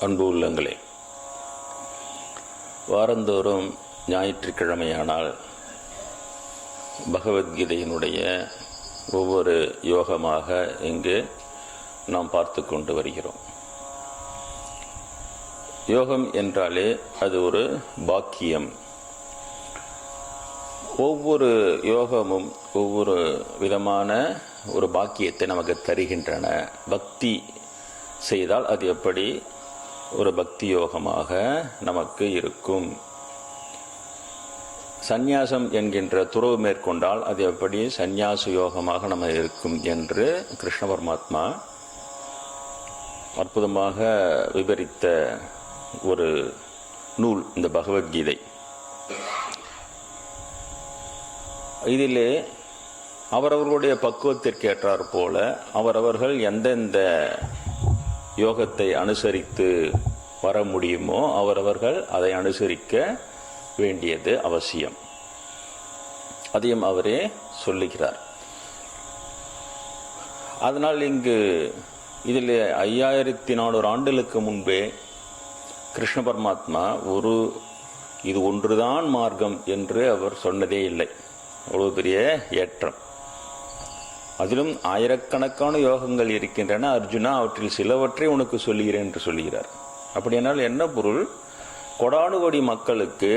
அன்பு உள்ளங்களே, வாரந்தோறும் ஞாயிற்றுக்கிழமையானால் பகவத்கீதையினுடைய ஒவ்வொரு யோகமாக இங்கு நாம் பார்த்து கொண்டு வருகிறோம். யோகம் என்றாலே அது ஒரு பாக்கியம். ஒவ்வொரு யோகமும் ஒவ்வொரு விதமான ஒரு பாக்கியத்தை நமக்கு தருகின்றன. பக்தி செய்தால் அது எப்படி ஒரு பக்தி யோகமாக நமக்கு இருக்கும். சந்நியாசம் என்கின்ற துறவு மேற்கொண்டால் அது எப்படி சந்நியாச யோகமாக நம்ம இருக்கும் என்று கிருஷ்ண பரமாத்மா அற்புதமாக விவரித்த ஒரு நூல் இந்த பகவத்கீதை. இதிலே அவரவர்களுடைய பக்குவத்திற்கு ஏற்றாற் போல அவரவர்கள் எந்தெந்த யோகத்தை அனுசரித்து வர முடியுமோ அவரவர்கள் அதை அனுசரிக்க வேண்டியது அவசியம். அதையும் அவரே சொல்லுகிறார். அதனால் இங்கு இதில் 5400 ஆண்டுகளுக்கு முன்பே கிருஷ்ண பரமாத்மா இது ஒன்றுதான் மார்க்கம் என்று அவர் சொன்னதே இல்லை. அவ்வளவு பெரிய ஏற்றம். அதிலும் ஆயிரக்கணக்கான யோகங்கள் இருக்கின்றன. அர்ஜுனா, அவற்றில் சிலவற்றை உனக்கு சொல்லுகிறேன் என்று சொல்லுகிறார். அப்படியானால் என்ன பொருள்? கொடானு கோடி மக்களுக்கு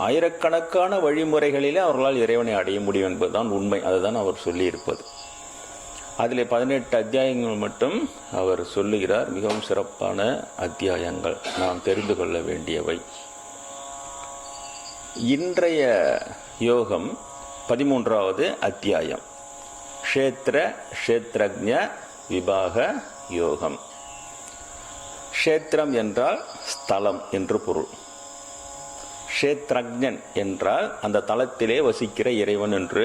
ஆயிரக்கணக்கான வழிமுறைகளிலே அவர்களால் இறைவனை அடைய முடியும் என்பதுதான் உண்மை. அதுதான் அவர் சொல்லியிருப்பது. அதில் 18 அத்தியாயங்கள் மட்டும் அவர் சொல்லுகிறார். மிகவும் சிறப்பான அத்தியாயங்கள், நாம் தெரிந்து கொள்ள வேண்டியவை. இன்றைய யோகம் 13வது அத்தியாயம், க்ஷேத்ரஜ்ஞ விபாக யோகம். க்ஷேத்திரம் என்றால் ஸ்தலம் என்று பொருள். க்ஷேத்ரஜ்ஞன் என்றால் அந்த தலத்திலே வசிக்கிற இறைவன் என்று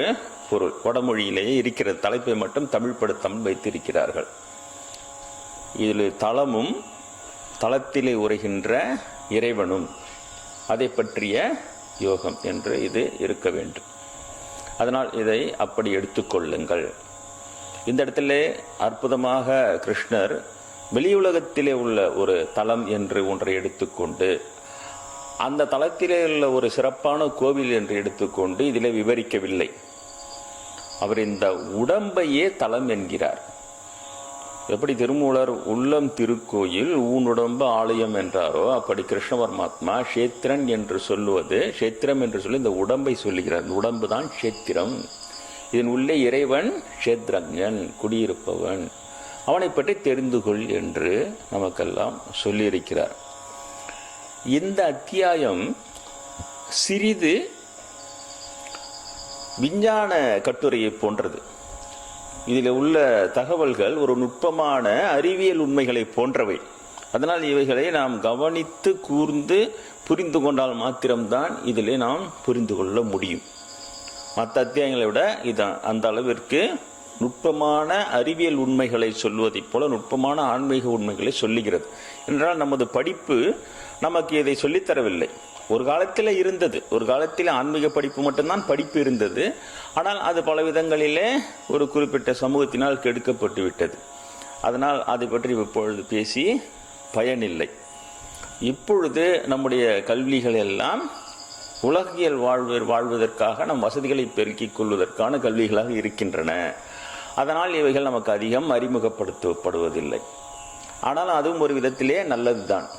பொருள். வடமொழியிலேயே இருக்கிற தலைப்பை மட்டும் தமிழ் படுத்தாமல் வைத்திருக்கிறார்கள். இதில் தலமும் தலத்திலே உரைகின்ற இறைவனும் அதை பற்றிய யோகம் என்று இது இருக்க வேண்டும். அதனால் இதை அப்படி எடுத்துக்கொள்ளுங்கள். இந்த இடத்துல அற்புதமாக கிருஷ்ணர் வெளியுலகத்திலே உள்ள ஒரு தலம் என்று ஒன்றை எடுத்துக்கொண்டு அந்த தலத்திலே உள்ள ஒரு சிறப்பான கோவில் என்று எடுத்துக்கொண்டு இதிலே விவரிக்கவில்லை. அவர் இந்த உடம்பையே தலம் என்கிறார். எப்படி திருமூலர் உள்ளம் திருக்கோயில் ஊனுடம்பு ஆலயம் என்றாரோ அப்படி கிருஷ்ண பரமாத்மா க்ஷேத்திரன் என்று சொல்லுவது, க்ஷேத்திரம் என்று சொல்லி இந்த உடம்பை சொல்லுகிறார். இந்த உடம்பு தான் க்ஷேத்திரம். இதன் உள்ளே இறைவன் க்ஷேத்ரஜன், குடியிருப்பவன், அவனை பற்றி தெரிந்து கொள் என்று நமக்கெல்லாம் சொல்லியிருக்கிறார். இந்த அத்தியாயம் சிறிது விஞ்ஞான கட்டுரையை போன்றது. இதில் உள்ள தகவல்கள் ஒரு நுட்பமான அறிவியல் உண்மைகளை போன்றவை. அதனால் இவைகளை நாம் கவனித்து கூர்ந்து புரிந்து கொண்டால் மாத்திரம்தான் இதிலே நாம் புரிந்து கொள்ள முடியும். மற்ற அத்தியாயங்களை விட இது அந்த அளவிற்கு நுட்பமான அறிவியல் உண்மைகளை சொல்வதைப் போல நுட்பமான ஆன்மீக உண்மைகளை சொல்லுகிறது. என்றால் நமது படிப்பு நமக்கு இதை சொல்லித்தரவில்லை. ஒரு காலத்தில் இருந்தது, ஒரு காலத்தில் ஆன்மீக படிப்பு மட்டும்தான் படிப்பு இருந்தது. ஆனால் அது பல விதங்களிலே ஒரு குறிப்பிட்ட சமூகத்தினால் கெடுக்கப்பட்டு விட்டது. அதனால் அதை பற்றி இப்பொழுது பேசி பயனில்லை. இப்பொழுது நம்முடைய கல்விகள் எல்லாம் உலகியல் வாழ்வதற்காக நம் வசதிகளை பெருக்கிக் கொள்வதற்கான கல்விகளாக இருக்கின்றன. அதனால் இவைகள் நமக்கு அதிகம் அறிமுகப்படுத்தப்படுவதில்லை. ஆனால் அதுவும் ஒரு விதத்திலே நல்லதுதான்.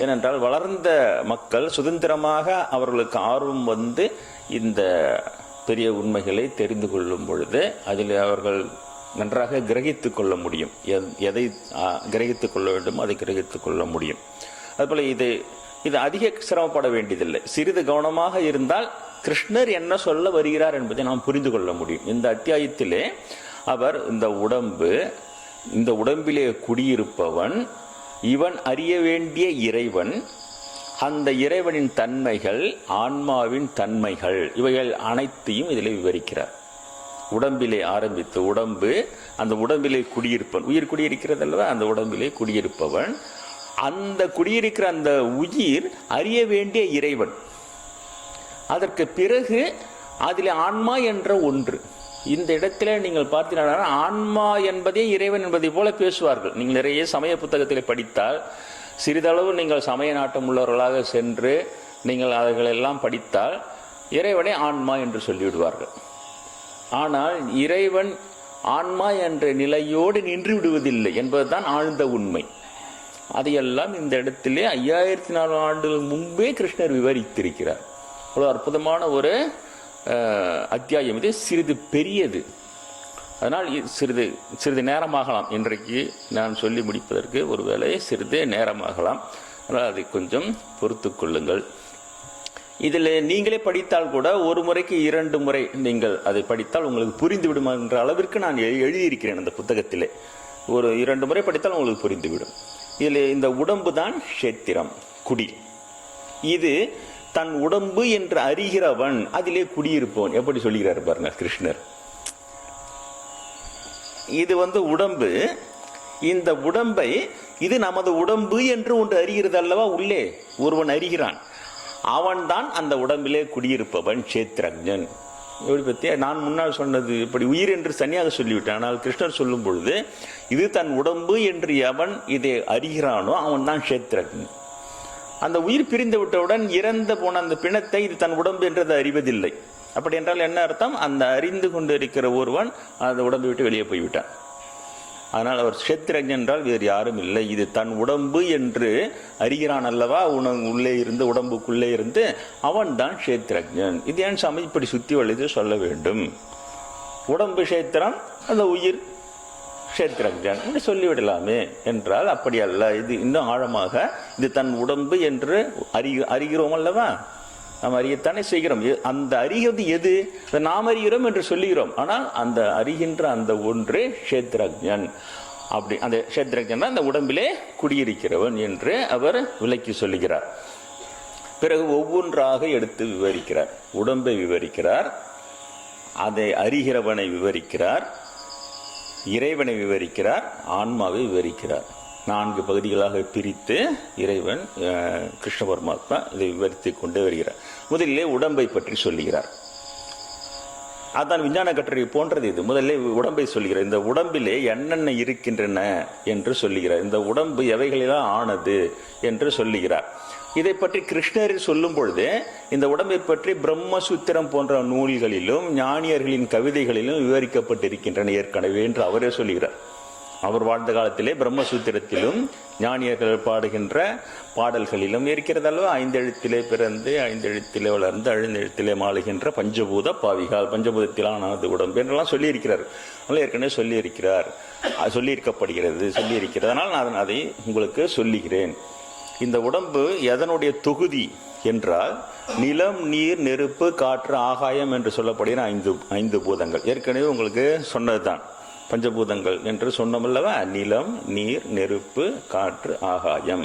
ஏனென்றால் வளர்ந்த மக்கள் சுதந்திரமாக அவர்களுக்கு ஆர்வம் வந்து இந்த பெரிய உண்மைகளை தெரிந்து கொள்ளும் பொழுது அதில் அவர்கள் நன்றாக கிரகித்து கொள்ள முடியும். எதை கிரகித்து கொள்ள வேண்டும் அதை கிரகித்து கொள்ள முடியும். அதுபோல் இது அதிக சிரமப்பட வேண்டியதில்லை. சிறிது கவனமாக இருந்தால் கிருஷ்ணர் என்ன சொல்ல வருகிறார் என்பதை நாம் புரிந்து கொள்ள முடியும். இந்த அத்தியாயத்திலே அவர் இந்த உடம்பிலே குடியிருப்பவன், இவன் அறிய வேண்டிய இறைவன், அந்த இறைவனின் தன்மைகள், ஆன்மாவின் தன்மைகள், இவைகள் அனைத்தையும் இதில் விவரிக்கிறார். உடம்பிலே ஆரம்பித்து உடம்பு, அந்த உடம்பிலே குடியிருப்பவன், உயிர் குடியிருக்கிறது அல்லவா, அந்த உடம்பிலே குடியிருப்பவன், அந்த குடியிருக்கிற அந்த உயிர் அறிய வேண்டிய இறைவன். அதற்கு பிறகு அதில் ஆன்மா என்ற ஒன்று, இந்த இடத்துல நீங்கள் பார்த்தீங்கன்னா ஆன்மா என்பதே இறைவன் என்பதை போல பேசுவார்கள். நீங்கள் நிறைய சமய புத்தகத்தில் படித்தால், சிறிதளவு நீங்கள் சமய நாட்டம் உள்ளவர்களாக சென்று நீங்கள் அவைகளெல்லாம் படித்தால் இறைவனை ஆன்மா என்று சொல்லிவிடுவார்கள். ஆனால் இறைவன் ஆன்மா என்ற நிலையோடு நின்று விடுவதில்லை என்பதுதான் ஆழ்ந்த உண்மை. அதையெல்லாம் இந்த இடத்திலே 5400 ஆண்டுகள் முன்பே கிருஷ்ணர் விவரித்திருக்கிறார். அவ்வளோ அற்புதமான ஒரு அத்தியாயம் இது. சிறிது பெரியது, அதனால் சிறிது நேரமாகலாம். இன்றைக்கு நான் சொல்லி முடிப்பதற்கு ஒருவேளை சிறிது நேரமாகலாம். அதனால் அதை கொஞ்சம் பொறுத்து கொள்ளுங்கள். இதில் நீங்களே படித்தால் கூட ஒரு முறைக்கு 2 முறை நீங்கள் அதை படித்தால் உங்களுக்கு புரிந்துவிடும் என்ற அளவிற்கு நான் எழுதியிருக்கிறேன் அந்த புத்தகத்திலே. ஒரு 2 முறை படித்தால் உங்களுக்கு புரிந்துவிடும். இதில் இந்த உடம்பு தான் க்ஷேத்திரம், குடி. இது தன் உடம்பு என்று அறிகிறவன் அதிலே குடியிருப்பவன். எப்படி சொல்லுகிறார் பாருங்க கிருஷ்ணர். இது உடம்பு. இந்த உடம்பை இது நமது உடம்பு என்று ஒன்று அறிகிறது அல்லவா, உள்ளே ஒருவன் அறிகிறான். அவன்தான் அந்த உடம்பிலே குடியிருப்பவன் க்ஷேத்திரஜன். எப்படி பற்றியா நான் முன்னால் சொன்னது இப்படி உயிர் என்று தனியாக சொல்லிவிட்டேன். ஆனால் கிருஷ்ணர் சொல்லும் பொழுது இது தன் உடம்பு என்று எவன் இதை அறிகிறானோ அவன் தான் க்ஷேத்திரஜன். அந்த உயிர் பிரிந்து விட்டவுடன் இறந்து போன அந்த பிணத்தை இது தன் உடம்பு என்றது அறிவதில்லை. அப்படி என்றால் என்ன அர்த்தம்? அந்த அறிந்து கொண்டு இருக்கிற ஒருவன் அந்த உடம்பை விட்டு வெளியே போய்விட்டான். அதனால் அவர் க்ஷேத்திரஜன் என்றால் வேறு யாரும் இல்லை. இது தன் உடம்பு என்று அறிகிறான் அல்லவா, உள்ளே இருந்து உடம்புக்குள்ளே இருந்து, அவன் தான் க்ஷேத்திரஜன். இது ஏன் சாமி இப்படி சுத்தி வளைத்து சொல்ல வேண்டும்? உடம்பு க்ஷேத்திரம், அந்த உயிர் க்ஷேத்திரஜன் என்று சொல்லிவிடலாமே என்றால் அப்படி அல்ல. இது இன்னும் ஆழமாக இது தன் உடம்பு என்று அறிகிறோம் அல்லவா, நாம் அறியத்தானே செய்கிறோம். அந்த அறிகிறது எது? நாம் அறிகிறோம் என்று சொல்லுகிறோம். ஆனால் அந்த அறிகின்ற அந்த ஒன்று க்ஷேத்திரஜன். அப்படி அந்த க்ஷேத்திரஜன் அந்த உடம்பிலே குடியிருக்கிறவன் என்று அவர் விளக்கி சொல்லுகிறார். பிறகு ஒவ்வொன்றாக எடுத்து விவரிக்கிறார். உடம்பை விவரிக்கிறார், அதை அறிகிறவனை விவரிக்கிறார், இறைவனை விவரிக்கிறார், ஆன்மாவை விவரிக்கிறார். 4 பகுதிகளாக பிரித்து இறைவன் கிருஷ்ண பரமாத்மா இதை விவரித்து கொண்டே வருகிறார். முதலிலே உடம்பை பற்றி சொல்லுகிறார். அதான் விஞ்ஞான கட்டுரை போன்றது இது. முதல்ல உடம்பை சொல்லுகிறார். இந்த உடம்பிலே என்னென்ன இருக்கின்றன என்று சொல்லுகிறார். இந்த உடம்பு எவைகளெல்லாம் ஆனது என்று சொல்லுகிறார். இதை பற்றி கிருஷ்ணர் சொல்லும் பொழுது இந்த உடம்பை பற்றி பிரம்மசூத்திரம் போன்ற நூல்களிலும் ஞானியர்களின் கவிதைகளிலும் விவரிக்கப்பட்டிருக்கின்றன ஏற்கனவே என்று அவரே சொல்லுகிறார். அவர் வாழ்ந்த காலத்திலே பிரம்மசூத்திரத்திலும் ஞானியர்கள் பாடுகின்ற பாடல்களிலும் இருக்கிறதல்வா, 5 எழுத்திலே பிறந்து 5 எழுத்திலே வளர்ந்து 5 எழுத்திலே மாளுகின்ற பஞ்சபூத பாவிகால், பஞ்சபூதத்திலானது உடம்பு என்றெல்லாம் சொல்லியிருக்கிறார். ஏற்கனவே சொல்லியிருக்கப்படுகிறது. சொல்லியிருக்கிறது. நான் அதை உங்களுக்கு சொல்லுகிறேன். இந்த உடம்பு எதனுடைய தொகுதி என்றால் நிலம், நீர், நெருப்பு, காற்று, ஆகாயம் என்று சொல்லப்படுகிற 5 பூதங்கள். ஏற்கனவே உங்களுக்கு சொன்னதுதான் பஞ்சபூதங்கள் என்று சொன்னோமல்லவா. நிலம், நீர், நெருப்பு, காற்று, ஆகாயம்,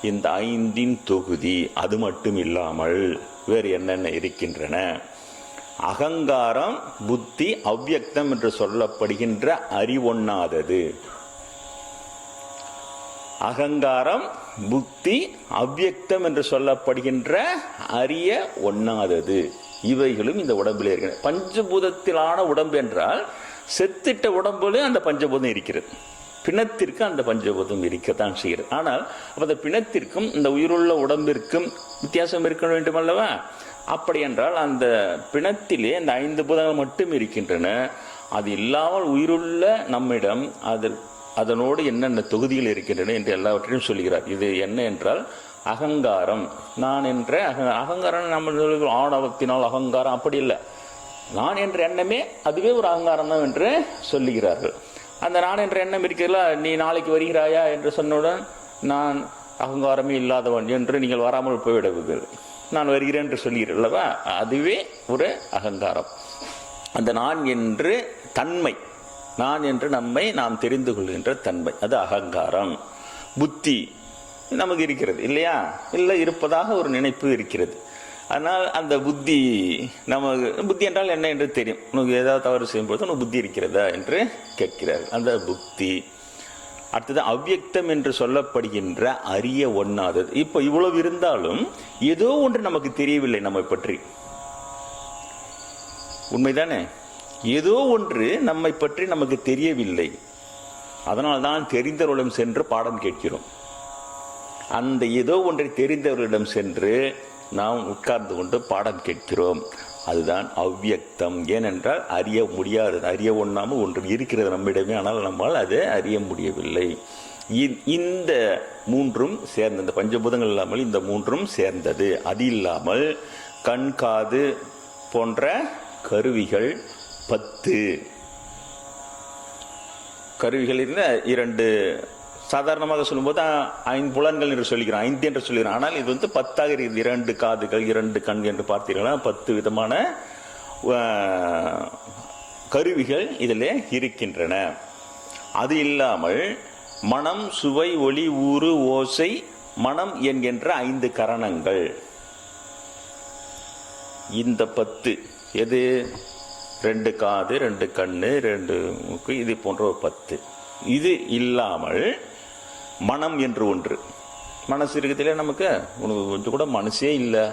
இந்த 5இன் தொகுதி. அது மட்டும் இல்லாமல் வேறு என்னென்ன இருக்கின்றன? அகங்காரம், புத்தி, அவ்யக்தம் என்று சொல்லப்படுகின்ற அறிவொண்ணாதது. அகங்காரம், புத்தி, அவ்யக்தம் என்று சொல்லப்படுகின்ற அறிய ஒண்ணாதது, இவைகளும் இந்த உடம்பில் இருக்கிறது. பஞ்சபூதத்திலான உடம்பு என்றால் செத்திட்ட உடம்புல அந்த பஞ்சபூதம் இருக்கிறது. பிணத்திற்கு அந்த பஞ்சபூதம் இருக்கத்தான் செய்கிறது. ஆனால் அந்த பிணத்திற்கும் இந்த உயிருள்ள உடம்பிற்கும் வித்தியாசம் இருக்க வேண்டும் அல்லவா? அப்படி என்றால் அந்த பிணத்திலே அந்த 5 பூதங்கள் மட்டும் இருக்கின்றன. அது இல்லாமல் உயிருள்ள நம்மிடம் அதனோடு என்னென்ன தொகுதிகள் இருக்கின்றன என்று எல்லாவற்றையும் சொல்கிறார். இது என்ன என்றால் அகங்காரம். நான் என்ற அகங்காரம் நம்ம ஆணவத்தினால் அகங்காரம் அப்படி இல்லை. நான் என்ற எண்ணமே அதுவே ஒரு அகங்காரம் தான் என்று சொல்லுகிறார்கள். அந்த நான் என்ற எண்ணம் இருக்கிறதா, நீ நாளைக்கு வருகிறாயா என்று சொன்னவுடன் நான் அகங்காரமே இல்லாதவன் என்று நீங்கள் வராமல் போய்விடுவீர்கள். நான் வருகிறேன் என்று சொல்கிறீர்களவா, அதுவே ஒரு அகங்காரம். அந்த நான் என்று தன்மை, நான் என்று நம்மை நாம் தெரிந்து கொள்கின்ற தன்மை, அது அகங்காரம். புத்தி நமக்கு இருக்கிறது இல்லையா? இல்லை, இருப்பதாக ஒரு நினைப்பு இருக்கிறது. அதனால் அந்த புத்தி புத்தி என்றால் என்ன என்று தெரியும். உனக்கு ஏதாவது தவறு செய்யும்போது உனக்கு புத்தி இருக்கிறதா என்று கேட்கிறார். அந்த புத்தி. அடுத்தது அவ்யக்தம் என்று சொல்லப்படுகின்ற அறிய ஒண்ணாதது. இப்போ இவ்வளவு இருந்தாலும் ஏதோ ஒன்று நமக்கு தெரியவில்லை நம்மை பற்றி. உண்மைதானே? ஏதோ ஒன்று நம்மை பற்றி நமக்கு தெரியவில்லை, அதனால்தான் தெரிந்தவர்களிடம் சென்று பாடம் கேட்கிறோம். அந்த ஏதோ ஒன்றை தெரிந்தவர்களிடம் சென்று நாம் உட்கார்ந்து கொண்டு பாடம் கேட்கிறோம். அதுதான் அவ்வியக்தம். ஏனென்றால் அறிய முடியாதது, அறிய ஒண்ணாமல் ஒன்று இருக்கிறது நம்மிடமே, ஆனால் நம்மால் அதை அறிய முடியவில்லை. இந்த மூன்றும் சேர்ந்த, இந்த பஞ்சபூதங்கள் இல்லாமல் இந்த மூன்றும் சேர்ந்தது. அது இல்லாமல் கண் காது போன்ற கருவிகள் 10 கருவிகள் இருந்த 2, சாதாரணமாக சொல்லும்போது 5 புலன்கள் என்று சொல்லிக்கிறோம், 5 என்று சொல்லிக்கிறோம். ஆனால் இது 10ஆக இருக்குது. 2 காதுகள், 2 கண் என்று பார்த்தீங்கன்னா 10 விதமான கருவிகள் இதில் இருக்கின்றன. அது இல்லாமல் மனம், சுவை, ஒளி, ஊறு, ஓசை, மனம் என்கின்ற 5 கரணங்கள். இந்த 10 எது? 2 காது, 2 கண்ணு, 2 மூக்கு, இது போன்ற ஒரு 10. இது இல்லாமல் மனம் என்று ஒன்று. மனசு இருக்குதுல, நமக்கு உனக்கு கொஞ்சம் கூட மனசே இல்லை,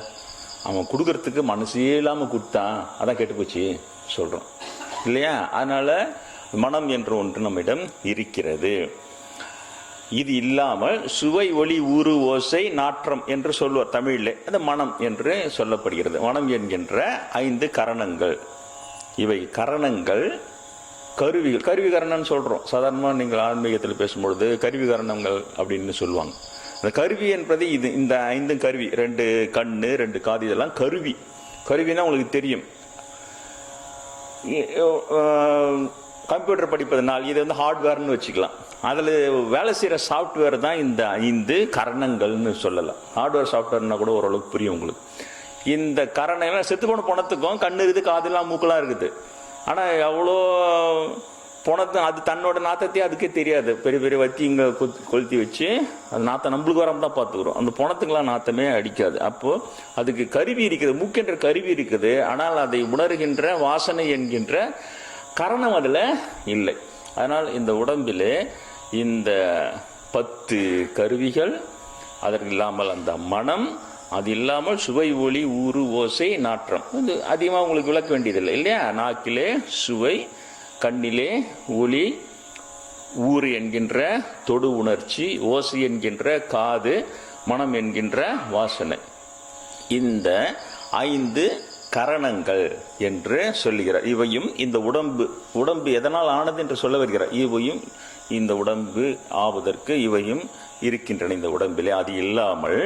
அவன் கொடுக்கறதுக்கு மனசே இல்லாமல் கொடுத்தான், அதான் கெட்டு போச்சு சொல்கிறோம் இல்லையா? அதனால மனம் என்று ஒன்று நம்மிடம் இருக்கிறது. இது இல்லாமல் சுவை, ஒளி, ஊறு, ஓசை, நாற்றம் என்று சொல்லுவார் தமிழில். அது மனம் என்று சொல்லப்படுகிறது. மனம் என்கின்ற 5 கரணங்கள். இவை கரணங்கள், கருவிகள். கருவி கரணம்னு சொல்கிறோம். சாதாரணமாக நீங்கள் ஆன்மீகத்தில் பேசும்பொழுது கருவி கரணங்கள் அப்படின்னு சொல்லுவாங்க. அந்த கருவி என்பது இது, இந்த 5 கருவி. 2 கண்ணு, 2 காது, இதெல்லாம் கருவி. கருவினா உங்களுக்கு தெரியும், கம்ப்யூட்டர் படிப்பதனால் இது ஹார்ட்வேர்னு வச்சுக்கலாம். அதில் வேலை செய்கிற சாஃப்ட்வேர் தான் இந்த 5 கரணங்கள்னு சொல்லலாம். ஹார்ட்வேர் சாஃப்ட்வேர்னா கூட ஓரளவுக்கு புரியும் உங்களுக்கு. இந்த கரணங்கள் செத்து போன பணத்துக்கும் கண்ணு இருக்குது, காதுலாம், மூக்கெல்லாம் இருக்குது. ஆனால் எவ்வளோ பணத்து அது தன்னோட நாத்தத்தையே அதுக்கே தெரியாது. பெரிய பெரிய வச்சு இங்கே கொளுத்தி வச்சு அது நாற்றம் நம்மளுக்கு வராமல் தான் பார்த்துக்கிறோம். அந்த பணத்துக்கெல்லாம் நாத்தமே அடிக்காது. அப்போது அதுக்கு கருவி இருக்குது, மூக்கென்ற கருவி இருக்குது. ஆனால் அதை உணர்கின்ற வாசனை என்கின்ற கரணம் அதில் இல்லை. அதனால் இந்த உடம்பிலே இந்த 10 கருவிகள், அதற்கு இல்லாமல் அந்த மனம், அது இல்லாமல் சுவை, ஒளி, ஊறு, ஓசை, நாற்றம். இது அதிகமாக உங்களுக்கு விளக்க வேண்டியதில்லை இல்லையா? நாக்கிலே சுவை, கண்ணிலே ஒளி, ஊறு என்கின்ற தொடு உணர்ச்சி, ஓசை என்கின்ற காது, மனம் என்கின்ற வாசனை. இந்த 5 கரணங்கள் என்று சொல்லுகிறார். இவையும் இந்த உடம்பு எதனால் ஆனது என்று சொல்ல வருகிறார். இவையும் இந்த உடம்பு ஆவதற்கு இவையும் இருக்கின்றன இந்த உடம்பிலே. அது இல்லாமல்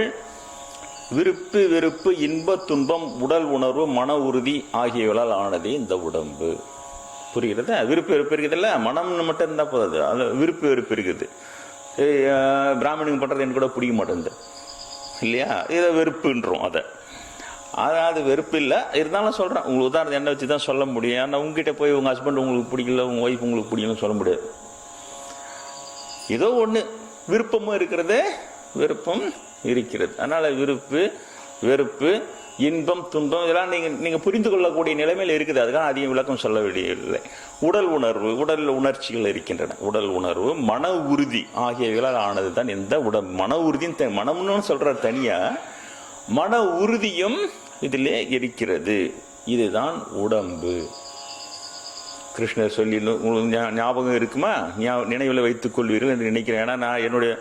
விருப்பு, வெறுப்பு, இன்ப, துன்பம், உடல் உணர்வு, மன உறுதி ஆகியவளால் ஆனதே இந்த உடம்பு. புரிகிறது? விருப்பு வெறுப்பு இருக்குதுல்ல, மனம்னு மட்டும் இருந்தால் போதாது, அது விருப்பு வெறுப்பு இருக்குது. பிராமணிங்க பண்ணுறது எனக்கு கூட பிடிக்க மாட்டேங்குது இல்லையா? இதை வெறுப்புன்றோம். அது வெறுப்பு இல்லை, இருந்தாலும் சொல்கிறேன். உங்களுக்கு உதாரணம் என்ன வச்சு தான் சொல்ல முடியும். ஆனால் உங்ககிட்ட போய் உங்கள் ஹஸ்பண்ட் உங்களுக்கு பிடிக்கல, உங்கள் ஒய்ஃப் உங்களுக்கு பிடிக்கலன்னு சொல்ல முடியாது. ஏதோ ஒன்று விருப்பமும் இருக்கிறது, வெறுப்பும் இருக்கிறது. அதனால் விருப்பு, வெறுப்பு, இன்பம், துன்பம், இதெல்லாம் நீங்கள் புரிந்து கொள்ளக்கூடிய நிலைமையில் இருக்குது. அதுக்காக அதிகம் விளக்கம் சொல்ல வேண்டியதில்லை. உடல் உணர்வு, உடல் உணர்ச்சிகள் இருக்கின்றன. உடல் உணர்வு, மன உறுதி ஆகியவைகளால் ஆனது தான் இந்த உடம்பு. மன உறுதின்னு மனம்னு சொல்கிற தனியாக மன உறுதியும் இதிலே இருக்கிறது. இதுதான் உடம்பு. கிருஷ்ணர் சொல்லி உங்களுக்கு ஞாபகம் இருக்குமா? நினைவில் வைத்துக் கொள்வீர்கள் என்று நினைக்கிறேன். ஏன்னா நான் என்னுடைய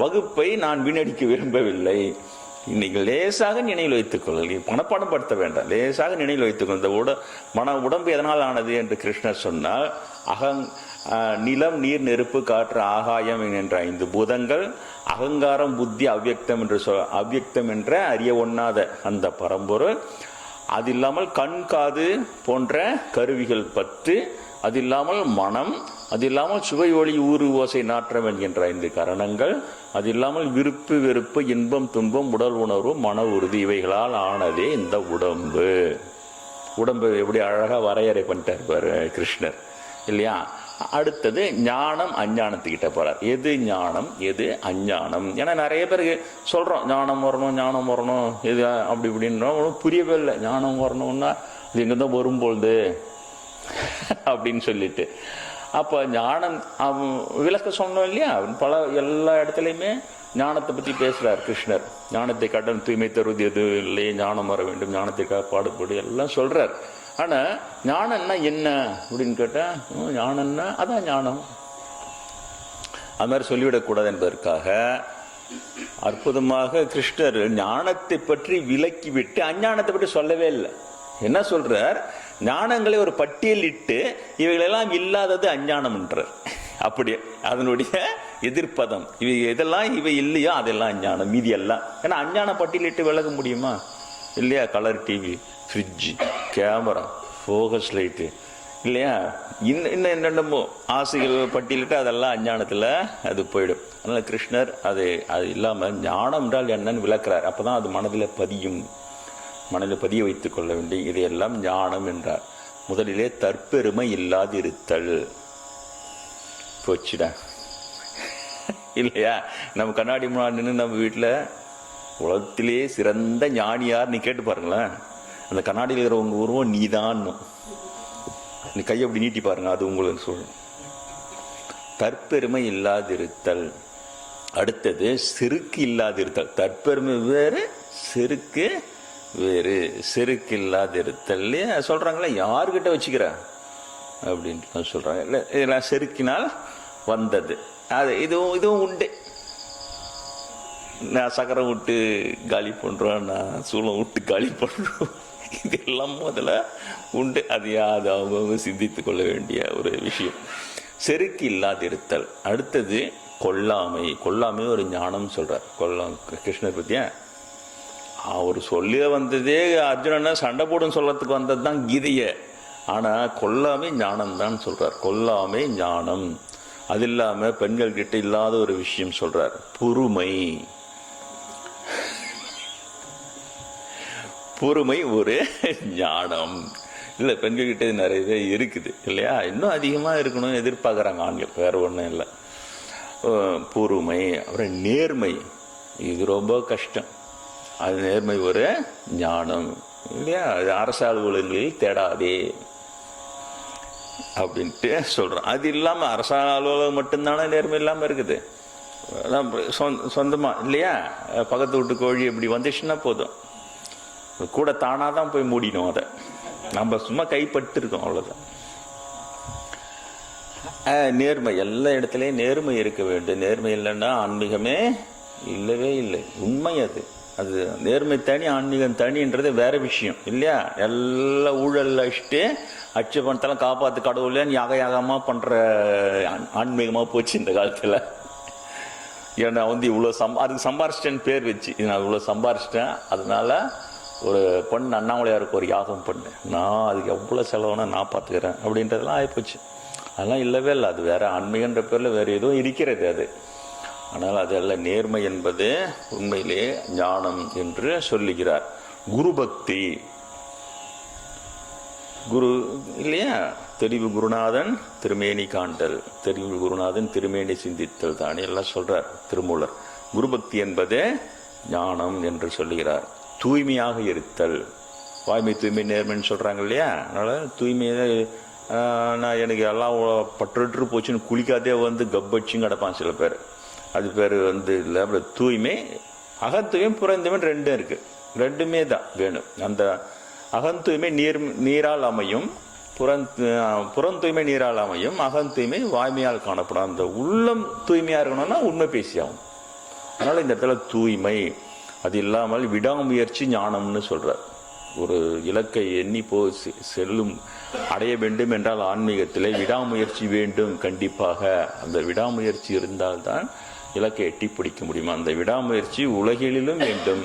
வகுப்பை நான் வீணடிக்க விரும்பவில்லை. இன்னைக்கு லேசாக நினைவில் வைத்துக் கொள்ளுங்கள், பணப்பாடம் படுத்த வேண்டாம், லேசாக நினைவில் வைத்துக் கொள். இந்த உடம்பு எதனால் ஆனது என்று கிருஷ்ணர் சொன்னால், நிலம், நீர், நெருப்பு, காற்று, ஆகாயம் என்ற 5 பூதங்கள், அகங்காரம், புத்தி, அவ்வியக்தம் என்று அவ்வியக்தம் என்ற அறிய ஒண்ணாத அந்த பரம்பொருள், அது இல்லாமல் கண், காது போன்ற கருவிகள் 10, அது இல்லாமல் மனம், அது இல்லாமல் சுவை, ஒளி, ஊறு, ஓசை, நாற்றம் என்கின்ற 5 கரணங்கள், அது இல்லாமல் விருப்பு, வெறுப்பு, இன்பம், துன்பம், உடல் உணர்வு, மன உறுதி, இவைகளால் ஆனதே இந்த உடம்பு. உடம்பு எப்படி அழகாக வரையறை பண்ணிட்டார் பாரு கிருஷ்ணர் இல்லையா? அடுத்தது ஞானம் அஞ்ஞானத்துக்கிட்ட போறார். எது ஞானம், எது அஞ்ஞானம்? ஏன்னா நிறைய பேருக்கு சொல்றோம் ஞானம் வரணும், ஞானம் வரணும், எது அப்படி இப்படின்னு புரியவே இல்லை. ஞானம் வரணும்னா இது எங்க தான் வரும்பொழுது அப்படின்னு சொல்லிட்டு, அப்போ ஞானம் விளக்க சொன்னோம் இல்லையா? எல்லா இடத்துலையுமே ஞானத்தை பற்றி பேசுகிறார் கிருஷ்ணர். ஞானத்தை கடன் தூய்மை தருவது எது இல்லை, ஞானம் வர வேண்டும், ஞானத்திற்காக பாடுபடு எல்லாம் சொல்கிறார். ஆனா ஞானம்னா என்ன அப்படின்னு கேட்டா, ஞானம்னா அதான் ஞானம், அது மாதிரி சொல்லிவிடக்கூடாது என்பதற்காக அற்புதமாக கிருஷ்ணர் ஞானத்தை பற்றி விலக்கிவிட்டு அஞ்ஞானத்தை பற்றி சொல்லவே இல்லை. என்ன சொல்றார், ஞானங்களை ஒரு பட்டியலிட்டு இவைகளெல்லாம் இல்லாதது அஞ்ஞானம் என்றார். அப்படி அதனுடைய எதிர்ப்பதம், இவை எதெல்லாம் இவை இல்லையோ அதெல்லாம் அஞ்ஞானம், மீதி எல்லாம். ஏன்னா அஞ்ஞான பட்டியலிட்டு விலக முடியுமா இல்லையா? Colour TV, fridge, camera, focus light இல்லையா, இன்னும் என்னென்னமோ ஆசைகள் பட்டியலிட்டு அதெல்லாம் அஞ்ஞானத்தில் அது போயிடும். அதனால் கிருஷ்ணர் அது இல்லாமல் ஞானம் என்றால் என்னன்னு விளக்குறார். அப்போ தான் அது மனதில் பதியும், மனதில் பதிய வைத்துக் கொள்ள வேண்டிய இதையெல்லாம் ஞானம் என்றார். முதலிலே தற்பெருமை இல்லாது இருத்தல் போச்சுடா இல்லையா? நம்ம கண்ணாடி முன்னாடி நின்று நம்ம வீட்டில் உலகத்திலே சிறந்த ஞானியார் நீ கேட்டு பாருங்களேன், அந்த கண்ணாடியில் இருக்கிறவங்க உருவம் நீதான். நீ கையை அப்படி நீட்டி பாருங்க, அது உங்களுக்கு சொல்லும். தற்பெருமை இல்லாதிருத்தல். அடுத்தது செருக்கு இல்லாதிருத்தல். தற்பெருமை வேறு, செருக்கு வேறு. செருக்கு இல்லாதிருத்தல் சொல்றாங்களே, யாருக்கிட்ட வச்சுக்கிற அப்படின்ட்டு சொல்றாங்க. இல்லை, இதெல்லாம் செருக்கினால் வந்தது. அது இதுவும் உண்டு. நான் சக்கரம் விட்டு காலி பண்றோம், நான் சூளம் விட்டு காலி பண்றோம், இதெல்லாம் முதல்ல உண்டு. அது அவங்க சிந்தித்து கொள்ள வேண்டிய ஒரு விஷயம். செருக்கு இல்லாதிருத்தல். அடுத்தது கொல்லாமை. கொல்லாமை ஒரு ஞானம் சொல்றார். கிருஷ்ணர் பத்தியா அவர் சொல்ல வந்ததே அர்ஜுனனை சண்டை போடும் சொல்லறதுக்கு வந்தது தான் கீதைய. ஆனா கொல்லாமை ஞானம் தான் சொல்றார். கொல்லாமை ஞானம். அது இல்லாம பெண்கள் கிட்ட இல்லாத ஒரு விஷயம் சொல்றார், பொறுமை. பொறுமை ஒரு ஞானம். இல்லை, பெண்கள்கிட்ட நிறையவே இருக்குது இல்லையா, இன்னும் அதிகமாக இருக்கணும் எதிர்பார்க்குறாங்க ஆண்கள், வேற ஒன்றும் இல்லை. பொறுமை. அப்புறம் நேர்மை, இது ரொம்ப கஷ்டம். அது நேர்மை ஒரு ஞானம் இல்லையா. அரசு அலுவலகங்களில் தேடாதே அப்படின்ட்டு சொல்கிறோம். அது இல்லாமல் அரசு அலுவலகம் மட்டும்தானே நேர்மை இல்லாமல் இருக்குது. சொந்தமாக இல்லையா, பக்கத்து வீட்டு கோழி இப்படி வந்துச்சுன்னா போதும், கூட தானாக தான் போய் மூடிடும். அதை நம்ம சும்மா கைப்பட்டு இருக்கோம், அவ்வளோதான். நேர்மை, எல்லா இடத்துலையும் நேர்மை இருக்க வேண்டும். நேர்மை இல்லைன்னா ஆன்மீகமே இல்லவே இல்லை. உண்மை அது. அது நேர்மை தனி, ஆன்மீகம் தனின்றது வேற விஷயம் இல்லையா. எல்லா ஊழல் அடிச்சுட்டு அச்சு பணத்தெல்லாம் காப்பாற்று கடவுள்லேன்னு யாகமாக பண்ணுற ஆன்மீகமாக போச்சு இந்த காலத்தில். ஏன்னா இவ்வளோ அதுக்கு சம்பாரிச்சிட்டேன்னு பேர் வச்சு, நான் இவ்வளோ சம்பாரிச்சிட்டேன், அதனால ஒரு பொண்ணு அண்ணாமலையாருக்கு ஒரு யாகம் பண்ணு, நான் அதுக்கு எவ்வளோ செலவுனா நான் பார்த்துக்கிறேன் அப்படின்றதெல்லாம் ஆகிப்போச்சு. அதெல்லாம் இல்லவே இல்லை. அது வேற ஆன்மீகன்ற பேரில் வேறு எதுவும் இருக்கிறது அது. ஆனால் அதெல்லாம் நேர்மை என்பது உண்மையிலே ஞானம் என்று சொல்லுகிறார். குரு பக்தி, குரு இல்லையா, தெரிவு குருநாதன் திருமேனி காண்டல், தெரிவு குருநாதன் திருமேனி சிந்தித்தல் தானே எல்லாம் சொல்றார் திருமூலர். குரு பக்தி என்பது ஞானம் என்று சொல்லுகிறார். தூய்மையாக இருத்தல், வாய்மை தூய்மை நேர்மைன்னு சொல்றாங்க இல்லையா. அதனால தூய்மையை நான் எனக்கு எல்லாம் பற்று போச்சுன்னு குளிக்காதே கப்படிச்சும் கிடப்பான் சில பேர். அது பேர் இல்லை. அப்படி தூய்மை, அகத்தூய்மை புறந்தூய்மை ரெண்டும் இருக்கு, ரெண்டுமே தான் வேணும். அந்த அகந்தூய்மை நீரால் அமையும், புறந்தூய்மை நீரால் அமையும், அகந்தூய்மை வாய்மையால் காணப்படும். அந்த உள்ளம் தூய்மையா இருக்கணும்னா உண்மை பேசியாகும். அதனால இந்த இடத்துல தூய்மை. அது இல்லாமல் விடாமுயற்சி ஞானம்னு சொல்றார். ஒரு இலக்கை எண்ணி செல்லும் அடைய வேண்டும் என்றால் ஆன்மீகத்திலே விடாமுயற்சி வேண்டும் கண்டிப்பாக. அந்த விடாமுயற்சி இருந்தால்தான் இலக்கை எட்டி பிடிக்க முடியும். அந்த விடாமுயற்சி உலகிலும் வேண்டும்,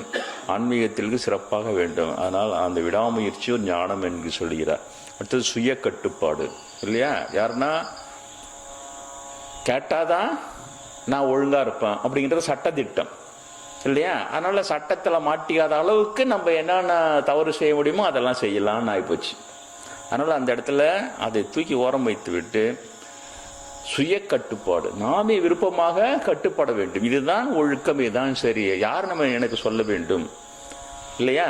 ஆன்மீகத்திற்கு சிறப்பாக வேண்டும். அதனால் அந்த விடாமுயற்சி ஒரு ஞானம் என்று சொல்கிறார். அடுத்தது சுய கட்டுப்பாடு இல்லையா. யாருன்னா கேட்டாதான் நான் ஒழுங்கா இருப்பேன் அப்படிங்கிற சட்டத்திட்டம் இல்லையா. அதனால சட்டத்தில் மாட்டிக்காத அளவுக்கு நம்ம என்னென்ன தவறு செய்ய முடியுமோ அதெல்லாம் செய்யலாம்னு ஆகிப்போச்சு. அதனால அந்த இடத்துல அதை தூக்கி ஓரம் வைத்து விட்டு சுய கட்டுப்பாடு, நாமே விருப்பமாக கட்டுப்பட வேண்டும். இதுதான் ஒழுக்கம், இதுதான் சரி, யார் நம்ம எனக்கு சொல்ல வேண்டும் இல்லையா.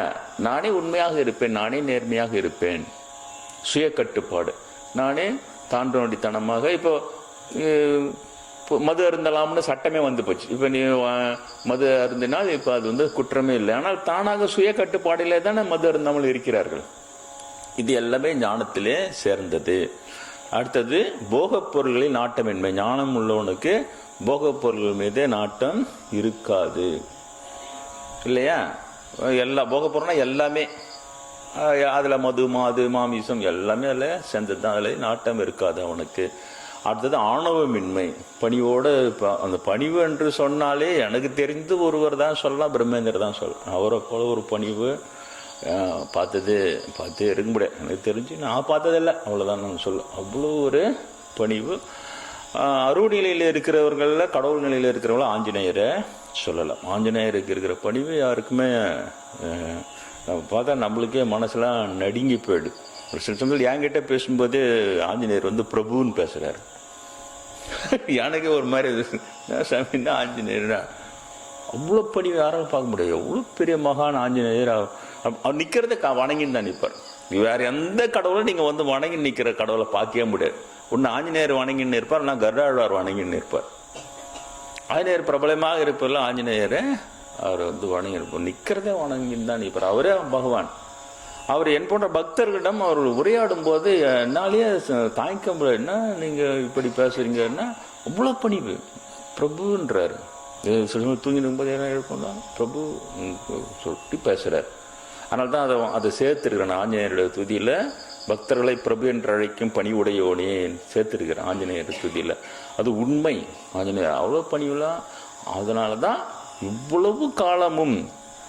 நானே உண்மையாக இருப்பேன், நானே நேர்மையாக இருப்பேன். சுய கட்டுப்பாடு. நானே தாண்டோண்டித்தனமாக இப்போ மது அருந்தலாம்னு சட்டமே வந்து போச்சு. இப்போ நீ மது அருந்தினால் இப்போ அது குற்றமே இல்லை. ஆனால் தானாக சுய கட்டுப்பாடிலே தானே மது அருந்தாமல் இருக்கிறார்கள் இது எல்லாமே ஞானத்திலே சேர்ந்தது. அடுத்தது போகப் பொருள்களில் நாட்டமின்மை. ஞானம் உள்ளவனுக்கு போகப் பொருள்கள் மீது நாட்டம் இருக்காது இல்லையா? எல்லா போகப் பொருள்னா எல்லாமே அதில் மது மாது மாமிசம் எல்லாமே அதில் சேர்ந்தது தான். அதில் நாட்டம் இருக்காது அவனுக்கு. அடுத்தது ஆணவமின்மை. பணிவோடு அந்த பணிவு என்று சொன்னாலே எனக்கு தெரிந்து ஒருவர் தான் சொல்லலாம், பிரம்மேந்திர தான் சொல்லலாம். அவரை போல ஒரு பணிவு பார்த்தே இருக்க முடியாது. எனக்கு தெரிஞ்சு நான் பார்த்ததில்லை, அவ்வளோதான் நான் சொல்ல. அவ்வளோ ஒரு பணிவு. அருள் நிலையில் இருக்கிறவர்களில் கடவுள் நிலையில் இருக்கிறவங்கள ஆஞ்சநேயரை சொல்லலாம். ஆஞ்சநேயருக்கு இருக்கிற பணிவு யாருக்குமே பார்த்தா நம்மளுக்கே மனசுலாம் நடுங்கி போயிடு. ஒரு சில சமயத்தில் என்கிட்ட பேசும்போது ஆஞ்சநேயர் வந்து பிரபுன்னு பேசுகிறார். எனக்கே ஒரு மாதிரி சாமின்னா ஆஞ்சநேயர்னா அவ்வளோ பணிவு யாராலும் பார்க்க முடியாது. எவ்வளோ பெரிய மகான் ஆஞ்சநேயர். அவர் நிற்கிறத வணங்கின்னு தான் நிற்பார். வேறு எந்த கடவுளும் நீங்கள் வந்து வணங்கி நிற்கிற கடவுளை பார்க்கவே முடியாது. ஒன்று ஆஞ்சநேயர் வணங்கின்னு இருப்பார், இல்லைனா கருடாழ்வார் வணங்கின்னு இருப்பார். ஆஞ்சநேயர் பிரபலமாக இருப்பதில் ஆஞ்சநேயரை அவர் வந்து வணங்கி இருப்பார். நிற்கிறதே வணங்கின்னு தான் நிற்பார். அவரே பகவான். அவர் என் போன்ற பக்தர்களிடம் அவர் உரையாடும் போது என்னாலேயே தாங்கிக்க முடியாது. என்ன நீங்கள் இப்படி பேசுறீங்கன்னா அவ்வளோ பணிவு. பிரபுன்றார். தூங்கிடும் போது என்ன எழுப்போம் பிரபு சொல்லி பேசுகிறார். அதனால தான் அதை சேர்த்துருக்கிறேன் ஆஞ்சநேயருடைய துதியில். பக்தர்களை பிரபு என்று அழைக்கும் பணிவுடையோனே சேர்த்துருக்கிறேன் ஆஞ்சநேயர் துதியில். அது உண்மை. ஆஞ்சநேயர் அவ்வளோ பணிவுலாம். அதனால தான் இவ்வளவு காலமும்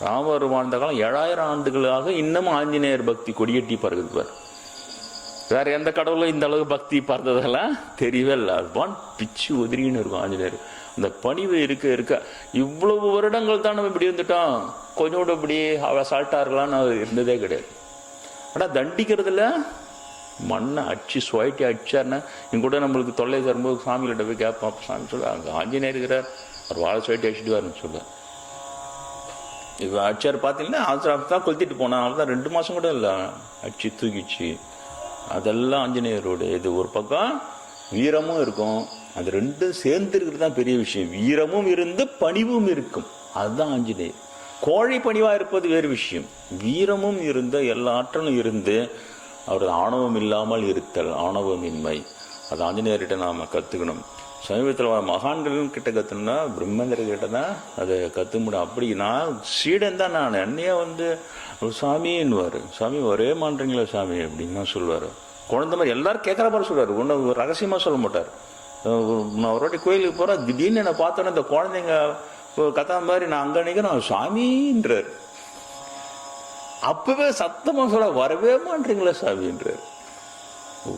ராமர் வாழ்ந்த காலம் 7000 ஆண்டுகளாக இன்னமும் ஆஞ்சநேயர் பக்தி கொடியேட்டி பறகுதுவார். வேற எந்த கடவுளும் இந்த அளவு பக்தி பார்த்ததெல்லாம் தெரியவே இல்லை. அதுவான் பிச்சு உதிரின்னு இருக்கும் ஆஞ்சநேயர். அந்த பணிவு இருக்க இவ்வளவு வருடங்கள் தான் நம்ம இப்படி வந்துட்டோம். கொஞ்சோடு இப்படி அசால்ட்டாக இருக்கலாம்னு அது இருந்ததே கிடையாது. ஆனால் தண்டிக்கிறதுல மண்ணை அடிச்சு சுவைட்டி அடிச்சாருன்னா இங்க கூட நம்மளுக்கு தொல்லை தரும்போது சாமிகிட்ட போய் கேட்போம். சாமி சொல்ல அங்கே ஆஞ்சநேயர் இருக்கிறார், அவர் வாழை சுவைட்டி அடிச்சுட்டு சொல்ல. இப்போ அடிச்சார் பார்த்தீங்கன்னா தான் கொளுத்திட்டு போனான். அவள் 2 மாதம் கூட இல்லை அடிச்சு தூக்கிச்சு. அதெல்லாம் ஆஞ்சநேயரோட இது. ஒரு பக்கம் வீரமும் இருக்கும், அது ரெண்டும் சேர்ந்து இருக்கிறது தான் பெரிய விஷயம். வீரமும் இருந்து பணிவும் இருக்கும், அதுதான் ஆஞ்சநேயர். கோழை பணிவாக இருப்பது வேறு விஷயம். வீரமும் இருந்த எல்லா ஆற்றலும் இருந்து அவர் ஆணவம் இல்லாமல் இருத்தல், ஆணவமின்மை. அது ஆஞ்சநேயர்கிட்ட நாம் கற்றுக்கணும். சமீபத்தில் மகான்கள் கிட்ட கற்றுனா பிரம்மேந்திர கிட்ட தான் அதை கற்றுக்க முடியும். அப்படி நான் சீடன் தான். நான் என்னையே வந்து சாமின்னுவார். சாமி ஒரே மாட்டீங்களா சாமி அப்படின்னு தான் சொல்லுவார். குழந்தை மாதிரி எல்லாரும் கேட்குற மாதிரி சொல்லுவார். ஒன்றும் ரகசியமாக சொல்ல மாட்டார். நான் ஒரு வாட்டி கோயிலுக்கு போகிறேன், திடீர்னு என்னை பார்த்தோன்னே இந்த குழந்தைங்க கத்தா மாதிரி நான் அங்கே நிற்கிறேன் சாமின்றார். அப்பவே சத்தமாக சொல்ல வரவே மாட்டீங்களா சாமின்றார்.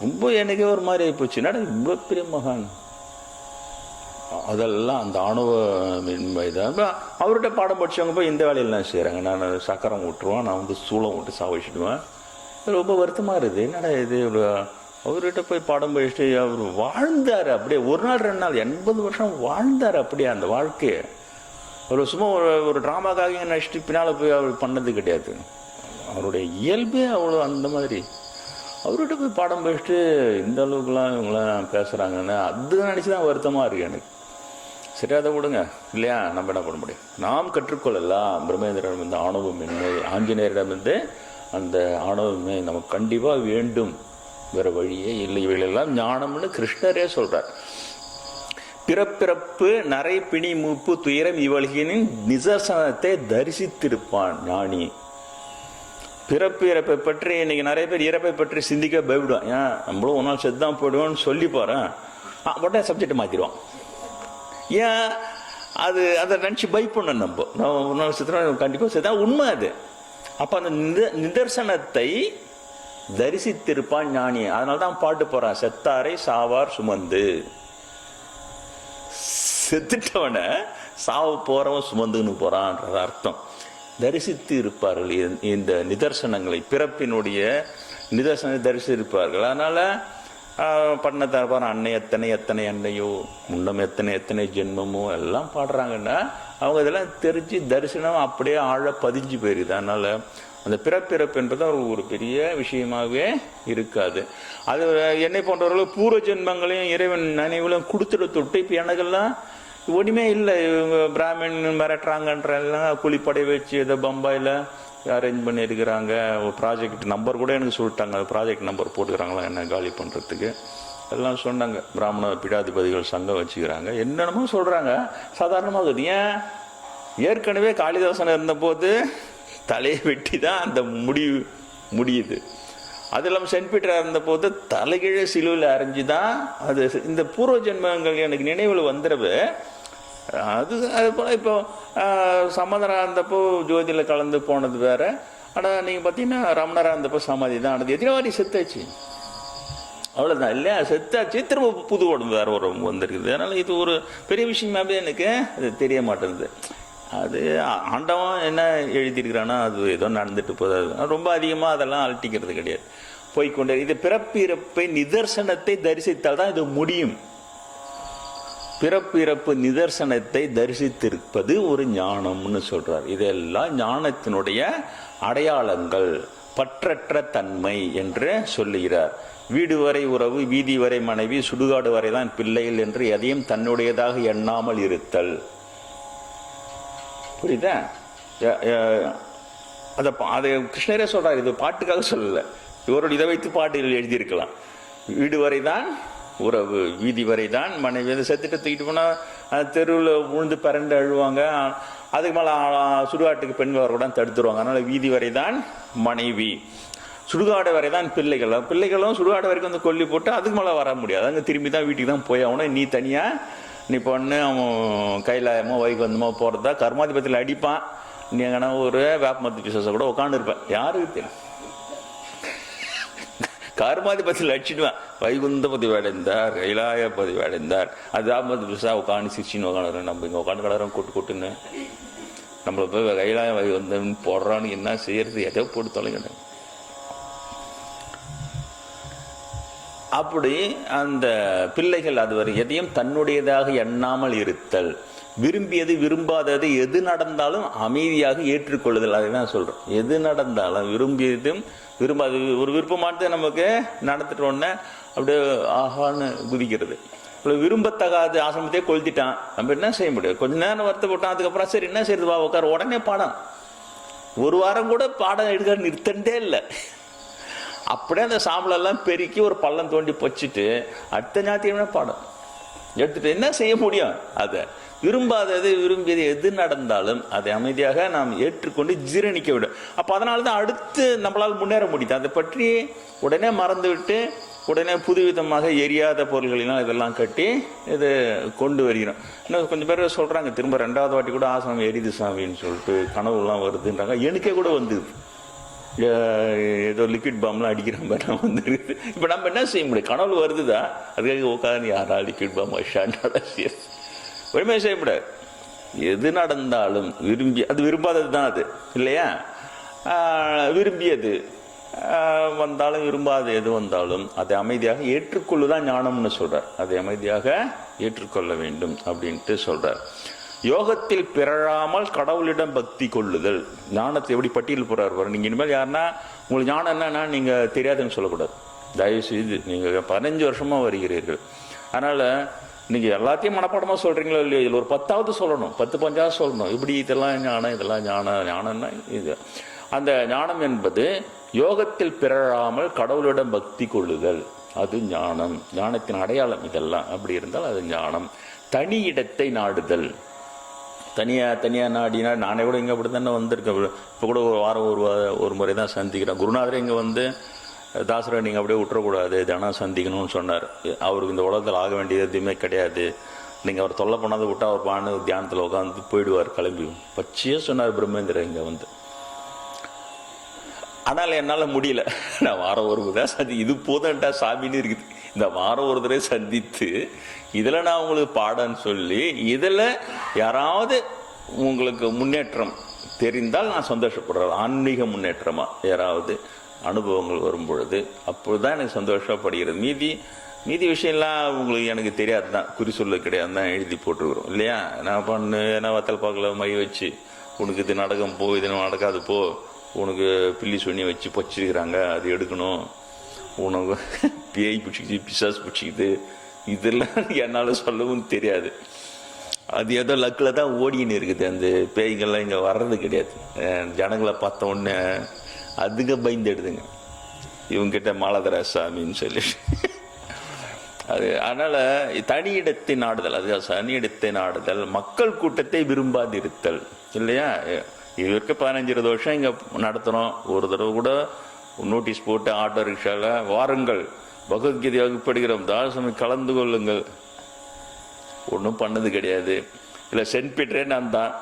ரொம்ப எனக்கே ஒரு மாதிரி ஆகிப்போச்சு. என்னடா ரொம்ப பெரிய மகான். அதெல்லாம் அந்த ஆணவ மின்மை தான். அவர்கிட்ட பாடம் படித்தவங்க போய் இந்த வேலையெல்லாம் செய்கிறாங்க. நான் சக்கரம் விட்டுருவேன், நான் வந்து சூளம் விட்டு சாவிச்சிடுவேன். ரொம்ப வருத்தமாக இருக்குது. என்னடா இது அவர்கிட்ட போய் பாடம் படிச்சுட்டு அவர் வாழ்ந்தார். அப்படியே ஒரு நாள் 2 நாள் 80 வருஷம் வாழ்ந்தார். அப்படியே அந்த வாழ்க்கையை அவர் சும்மா ஒரு ட்ராமாக்காக நினச்சிட்டு பின்னால் போய் அவர் பண்ணது கிடையாது. அவருடைய இயல்பே அவ்வளோ அந்த மாதிரி. அவர்கிட்ட போய் பாடம் படிச்சுட்டு இந்த அளவுக்குலாம் இவங்களாம் பேசுகிறாங்கன்னு அது நினச்சி தான் வருத்தமாக இருக்குது எனக்கு. சரி, அதை விடுங்க இல்லையா. நம்ம என்ன பண்ண முடியும்? நாம் கற்றுக்கொள்ளலாம். பிரம்மேந்திரன் வந்து ஆணவமின்மை, ஆஞ்சநேயரிடமிருந்து அந்த ஆணவமின்மை நமக்கு கண்டிப்பாக வேண்டும். வேறு வழியே இல்லை. இவைகளெல்லாம் ஞானம்னு கிருஷ்ணரே சொல்கிறார். பிறப்பிறப்பு நரை பிணி மூப்பு துயரம் இவழ்கினின் நிதர்சனத்தை தரிசித்திருப்பான் ஞானி. பிறப்பு இறப்பை பற்றி இன்னைக்கு நிறைய பேர் இறப்பை பற்றி சிந்திக்க பயப்படுவான். ஏன் நம்மளும் ஒரு நாள் செத்து தான் போயிடுவோன்னு சொல்லி போகிறேன். உடனே சப்ஜெக்டை மாற்றிடுவான். ஏன் அது அதை நினச்சி பயப்படணும். நம்ம ஒரு நாள் செத்துறோம், கண்டிப்பாக செத்தா உண்மை அது. அப்போ அந்த நிதர்சனத்தை தரிசித்திருப்பான் ஞானி. அதனால தான் பாட்டு போகிறான், செத்தாரை சாவார் சுமந்து. செத்துட்டவனை சாவு போகிறவன் சுமந்துன்னு போகிறான்றது அர்த்தம். தரிசித்து இருப்பார்கள் இந்த நிதர்சனங்களை, பிறப்பினுடைய நிதர்சனத்தை தரிசித்திருப்பார்கள். அதனால் பண்ண தரப்பார் அன்னை எத்தனை எத்தனை அன்னையோ, முன்னம் எத்தனை எத்தனை ஜென்மமோ எல்லாம் பாடுறாங்கன்னா அவங்க இதெல்லாம் தெரிஞ்சு தரிசனம் அப்படியே ஆழ பதிஞ்சு போயிருது. அதனால் அந்த பிறப்பிறப்பு என்பது ஒரு பெரிய விஷயமாகவே இருக்காது. அது என்னை போன்றவர்கள் பூர்வ ஜென்மங்களையும் இறைவன் நினைவுலையும் கொடுத்துட்டு தொட்டு இப்போ எனக்கெல்லாம் ஒன்றுமே இல்லை. இவங்க பிராமின் மிரட்டுறாங்கன்றெல்லாம் கூலிப்படை வச்சு ஏதோ பம்பாயில் அரேஞ்ச் பண்ணியிருக்கிறாங்க. ப்ராஜெக்ட் நம்பர் கூட எனக்கு சொல்லிட்டாங்க, ப்ராஜெக்ட் நம்பர் போட்டுக்கிறாங்களா என்ன காலி பண்ணுறதுக்கு எல்லாம் சொன்னாங்க. பிராமண பீடாதிபதிகள் சங்கம் வச்சுக்கிறாங்க, என்னென்னமோ சொல்கிறாங்க. சாதாரணமாக ஏன் ஏற்கனவே காளிதாசன் இருந்தபோது தலையை வெட்டி தான் அந்த முடியுது. அது இல்லாமல் சென்ட் பீட்டராக இருந்தபோது தலைகீழ சிலுவில் அரைஞ்சி தான் அது. இந்த பூர்வ ஜென்மங்கள் எனக்கு நினைவில் வந்துடுது. அது போல் இப்போ சமதராக இருந்தப்போ ஜோதியில் கலந்து போனது வேற. ஆனால் நீங்கள் பார்த்தீங்கன்னா ரமணராக இருந்தப்போ சமாதி தான் ஆனது. எதிரவாரி செத்தாச்சு, அவ்வளோதான் இல்லையா, செத்தாச்சு. திரும்ப புது உடம்பு வேற ஒரு வந்திருக்குது. அதனால் இது ஒரு பெரிய விஷயமாவே எனக்கு அது தெரிய மாட்டேங்குது. அது ஆண்டவன் என்ன எழுதியிருக்கிறான்னா அது ஏதோ நடந்துட்டு போகுது. ரொம்ப அதிகமாக அதெல்லாம் அழட்டிக்கிறது கிடையாது, போய்கொண்டே. இது பிறப்பிறப்பை நிதர்சனத்தை தரிசித்தால் தான் இது முடியும். பிறப்பிறப்பு நிதர்சனத்தை தரிசித்திருப்பது ஒரு ஞானம்னு சொல்றார். இதெல்லாம் ஞானத்தினுடைய அடையாளங்கள், பற்றற்ற தன்மை என்று சொல்லுகிறார். வீடு வரை உறவு, வீதி வரை மனைவி, சுடுகாடு வரை தான் பிள்ளைகள் என்று எதையும் தன்னுடையதாக எண்ணாமல் இருத்தல். புரியுதா? அதை கிருஷ்ணரே சொல்றாரு, இது பாட்டுக்காக சொல்லலை, இவரோட இதை வைத்து பாட்டுகள் எழுதியிருக்கலாம். வீடு வரை தான் உறவு, வீதி வரை தான் மனைவி. அதை செத்துட்டு தூக்கிட்டு போனால் தெருவில் உழுந்து பரண்டு அழுவாங்க. அதுக்கு மேலே சுடுகாட்டுக்கு பெண்கள் வரக்கூடாது தடுத்துருவாங்க. அதனால் வீதி வரை தான் மனைவி, சுடுகாடு வரை தான் பிள்ளைகள். பிள்ளைகளும் சுடுகாடு வரைக்கும் வந்து கொல்லி போட்டு அதுக்கு மேலே வர முடியாது, அங்கே திரும்பி தான் வீட்டுக்கு தான் போய் ஆகணும். நீ தனியாக நீ பொண்ணு அவன் கைலாயமோ வைகுந்தமோ போகிறதா கர்மாதிபத்தியில் அடிப்பான். நீ எங்கன்னா ஒரு வேப்பமத்து பிசாசை கூட உட்காந்துருப்பேன், யாருக்கு தெரியும். கர்மாதிபத்தியில் அடிச்சிடுவேன், வைகுந்தபதி அடைந்தார், கைலாயபதி அடைந்தார். அது வேப்பமத்து பிசா உட்காந்து சிரிச்சின்னு உட்காந்துறேன். நம்ம இங்கே உட்காந்து கலரம் கொட்டுன்னு நம்மளை போய் கைலாய வைகுந்தம் போடுறான்னு என்ன செய்யறது, எதோ போட்டு தொலைங்க. அப்படி அந்த பிள்ளைகள் அதுவரை எதையும் தன்னுடையதாக எண்ணாமல் இருத்தல், விரும்பியது விரும்பாதது எது நடந்தாலும் அமைதியாக ஏற்றுக்கொள்ளுதல். அதுதான் சொல்றோம். எது நடந்தாலும் விரும்பியதும் விரும்பாது ஒரு விருப்பமானது நமக்கு நடத்திட்டோன்னே அப்படியே ஆஹான்னு குதிக்கிறது. விரும்பத்தகாது ஆசிரமத்தையே கொளுத்திட்டான், நம்ம என்ன செய்ய முடியும்? கொஞ்ச நேரம் வருத்தப்பட்டான், அதுக்கப்புறம் சரி என்ன செய்யறது, வா உட்கார, உடனே பாடம். ஒரு வாரம் கூட பாடம் எடுக்க நிறுத்தண்டே இல்லை. அப்படியே அந்த சாம்பலெல்லாம் பெருக்கி ஒரு பள்ளம் தோண்டி வச்சுட்டு அடுத்த ஞாயிற்றுக்கிழமை பாடம் எடுத்துட்டு என்ன செய்ய முடியும்? அதை விரும்பாதது விரும்பியது எது நடந்தாலும் அதை அமைதியாக நாம் ஏற்றுக்கொண்டு ஜீரணிக்க விடும். அப்போ அதனால தான் அடுத்து நம்மளால் முன்னேற முடியுது. அதை பற்றி உடனே மறந்து விட்டு உடனே புதுவிதமாக எரியாத பொருள்களினால் இதெல்லாம் கட்டி இது கொண்டு வருகிறோம். இன்னும் கொஞ்சம் பேர் சொல்கிறாங்க, திரும்ப 2வது வாட்டி கூட ஆசிரமம் எரியுது சாமின்னு சொல்லிட்டு கனவுலாம் வருதுன்றாங்க. எனக்கே கூட வந்துது, ஏதோ லிக்விட் பாம்லாம் அடிக்கிற மாதிரி வந்துருக்குது. இப்போ நம்ம என்ன செய்ய முடியும்? கனவு வருதுதான், அதுக்காக உட்காந்து யாரா லிக்விட் பாம் ஒருமே செய்ய முடியாது. எது நடந்தாலும் விரும்பி, அது விரும்பாதது தான் அது இல்லையா. விரும்பியது வந்தாலும் விரும்பாத எது வந்தாலும் அதை அமைதியாக ஏற்றுக்கொள்ளுதான் ஞானம்னு சொல்றார். அதை அமைதியாக ஏற்றுக்கொள்ள வேண்டும் அப்படின்ட்டு சொல்றார். யோகத்தில் பிறழாமல் கடவுளிடம் பக்தி கொள்ளுதல். ஞானத்தை எப்படி பட்டியல் போறாரு. நீங்க இனிமேல் யாருன்னா உங்களுக்கு ஞானம் என்னன்னா நீங்க தெரியாதுன்னு சொல்லக்கூடாது. தயவு செய்து நீங்க 15 வருஷமா வருகிறீர்கள், அதனால நீங்க எல்லாத்தையும் மனப்பாடமா சொல்றீங்களோ இல்லையோ, இதில் ஒரு 10வது சொல்லணும், 10 15 சொல்லணும். இப்படி இதெல்லாம் ஞானம், இதெல்லாம் ஞானம்னா இது. அந்த ஞானம் என்பது யோகத்தில் பிறழாமல் கடவுளிடம் பக்தி கொள்ளுதல், அது ஞானம், ஞானத்தின் அடையாளம் இதெல்லாம். அப்படி இருந்தால் அது ஞானம். தனி இடத்தை நாடுதல், தனியாக நாடினா, நானே கூட இங்கே அப்படி தானே வந்திருக்கேன். இப்போ கூட ஒரு வாரம் ஒரு முறை தான் சந்திக்கிறேன். குருநாதரே இங்கே வந்து தாசரை நீங்கள் அப்படியே விட்டுறக்கூடாது, தினம் சந்திக்கணும்னு சொன்னார். அவருக்கு இந்த உலகத்தில் ஆக வேண்டியது எதுவுமே கிடையாது, நீங்கள் அவர் தொல்லை பண்ணாத விட்டால் அவர் பாண்டு தியானத்தில் உட்காந்து போயிடுவார் கிளம்பி. பச்சையே சொன்னார் பிரம்மேந்திரன் இங்கே வந்து. ஆனால் என்னால் முடியல, நான் வாரம் ஒரு தான் இது போதன்டா சாமின்னு இருக்குது. இந்த வாரம் ஒரு தடவை சந்தித்து இதில் நான் உங்களுக்கு பாடன்னு சொல்லி இதில் யாராவது உங்களுக்கு முன்னேற்றம் தெரிந்தால் நான் சந்தோஷப்படுறேன். ஆன்மீக முன்னேற்றமாக யாராவது அனுபவங்கள் வரும் பொழுது அப்பொழுது தான் எனக்கு சந்தோஷப்படுகிறது. மீதி விஷயம்லாம் உங்களுக்கு எனக்கு தெரியாது தான், குறி சொல்ல கிடையாது தான் எழுதி போட்டுருக்குறோம் இல்லையா. நான் என்ன வத்தல் பார்க்கல மை வச்சு உனக்கு இது நடக்கும் போ, இது நடக்காது போ, உனக்கு பில்லி சொன்னி வச்சு பொச்சிருக்கிறாங்க, அது எடுக்கணும், உனக்கு பேய் பிடிச்சிக்கிது பிசாஸ் பிடிச்சிக்குது, இதெல்லாம் என்னால் சொல்லவும் தெரியாது. அது ஏதோ லக்கில் தான் ஓடின்னு இருக்குது. அந்த பேய்கள்லாம் இங்கே வர்றது கிடையாது. ஜனங்களை பார்த்த உடனே அதுங்க பயந்துடுதுங்க, இவங்கிட்ட மாலதரா சாமின்னு சொல்லி. அது அதனால் தனியிடத்தை நாடுதல், அது தனியிடத்தை நாடுதல், மக்கள் கூட்டத்தை விரும்பாதிருத்தல் இல்லையா. இதற்கு 15-20 வருஷம் இங்கே நடத்துகிறோம். ஒரு தடவை கூட நோட்டீஸ் போட்டு ஆட்டோ ரிக்ஷாவில் வாருங்கள் பகவத்கீதை வகுப்படுகிறோம், தாசமி கலந்து கொள்ளுங்கள், ஒன்றும் பண்ணது கிடையாது. இல்லை சென்ட் பீட்டரே நான் தான்,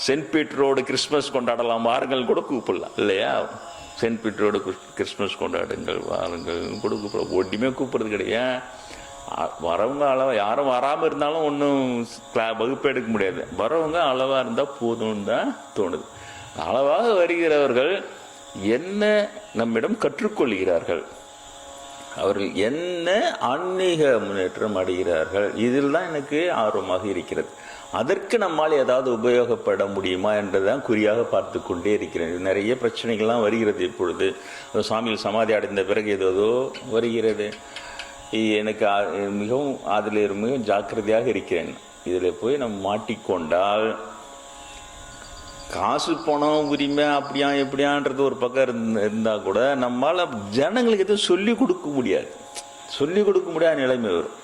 சென்ட் பீட்டரோடு கிறிஸ்மஸ் கொண்டாடலாம் வாருங்கள் கூட கூப்பிடலாம் இல்லையா. சென்ட் பீட்டரோடு கிறிஸ்மஸ் கொண்டாடுங்கள் வாருங்கள் கூட கூப்பிடலாம், ஒன்றுமே கூப்பிட்றது கிடையாது. வரவங்க அளவாக, யாரும் வராமல் இருந்தாலும் ஒன்றும் வகுப்பு எடுக்க முடியாது. வரவங்க அளவாக இருந்தால் போதும்னு தான் தோணுது. அளவாக வருகிறவர்கள் என்ன நம்மிடம் கற்றுக்கொள்கிறார்கள், அவர்கள் என்ன ஆன்மீக முன்னேற்றம் அடைகிறார்கள், இதில் தான் எனக்கு ஆர்வமாக இருக்கிறது. அதற்கு நம்மால் ஏதாவது உபயோகப்பட முடியுமா என்றுதான் குறியாக பார்த்து கொண்டே இருக்கிறேன். நிறைய பிரச்சனைகள்லாம் வருகிறது. இப்பொழுது சாமியில் சமாதி அடைந்த பிறகு ஏதோ வருகிறது. எனக்கு மிகவும் அதில் மிகவும் ஜாக்கிரதையாக இருக்கிறேன். இதில் போய் நம்ம மாட்டிக்கொண்டால் காசு பணம் உரிமை அப்படியா எப்படியான்றது ஒரு பக்கம் இருந்தால் கூட நம்மளால் ஜனங்களுக்கு எதுவும் சொல்லிக் கொடுக்க முடியாது, சொல்லிக் கொடுக்க முடியாத நிலைமை வரும்.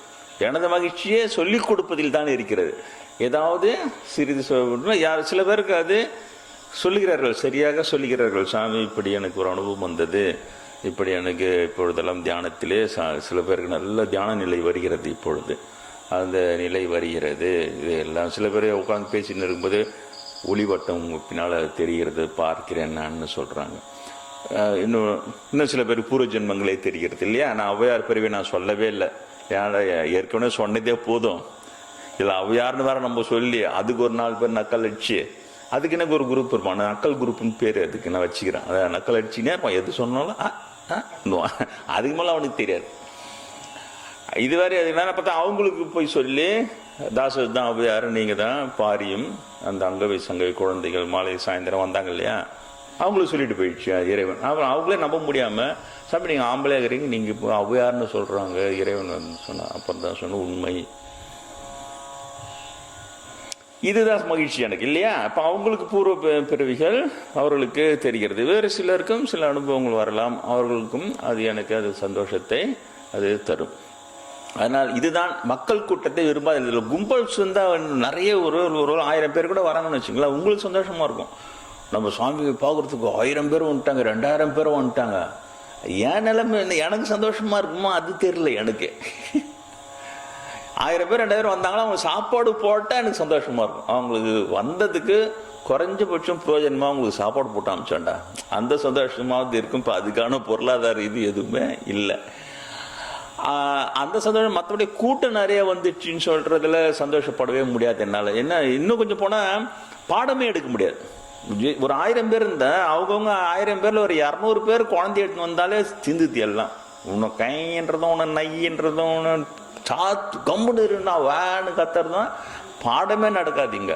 எனது மகிழ்ச்சியே சொல்லிக் கொடுப்பதில் தான் இருக்கிறது. ஏதாவது சிறிது யார் சில பேருக்கு அது சொல்லுகிறார்கள், சரியாக சொல்லுகிறார்கள், சாமி இப்படி எனக்கு ஒரு அனுபவம் வந்தது, இப்படி எனக்கு இப்பொழுதெல்லாம் தியானத்திலே சில பேருக்கு நல்ல தியான நிலை வருகிறது, இப்பொழுது அந்த நிலை வருகிறது. இது எல்லாம் சில பேர் உட்காந்து பேசின்னு இருக்கும்போது ஒளிவட்டம் பின்னால் தெரிகிறது, பார்க்கிறேன் நான் சொல்கிறாங்க. இன்னும் சில பேர் பூர்வ ஜென்மங்களே தெரிகிறது இல்லையா. நான் ஔவையார் பிரிவை நான் சொல்லவே இல்லை, ஏன்னா ஏற்கனவே சொன்னதே போதும். இல்லை ஔவையார்னு வேற நம்ம சொல்லி அதுக்கு ஒரு 4 பேர் நக்கல் அடிச்சு, அதுக்கு எனக்கு ஒரு குரூப் இருப்பான், நக்கல் குரூப்னு பேர் அதுக்கு நான் வச்சுக்கிறேன். அதை நக்கல் அடிச்சுனே இருப்பான், எது சொன்னாலும் அதுக்கு மேலே அவனுக்கு தெரியாது. இது வேறு அது என்னென்ன பார்த்தா அவங்களுக்கு போய் சொல்லி தாசர் தான் ஔவையார், நீங்கள் தான் பாரியும் அந்த அங்கவை சங்கவை குழந்தைகள் மாலை சாயந்தரம் வந்தாங்க இல்லையா, அவங்களுக்கு சொல்லிட்டு போயிடுச்சு இறைவன். அப்புறம் அவங்களே நம்ப முடியாமல் சாமி நீங்கள் ஆம்பளையாக இருக்கிறீங்க, நீங்கள் இப்போ ஔவையார்னு சொல்கிறாங்க இறைவன் வந்து சொன்ன. அப்புறம் தான் சொன்ன உண்மை இதுதான் மகிழ்ச்சி எனக்கு இல்லையா. அப்போ அவங்களுக்கு பூர்வ பிறவிகள் அவர்களுக்கு தெரிகிறது. வேறு சிலருக்கும் சில அனுபவங்கள் வரலாம், அவர்களுக்கும் அது எனக்கு அது சந்தோஷத்தை அது தரும். அதனால் இதுதான் மக்கள் கூட்டத்தை விரும்பாத. இதில் கும்பல் சொந்தால் நிறைய ஒரு 1000 பேர் கூட வராங்கன்னு வச்சுங்களேன், உங்களுக்கு சந்தோஷமாக இருக்கும். நம்ம சுவாமியை பார்க்குறதுக்கு 1000 பேர் வந்துட்டாங்க, 2000 பேர் வந்துட்டாங்க, என் நிலைமை எனக்கு சந்தோஷமாக இருக்குமா அது தெரியல எனக்கு. 1000 பேர் 2000 வந்தாங்கன்னா அவங்க சாப்பாடு போட்டால் எனக்கு சந்தோஷமாக இருக்கும். அவங்களுக்கு வந்ததுக்கு குறைஞ்சபட்சம் பிரயோஜனமாக அவங்களுக்கு சாப்பாடு போட்டு அமிச்சோண்டா அந்த சந்தோஷமாவது இருக்கும். இப்போ அதுக்கான பொருளாதார இது எதுவுமே இல்லை. அந்த சந்தோஷம். மற்றபடி கூட்டம் நிறைய வந்துச்சுன்னு சொல்கிறதுல சந்தோஷப்படவே முடியாது என்னால். என்ன இன்னும் கொஞ்சம் போனால் பாடமே எடுக்க முடியாது. ஒரு 1000 பேர் இருந்தால் அவங்கவுங்க 1000 பேரில் ஒரு 200 பேர் குழந்தை எடுத்துன்னு வந்தாலே சிந்துத்தி எல்லாம். உன்னை கைன்றதும் உன்னை நையின்றதும் உன்னை சாத்து கம்புன்னு இருந்தா வேன்னு கத்துறதும் பாடமே நடக்காதீங்க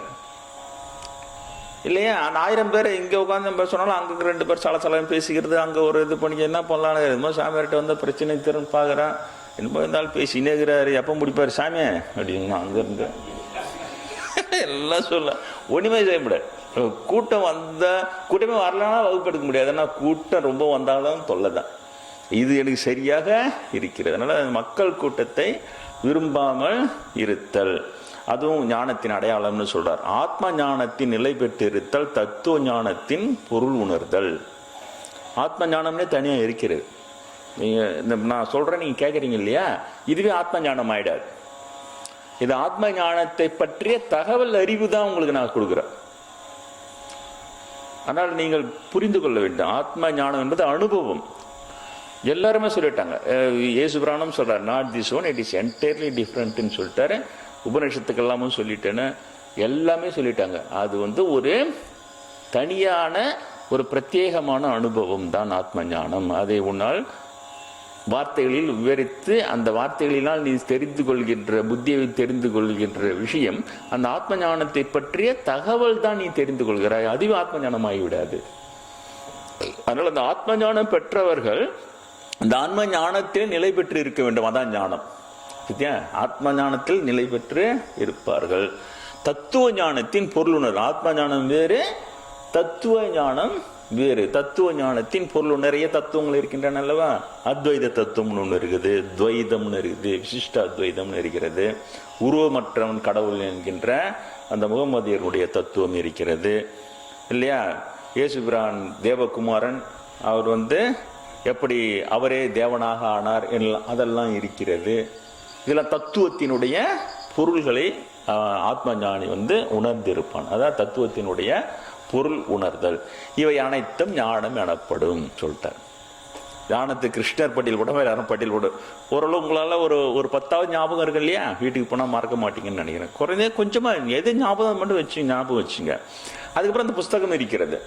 இல்லையா. அந்த 1000 பேர் இங்கே உட்காந்து நம்ம சொன்னாலும் அங்கே 2 பேர் சலசலம் பேசிக்கிறது, அங்கே ஒரு இது பண்ணி என்ன பண்ணலான்னு என்னமோ சாமியார்கிட்ட வந்தால் பிரச்சனை திறன் பார்க்குறேன், என்னமோ இருந்தாலும் பேசினே இருக்கிறாரு, எப்போ முடிப்பார் சாமியை அப்படின்னா அங்கே இருந்து எல்லாம் சொல்ல ஒன்றுமே செய்ய முடியாது. கூட்டம் கூட்டமே வரலன்னா வகுப்பு எடுக்க முடியாது. ஆனால் கூட்டம் ரொம்ப வந்தாலும் தொல்லை தான். இது எனக்கு சரியாக இருக்கிறது. அதனால் மக்கள் கூட்டத்தை விரும்பாமல் இருத்தல் அதுவும் ஞானத்தின் அடையாளம்னு சொல்றார். ஆத்ம ஞானத்தின் நிலை பெற்று இருத்தல் தத்துவ ஞானத்தின் பொருள் உணர்தல். ஆத்ம ஞானம்னே தனியாக இருக்கிறது. நீங்கள் நான் சொல்கிறேன், நீங்கள் கேட்குறீங்க இல்லையா, இதுவே ஆத்ம ஞானம் ஆயிடாது. இது ஆத்ம ஞானத்தை பற்றிய தகவல் அறிவு தான் உங்களுக்கு நான் கொடுக்குறேன். ஆனால் நீங்கள் புரிந்து கொள்ள வேண்டும், ஆத்ம ஞானம் என்பது அனுபவம். எல்லாருமே சொல்லிட்டாங்க. இயேசு பிராணம் சொல்றார், not this one, it is entirely டிஃப்ரெண்ட்னு சொல்லிட்டாரு. உபநிஷத்துக்கு எல்லாமும் சொல்லிட்டேன்னு எல்லாமே சொல்லிட்டாங்க. அது ஒரு தனியான ஒரு பிரத்யேகமான அனுபவம் தான் ஆத்ம ஞானம். அதை உன்னால் வார்த்தைகளில் விவரித்து அந்த வார்த்தைகளினால் நீ தெரிந்து கொள்கின்ற புத்தியை தெரிந்து கொள்கின்ற விஷயம் அந்த ஆத்ம ஞானத்தை பற்றிய தகவல் தான் நீ தெரிந்து கொள்கிறாய். அதுவே ஆத்ம ஞானமாகிவிடாது. அதனால் அந்த ஆத்ம ஞானம் பெற்றவர்கள் அந்த ஆத்ம ஞானத்தில் நிலை பெற்று இருக்க வேண்டும். அதான் ஞானம். ஆத்ம ஞானத்தில் நிலை பெற்று இருப்பார்கள். தத்துவ ஞானத்தின் பொருளுணர்வு. ஆத்ம ஞானம் வேறு, தத்துவ ஞானம் வேறு. தத்துவ ஞானத்தின் பொருள் நிறைய தத்துவங்கள் இருக்கின்றன அல்லவா. அத்வைத தத்துவம்னு ஒன்று இருக்குது, துவைதம்னு இருக்குது, விசிஷ்ட அத்வைதம்னு இருக்கிறது, உருவமற்றவன் கடவுள் என்கின்ற அந்த முகமதியருடைய தத்துவம் இருக்கிறது இல்லையா. இயேசுபிரான் தேவகுமாரன், அவர் எப்படி அவரே தேவனாக ஆனார் அதெல்லாம் இருக்கிறது. இதெல்லாம் தத்துவத்தினுடைய பொருள்களை ஆத்ம ஞானி உணர்ந்திருப்பான். அதான் தத்துவத்தினுடைய பொருள் உணர்தல். இவை அனைத்தும் ஞானம் எனப்படும் சொல்லிட்டார். ஞானத்து கிருஷ்ணர் பட்டியல் கூட யாரும் பட்டியல் கூட ஓரளவு உங்களால் ஒரு 10வது ஞாபகம் இருக்கு இல்லையா. வீட்டுக்கு போனால் மறக்க மாட்டீங்கன்னு நினைக்கிறேன். குறைஞ்ச கொஞ்சமாக எது ஞாபகம் மட்டும் ஞாபகம் வச்சுங்க. அதுக்கப்புறம் அந்த புஸ்தகம் இருக்கிறது.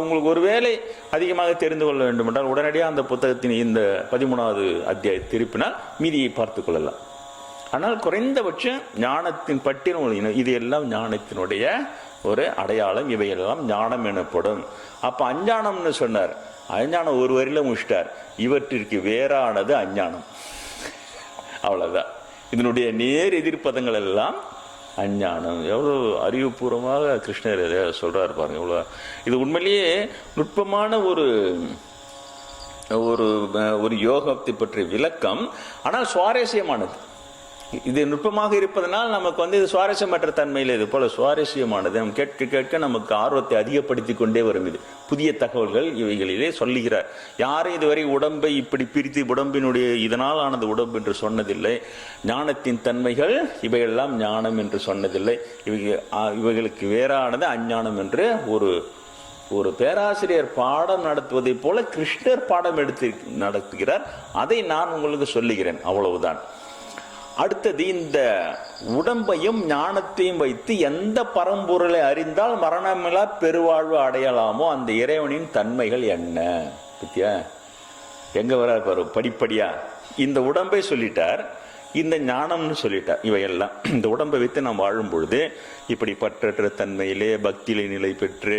உங்களுக்கு ஒரு வேளை அதிகமாக தெரிந்து கொள்ள வேண்டும் என்றால் உடனடியாக அந்த புத்தகத்தின் இந்த 13வது அத்தியாயம் திருப்பினால் மீதியை பார்த்து கொள்ளலாம். ஆனால் குறைந்தபட்சம் ஞானத்தின் பட்டியல் இது எல்லாம் ஞானத்தினுடைய ஒரு அடையாளம். இவையெல்லாம் ஞானம் எனப்படும். அப்ப அஞ்ஞானம்னு சொன்னார். அஞ்ஞானம் ஒரு வரியில முடிச்சிட்டார். இவற்றிற்கு வேறானது அஞ்ஞானம். அவ்வளவுதான். இதனுடைய நேர் எதிர்ப்பதங்கள் எல்லாம் அஞ்ஞானம். எவ்வளவு அறிவுபூர்வமாக கிருஷ்ணர் சொல்றாரு பாருங்க. எவ்வளவு இது உண்மையிலேயே நுட்பமான ஒரு ஒரு யோகத்தை பற்றிய விளக்கம். ஆனால் சுவாரஸ்யமானது. இது நுட்பமாக இருப்பதனால் நமக்கு இது சுவாரஸ்யமற்ற தன்மையில் இது போல சுவாரஸ்யமானது. நம்ம கேட்க கேட்க நமக்கு ஆர்வத்தை அதிகப்படுத்தி கொண்டே வரும். இது புதிய தகவல்கள் இவைகளிலே சொல்லுகிறார். யாரும் இதுவரை உடம்பை இப்படி பிரித்து உடம்பினுடைய இதனால் ஆனது உடம்பு என்று சொன்னதில்லை. ஞானத்தின் தன்மைகள் இவையெல்லாம் ஞானம் என்று சொன்னதில்லை. இவைகளுக்கு வேறானது அஞ்ஞானம் என்று ஒரு பேராசிரியர் பாடம் நடத்துவதை போல கிருஷ்ணர் பாடம் எடுத்து நடத்துகிறார். அதை நான் உங்களுக்கு சொல்லுகிறேன். அவ்வளவுதான். அடுத்தது, இந்த உடம்பையும் ஞானத்தையும் வைத்து எந்த பரம்பொருளை அறிந்தால் மரணமில்லா பெருவாழ்வு அடையலாமோ அந்த இறைவனின் தன்மைகள் என்ன பத்தியா எங்க வர படிப்படியா. இந்த உடம்பை சொல்லிட்டார், இந்த ஞானம்னு சொல்லிட்டார். இவையெல்லாம் இந்த உடம்பை வைத்து நாம் வாழும் பொழுது இப்படி பற்றற்ற தன்மையிலே பக்தியிலே நிலை பெற்று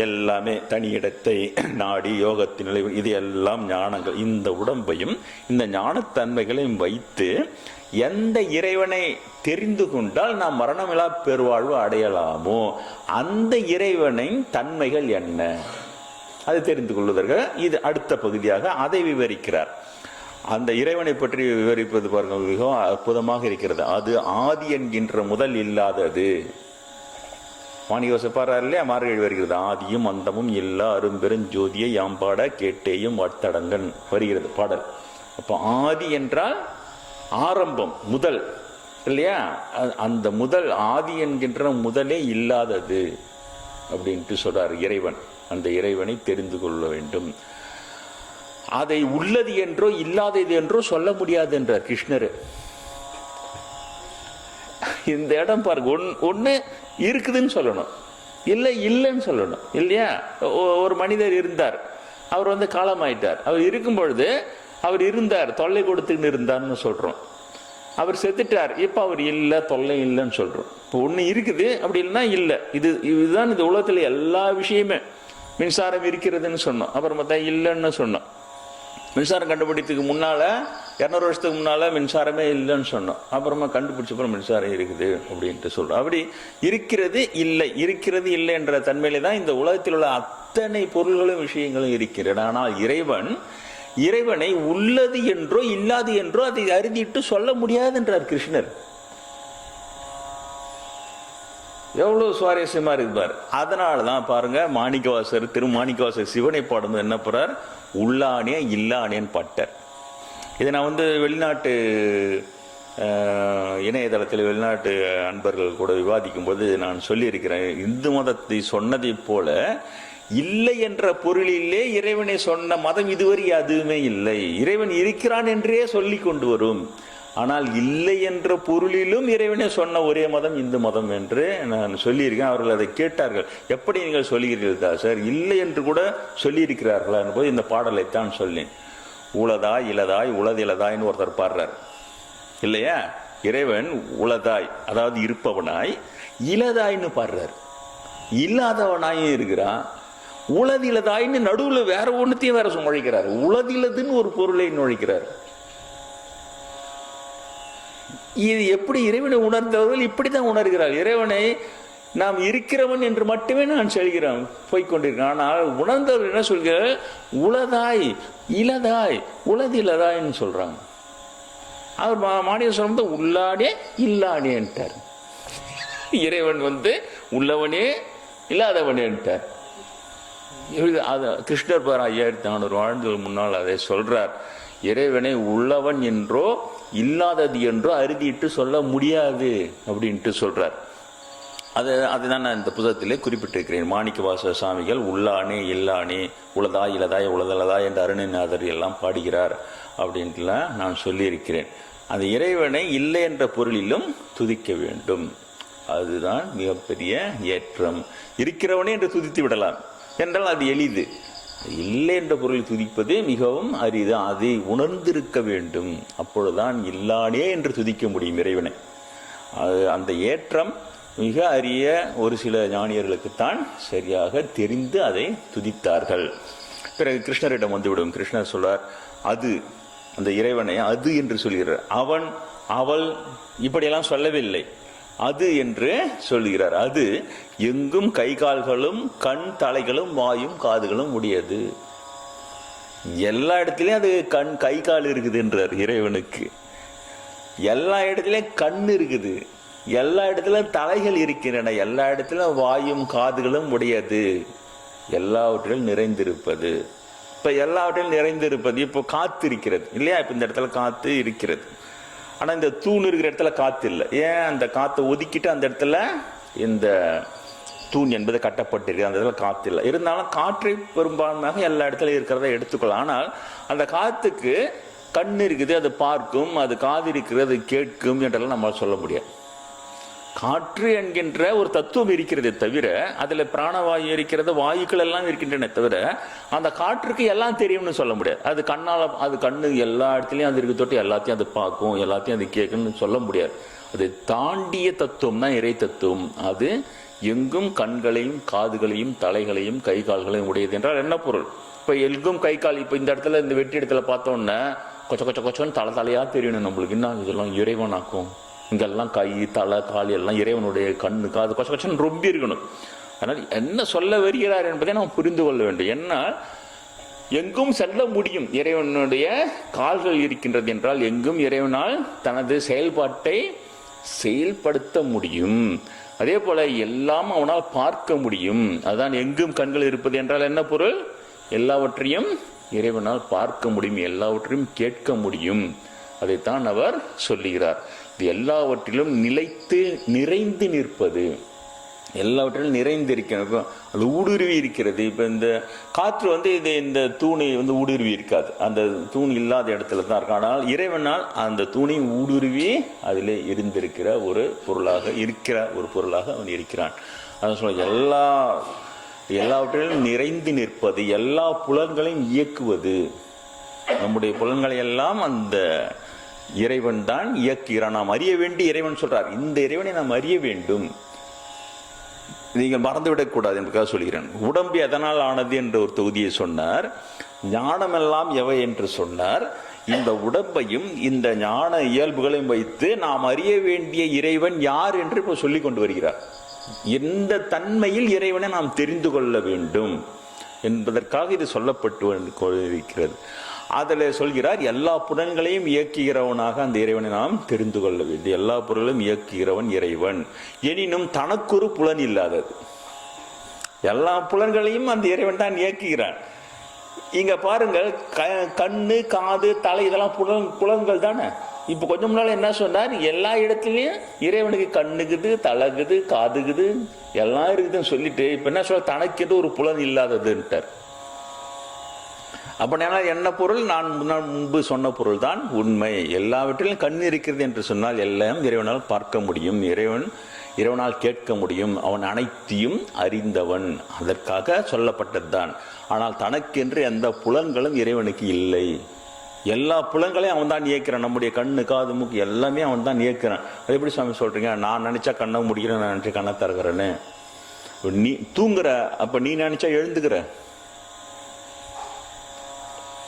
எல்லாமே தனியிடத்தை நாடி யோகத்தின் நிலை, இது எல்லாம் ஞானங்கள். இந்த உடம்பையும் இந்த ஞானத்தன்மைகளையும் வைத்து எந்த இறைவனை தெரிந்து கொண்டால் நாம் மரணமில்லா பெருவாழ்வு அடையலாமோ அந்த இறைவனின் தன்மைகள் என்ன, அதை தெரிந்து கொள்வதற்கு இது அடுத்த பகுதியாக அதை விவரிக்கிறார். அந்த இறைவனை பற்றி விவரிப்பது பாருங்க, மிகவும் அற்புதமாக இருக்கிறது. அது ஆதி என்கின்ற முதல் இல்லாதது. மாணிக்கவாசகர் இல்லையா, மார்கழி வருகிறது. ஆதியும் அந்தமும் இல்லா அரும்பெரும் ஜோதியை யாம்பாட கேட்டேயும் வட்டடங்கன் வருகிறது பாடல். அப்போ ஆதி என்றால் ஆரம்பம், முதல் இல்லையா. அந்த முதல் ஆதி என்கின்ற முதலே இல்லாதது அப்படின்ட்டு சொல்றார் இறைவன். அந்த இறைவனை தெரிந்து கொள்ள வேண்டும். அதை உள்ளது என்றோ இல்லாதது என்றோ சொல்ல முடியாது என்றார் கிருஷ்ணர். இந்த இடம் பாருங்க, ஒண்ணு இருக்குதுன்னு சொல்லணும், இல்லை இல்லைன்னு சொல்லணும் இல்லையா. ஒரு மனிதர் இருந்தார், அவர் காலமாயிட்டார். அவர் இருக்கும் பொழுது அவர் இருந்தார், தொல்லை கொடுத்துன்னு இருந்தார்னு சொல்றோம். அவர் செத்துட்டார், இப்ப அவர் இல்லை, தொல்லை இல்லைன்னு சொல்றோம். இப்போ ஒண்ணு இருக்குது, அப்படி இல்லைன்னா இல்லை. இதுதான் இந்த உலகத்துல எல்லா விஷயமே. மின்சாரம் இருக்கிறதுன்னு சொன்னோம், அப்புறம் பார்த்தா இல்லைன்னு சொன்னோம். மின்சாரம் கண்டுபிடிக்கிறதுக்கு முன்னால 200 வருஷத்துக்கு முன்னால மின்சாரமே இல்லைன்னு சொன்னோம். அப்புறமா கண்டுபிடிச்சப்பறம் மின்சாரம் இருக்குது அப்படின்ட்டு சொல்றோம். அப்படி இருக்கிறது இல்லை, இருக்கிறது இல்லை என்ற தன்மையில தான் இந்த உலகத்தில் உள்ள அத்தனை பொருள்களும் விஷயங்களும் இருக்கிறது. ஆனால் இறைவனை உள்ளது என்றோ இல்லாது என்றோ அதை அறிந்திட்டு சொல்ல முடியாது என்றார் கிருஷ்ணர். எவ்வளவு சுவாரஸ்யமா இருக்கு பாரு. அதனாலதான் பாருங்க, மாணிக்கவாசகர் திருமாணிக்கவாசகர் சிவனை பாடும்போது என்ன போறார், உள்ளானே இல்லானேன்னு பாட்டார். இதை நான் வெளிநாட்டு இணையதளத்தில் வெளிநாட்டு அன்பர்கள் கூட விவாதிக்கும் போது நான் சொல்லியிருக்கிறேன். இந்து மதத்தை சொன்னதை போல இல்லை என்ற பொருளிலே இறைவனை சொன்ன மதம் இதுவரை அதுவுமே இல்லை. இறைவன் இருக்கிறான் என்றே சொல்லி கொண்டு வரும். ஆனால் இல்லை என்ற பொருளிலும் இறைவனை சொன்ன ஒரே மதம் இந்து மதம் என்று நான் சொல்லியிருக்கேன். அவர்கள் அதை கேட்டார்கள், எப்படி நீங்கள் சொல்லுகிறீர்கள் சார், இல்லை என்று கூட சொல்லியிருக்கிறார்களா போது இந்த பாடலைத்தான் சொன்னேன். உளதாய் இலதாய் உளதிலதாய்ன்னு ஒருத்தர் பாடுறார் இல்லையா. இறைவன் உளதாய், அதாவது இருப்பவனாய், இலதாய்ன்னு பாடுறார், இல்லாதவனாயும் இருக்கிறான். உளதிலதாய்ன்னு நடுவுல வேற ஒண்ணுத்தையும் வேற நுழைக்கிறார். உளதிலதுன்னு ஒரு பொருளை நுழைக்கிறார். இது எப்படி இறைவனை உணர்ந்தவர்கள் இப்படித்தான் உணர்கிறார். இறைவனை நாம் இருக்கிறவன் என்று மட்டுமே நான் சொல்கிறேன், போய்கொண்டிருக்கேன். ஆனால் உணர்ந்தவர்கள் என்ன சொல்கிறார்? உளதாய் இலதாய் உளது இலதாய்ன்னு சொல்றாங்க. அவர் மாணிக்க சொல்லும்போது உள்ளானே இல்லானேன்ட்டார். இறைவன் உள்ளவனே இல்லாதவனேன்ட்டார். கிருஷ்ணர் பார் 5400 ஆண்டுகள் முன்னால் அதை சொல்றார். இறைவனை உள்ளவன் என்றோ இல்லாதது என்றோ அறுதிட்டு சொல்ல முடியாது அப்படின்ட்டு சொல்றார். அதுதான் நான் இந்த புத்தகத்திலே குறிப்பிட்டிருக்கிறேன். மாணிக்கவாசக சாமிகள் உள்ளானே இல்லானே உளதாய் இலதாய் உளதலதாய் என்று அருணநாதர் எல்லாம் பாடுகிறார் அப்படின்ட்டுலாம் நான் சொல்லியிருக்கிறேன். அந்த இறைவனை இல்லை என்ற பொருளிலும் துதிக்க வேண்டும். அதுதான் மிகப்பெரிய ஏற்றம். இருக்கிறவனே என்று துதித்து விடலாம் என்றால் அது எளிது. இல்லை என்ற பொருளை துதிப்பது மிகவும் அரிது. அதை உணர்ந்திருக்க வேண்டும். அப்பொழுதுதான் இல்லானே என்று துதிக்க முடியும் இறைவனை. அந்த ஏற்றம் மிக அரிய ஒரு சில ஞானியர்களுக்குத்தான் சரியாக தெரிந்து அதை துதித்தார்கள். பிறகு கிருஷ்ணரிடம் வந்துவிடும். கிருஷ்ணர் சொல்றார், அது அந்த இறைவனை அது என்று சொல்கிறார். அவன் அவள் இப்படியெல்லாம் சொல்லவில்லை, அது என்று சொல்கிறார். அது எங்கும் கை கால்களும் கண் தலைகளும் வாயும் காதுகளும் உடையது. எல்லா இடத்துலயும் அது கண் கை கால் இருக்குது என்றார் இறைவனுக்கு. எல்லா இடத்துலயும் கண் இருக்குது, எல்லா இடத்துலயும் தலைகள் இருக்கின்றன, எல்லா இடத்துலயும் வாயும் காதுகளும் உடையது, எல்லாவற்றிலும் நிறைந்திருப்பது. இப்ப எல்லாவற்றிலும் நிறைந்திருப்பது இப்போ காத்து இருக்கிறது இல்லையா? இப்ப இந்த இடத்துல காத்து இருக்கிறது. ஆனா இந்த தூண் இருக்கிற இடத்துல காத்து இல்லை. ஏன்? அந்த காத்தை ஒதுக்கிட்டு அந்த இடத்துல இந்த தூண் என்பது கட்டப்பட்டிருக்கு, அந்த இடத்துல காத்து இல்லை. இருந்தாலும் காற்றை பெரும்பான்மையாக எல்லா இடத்துலயும் இருக்கிறத எடுத்துக்கொள்ளலாம். ஆனால் அந்த காத்துக்கு கண் இருக்குது, அது பார்க்கும், அது காது இருக்கிறது கேட்கும் என்றெல்லாம் நம்மளால் சொல்ல முடியாது. காற்று என்கின்ற ஒரு தத்துவம் இருக்கிறது தவிர, அதுல பிராணவாயு இருக்கிறது, வாயுக்கள் எல்லாம் இருக்கின்றன தவிர, அந்த காற்றுக்கு எல்லாம் தெரியும்னு சொல்ல முடியாது. அது கண்ணால, அது கண்ணு எல்லா இடத்துலயும் அது இருக்கு தொட்டு எல்லாத்தையும் அது பார்க்கும், எல்லாத்தையும் அது கேட்கும்னு சொல்ல முடியாது. அதை தாண்டிய தத்துவம் தான் இறை தத்துவம். அது எங்கும் கண்களையும் காதுகளையும் தலைகளையும் கை கால்களையும் உடையது என்றால் என்ன பொருள்? இப்ப எங்கும் கை கால், இப்ப இந்த இடத்துல இந்த வெற்றி இடத்துல பார்த்தோன்னா கொச்ச கொச்ச கொச்சன்னு தலையா தெரியணும் நம்மளுக்கு. என்ன இதெல்லாம் இறைவனாக்கும், இங்கெல்லாம் கை தலை கால் எல்லாம் இறைவனுடைய கண்ணு காது கொச்ச கொச்சன்னு ரொம்ப இருக்கணும். அதனால் என்ன சொல்ல வருகிறார் என்பதை நாம் புரிந்து கொள்ள வேண்டும். என்ன எங்கும் செல்ல முடியும் இறைவனுடைய கால்கள் இருக்கின்றது என்றால் எங்கும் இறைவனால் தனது செயல்பாட்டை செயல்படுத்த முடியும். அதே போல எல்லாம் அவனால் பார்க்க முடியும். அதான் எங்கும் கண்கள் இருப்பது என்றால் என்ன பொருள்? எல்லாவற்றையும் இறைவனால் பார்க்க முடியும், எல்லாவற்றையும் கேட்க முடியும். அதைத்தான் அவர் சொல்லுகிறார். இது எல்லாவற்றிலும் நிலைத்து நிறைந்து நிற்பது, எல்லாவற்றிலும் நிறைந்திருக்கிறது, அது ஊடுருவி இருக்கிறது. இப்போ இந்த காற்று இந்த தூணை ஊடுருவி இருக்காது, அந்த தூண் இல்லாத இடத்துல தான் இருக்கு. ஆனால் இறைவனால் அந்த தூணை ஊடுருவி அதிலே இருந்திருக்கிற ஒரு பொருளாக அவன் இருக்கிறான். அதான் சொல்ல எல்லாவற்றிலும் நிறைந்து நிற்பது, எல்லா புலன்களையும் இயக்குவது. நம்முடைய புலன்களை எல்லாம் அந்த இறைவன் தான் இயக்குகிறான். நாம் அறிய வேண்டி இறைவன் சொல்றார், இந்த இறைவனை நாம் அறிய வேண்டும், நீங்கள் மறந்துவிடக் கூடாது என்பதாக சொல்கிறேன். உடம்பு எதனால் ஆனது என்ற ஒரு தொகுதியை சொன்னார். ஞானமெல்லாம் எவை என்று சொன்னார். இந்த உடம்பையும் இந்த ஞான இயல்புகளையும் வைத்து நாம் அறிய வேண்டிய இறைவன் யார் என்று இப்போ சொல்லிக் கொண்டு வருகிறார். எந்த தன்மையில் இறைவனை நாம் தெரிந்து கொள்ள வேண்டும் என்பதற்காக இது சொல்லப்பட்டு இருக்கிறது. அதில் சொல்கிறார், எல்லா புலன்களையும் இயக்குகிறவனாக அந்த இறைவனை நாம் தெரிந்து கொள்ள வேண்டும். எல்லா பொருளும் இயக்குகிறவன் இறைவன். எனினும் தனக்கொரு புலன் இல்லாதது. எல்லா புலன்களையும் அந்த இறைவன் தான் இயக்குகிறான். இங்க பாருங்கள், கண்ணு காது தலை இதெல்லாம் புலன்கள் தானே. இப்ப கொஞ்சம் முன்னால என்ன சொன்னார்? எல்லா இடத்துலயும் இறைவனுக்கு கண்ணுக்குது, தலைக்குது, காதுக்குது, எல்லாம் இருக்குதுன்னு சொல்லிட்டு இப்ப என்ன சொல்ல, தனக்கு ஒரு புலன் இல்லாததுன்ட்டார். அப்படின்னா என்ன பொருள்? நான் முன்பு சொன்ன பொருள் தான் உண்மை. எல்லாவற்றிலும் கண் இருக்கிறது என்று சொன்னால் எல்லாம் இறைவனால் பார்க்க முடியும், இறைவனால் கேட்க முடியும். அவன் அனைத்தையும் அறிந்தவன், அதற்காக சொல்லப்பட்டதுதான். ஆனால் தனக்கென்று எந்த புலன்களும் இறைவனுக்கு இல்லை. எல்லா புலன்களையும் அவன் தான் இயக்கிறான். நம்முடைய கண்ணு காது மூக்கு எல்லாமே அவன் தான் இயக்கிறான். அது எப்படி சாமி சொல்றீங்க? நான் நினைச்சா கண்ணை முடிக்கிறேன், நான் நினைச்சா கண்ணை திறக்கிறேன்னு. நீ தூங்குற, அப்ப நீ நினைச்சா எழுந்துக்கிற.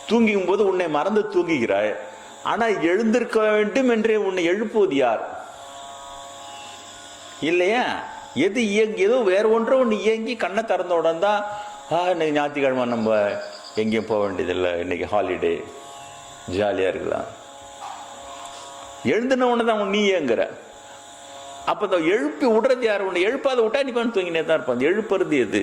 தூங்கிக்கும் போது உன்னை மறந்து தூங்குகிறாய். ஆனா எழுந்திருக்க வேண்டும் என்று உன்னை எழுப்புவது யார்? இல்லையா? எது ஏதோ வேற ஒன்றோ ஒன்று இயங்கி கண்ணை திறந்த உடனே தான் இன்னைக்கு ஞாயிற்றுக்கிழமை நம்ம எங்கேயும் போக வேண்டியதில்லை, இன்னைக்கு ஹாலிடே, ஜாலியா இருக்கலாம். எழுந்தின உடனே தான் நீ ஏங்குற. அப்ப இந்த எழுப்பி விடுறது யார்? உன்னை எழுப்பாத விட்டா நீ பண்ண தூங்கினே தான் இருப்பான். எழுப்புறது எது?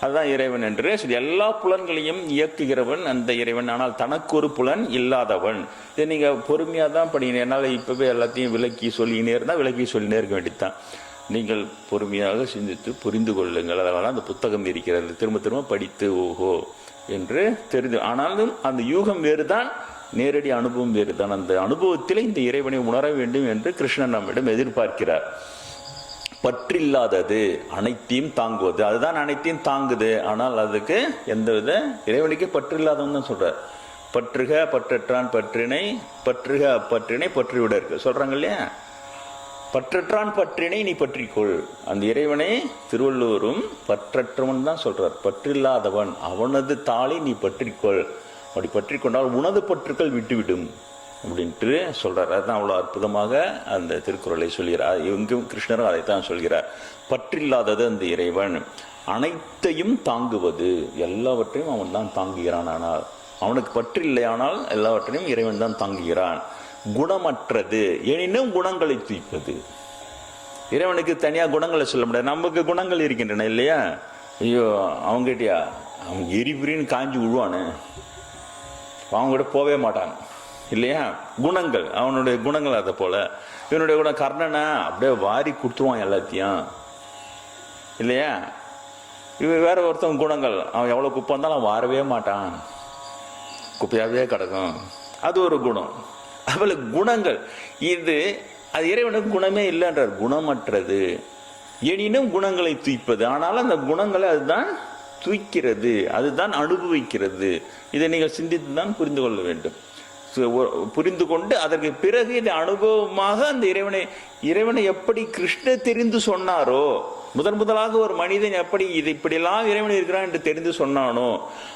அதுதான் இறைவன் என்று சொல்லி எல்லா புலன்களையும் இயக்குகிறவன் அந்த இறைவன். ஆனால் தனக்கு ஒரு புலன் இல்லாதவன். இதை நீங்க பொறுமையா தான் படிக்கணும். என்னால் இப்பவே எல்லாத்தையும் விளக்கி சொல்லினே இருந்தா விளக்கி சொல்லினே இருக்க வேண்டியதுதான். நீங்கள் பொறுமையாக சிந்தித்து புரிந்து கொள்ளுங்கள். அதனால அந்த புத்தகம் இருக்கிறது, திரும்ப திரும்ப படித்து ஓஹோ என்று தெரிந்து. ஆனாலும் அந்த யூகம் வேறுதான், நேரடி அனுபவம் வேறுதான். அந்த அனுபவத்தில் இந்த இறைவனை உணர வேண்டும் என்று கிருஷ்ணன் நம்மிடம் எதிர்பார்க்கிறார். பற்றில்லாதது அனைத்தையும் தாங்குவது, அதுதான் அனைத்தையும் தாங்குது. ஆனால் அதுக்கு எந்தவித இறைவனுக்கே பற்றில்லாதவன் தான் சொல்றார். பற்றுக பற்றற்றான் பற்றினை, பற்றுக அப்பற்றினை பற்றிவிட இருக்கு சொல்றாங்க இல்லையா? பற்றற்றான் பற்றினை நீ பற்றிக்கொள். அந்த இறைவனை திருவள்ளுவரும் பற்றற்றவன் தான் சொல்றார். பற்றில்லாதவன் அவனது தாளை நீ பற்றிக்கொள். அப்படி பற்றி கொண்டால் உனது பற்றுக்கள் விட்டுவிடும் அப்படின்ட்டு சொல்றார். அதுதான் அவ்வளோ அற்புதமாக அந்த திருக்குறளை சொல்கிறார். இவங்கும் கிருஷ்ணரும் அதைத்தான் சொல்கிறார். பற்றில்லாதது அந்த இறைவன், அனைத்தையும் தாங்குவது, எல்லாவற்றையும் அவன் தான் தாங்குகிறான். ஆனால் அவனுக்கு பற்றில்லை, ஆனால் எல்லாவற்றையும் இறைவன் தான் தாங்குகிறான். குணமற்றது எனினும் குணங்களை தூய்ப்பது. இறைவனுக்கு தனியா குணங்களை சொல்ல முடியாது. நமக்கு குணங்கள் இருக்கின்றன இல்லையா? ஐயோ அவங்ககிட்டயா, அவன் எரிபுரின்னு காஞ்சி விழுவானு, அவங்ககிட்ட போவே மாட்டான் இல்லையா? குணங்கள், அவனுடைய குணங்கள் அதை போல. இவனுடைய குணம் கர்ணனை அப்படியே வாரி கொடுத்துருவான் எல்லாத்தையும் இல்லையா? இவன் வேற ஒருத்தவங்க குணங்கள், அவன் எவ்வளவு குப்பை இருந்தாலும் அவன் வாரவே மாட்டான், குப்பையாவே கிடக்கும். அது ஒரு குணம். அவளுக்கு குணங்கள் இது, அது இறைவனுக்கு குணமே இல்லைன்றார். குணமற்றது எனினும் குணங்களை தூய்ப்பது. ஆனாலும் அந்த குணங்களை அதுதான் தூய்க்கிறது, அதுதான் அனுபவிக்கிறது. இதை நீங்கள் சிந்தித்து தான் புரிந்து கொள்ள வேண்டும். புரிந்து கொண்டு அதற்கு பிறகு இது அனுபவமாக அந்த இறைவனை எப்படி கிருஷ்ணர் தெரிந்து சொன்னாரோ, முதலாக ஒரு மனிதன் எப்படி இது இப்படிலாம் இறைவன் இருக்கிறான் என்று தெரிந்து சொன்னானோ,